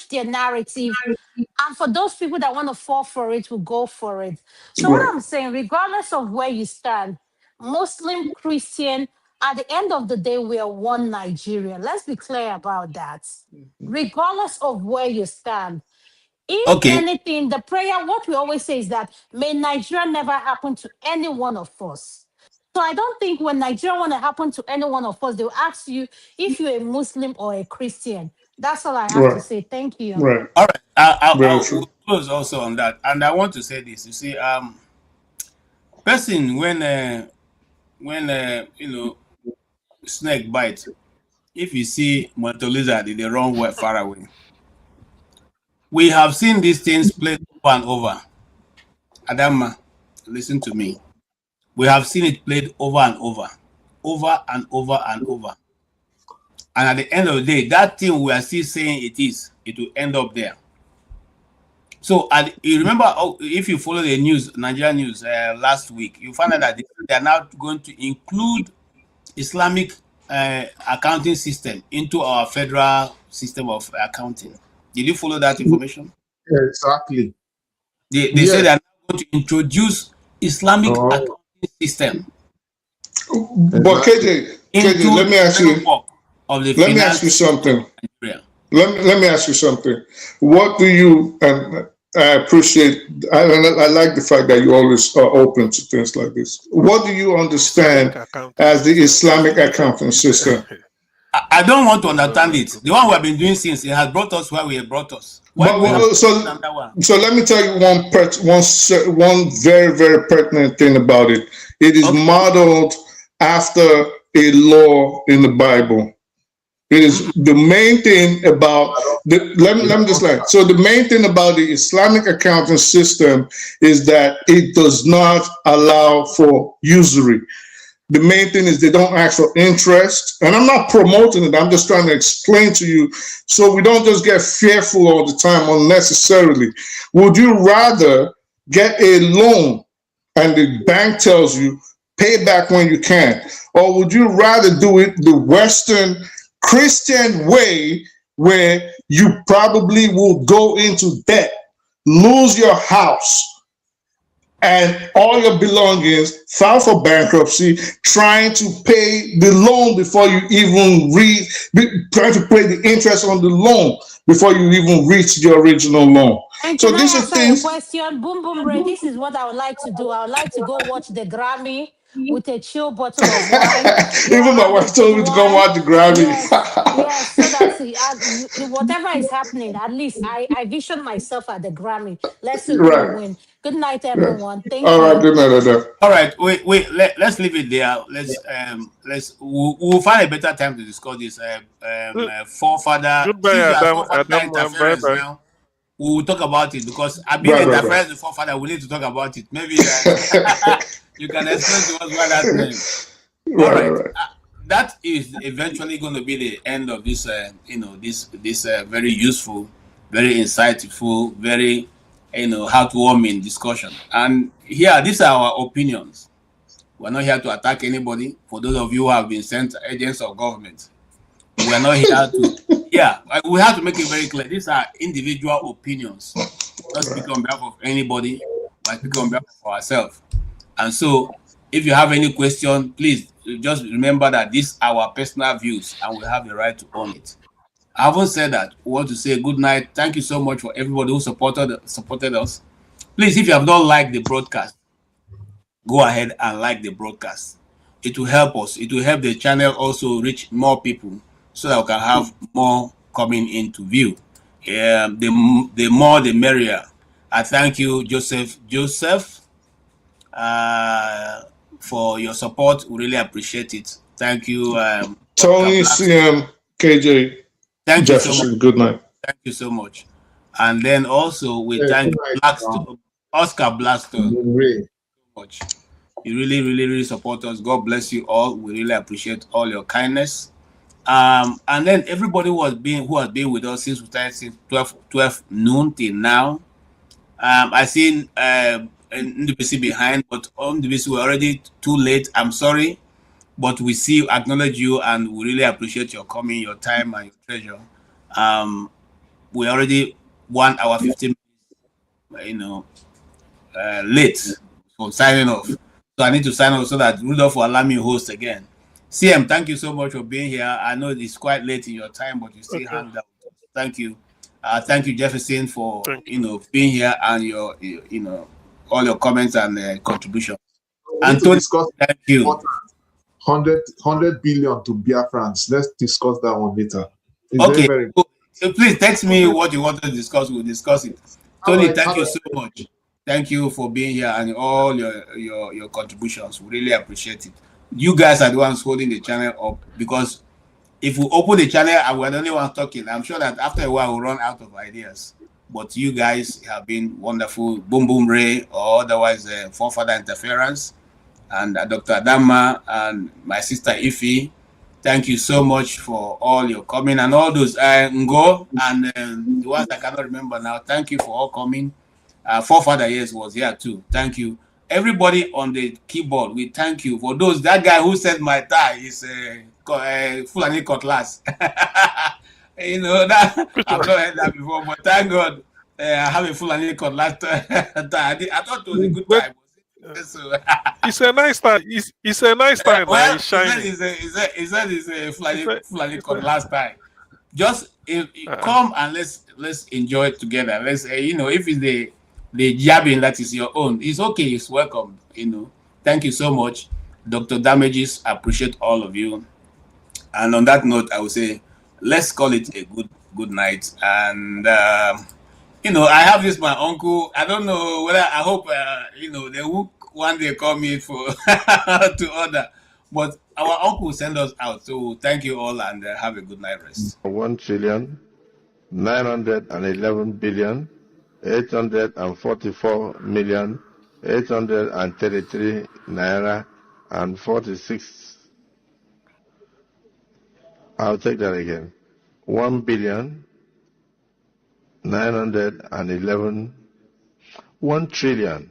their narrative. And for those people that want to fall for it, will go for it. So what I'm saying, regardless of where you stand, Muslim, Christian, at the end of the day, we are one Nigeria. Let's be clear about that. Regardless of where you stand. If anything, the prayer, what we always say is that may Nigeria never happen to any one of us. So I don't think when Nigeria want to happen to any one of us, they'll ask you if you're a Muslim or a Christian. That's all I have to say. Thank you. Right. All right. I'll close also on that. And I want to say this. You see, person when snake bite, if you see mother lizard in the wrong way far away. We have seen these things played over and over. Adama, listen to me. We have seen it played over and over and over and over. And at the end of the day, that thing we are still saying it will end up there. So you remember, if you follow the news, Nigerian news last week, you found out that they are now going to include Islamic accounting system into our federal system of accounting. Did you follow that information? Yeah, exactly. They say they are now going to introduce Islamic accounting system. But KJ, let me ask you. Let me ask you something. Let me ask you something. What do you, and I appreciate, I like the fact that you always are open to things like this. What do you understand as the Islamic accounting system? I don't want to understand it. The one we have been doing since, it has brought us where we have brought us. So let me tell you one very, very pertinent thing about it. It is modeled after a law in the Bible. It is the main thing about let me just like, so the main thing about the Islamic accounting system is that it does not allow for usury. The main thing is they don't ask for interest. And I'm not promoting it. I'm just trying to explain to you so we don't just get fearful all the time unnecessarily. Would you rather get a loan and the bank tells you pay back when you can? Or would you rather do it the Western Christian way, where you probably will go into debt, lose your house and all your belongings, file for bankruptcy, trying to pay the loan before you even trying to pay the interest on the loan before you even reach the original loan? And So can I these are answer a things. question? Boom, boom, Ray. This is what I would like to do. I would like to go watch the Grammy with a chill bottle of wine. Even my Have a wife good told me to come one. watch the Grammy. Yes. So that whatever is happening, at least I vision myself at the Grammy. Let's see who will Right. win. Good night, Yeah. everyone. Thank All right, you. good night. All right, let's leave it there. We'll find a better time to discuss this. Forefather, since Goodbye, you are Adam. forefather Adam, bye interference bye. now, we will talk about it because I've been Right. interference with forefather. We need to talk about it. Maybe you can explain to us why that's name. All right. Right. That is eventually going to be the end of this, this very useful, very insightful, very, heartwarming discussion. And here, these are our opinions. We're not here to attack anybody. For those of you who have been sent agents of government, we're not here to. We have to make it very clear. These are individual opinions. We're not speaking on behalf of anybody. We're speaking on behalf of ourselves. And so, if you have any question, please just remember that these are our personal views, and we have the right to own it. Having said that, we want to say good night. Thank you so much for everybody who supported us. Please, if you have not liked the broadcast, go ahead and like the broadcast. It will help us. It will help the channel also reach more people so that we can have more coming into view. The more, the merrier. I thank you, Joseph, for your support. We really appreciate it. Thank you, Tony, CM, KJ, thank you so Jefferson, much. good night. Thank you so much. And then also we thank Oscar Blackstone so much. You really, really, really support us. God bless you all. We really appreciate all your kindness. And then everybody who has been with us since we started since 12 noon till now. I seen NDBC behind, but on NDBC we're already too late. I'm sorry, but we see, acknowledge you, and we really appreciate your coming, your time, and your treasure. We already 1 hour 15 minutes, late for signing off. So I need to sign off so that Rudolph will allow me to host again. CM, thank you so much for being here. I know it's quite late in your time, but you still hang out. Thank you. Thank you, Jefferson, for being here and your all your comments and contributions. And Tony, thank you. 100 billion to Biafrans. Let's discuss that one later. It's Okay. very So please text me what you want to discuss. We'll discuss it. Tony, thank you so much. Thank you for being here and all your contributions. We really appreciate it. You guys are the ones holding the channel up, because if we open the channel and we're the only ones talking, I'm sure that after a while we'll run out of ideas. But you guys have been wonderful. Boom Boom Ray, or otherwise Forefather Interference, and Dr. Adama and my sister Ife. Thank you so much for all your coming, and all those Ngo and the ones I cannot remember now. Thank you for all coming. Forefather, yes, was here too. Thank you. Everybody on the keyboard, we thank you. For those, that guy who said my tie is Fulani Cutlass. That I've not heard that before, but thank God I have a Fulani Cutlass tie. I thought it was a good time. So, it's a nice time. It's a nice time. Well, It's shining. he said it's a Fulani Cutlass tie. Just come and let's enjoy it together. Let's if it's the jabbing that is your own, it's okay, it's welcome. Thank you so much, Dr. Damages. I appreciate all of you. And on that note, I would say let's call it a good night. And I have this my uncle. I don't know whether, I hope they will one day call me for to order, but our uncle will send us out. So thank you all, and have a good night rest. 1,911,844,833 naira and 46. I'll take that again. 1,911,1,000,000,000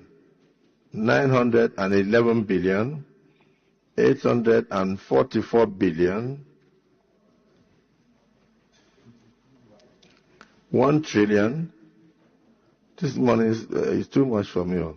911 billion, 844 billion, 1 trillion. This money is too much for me.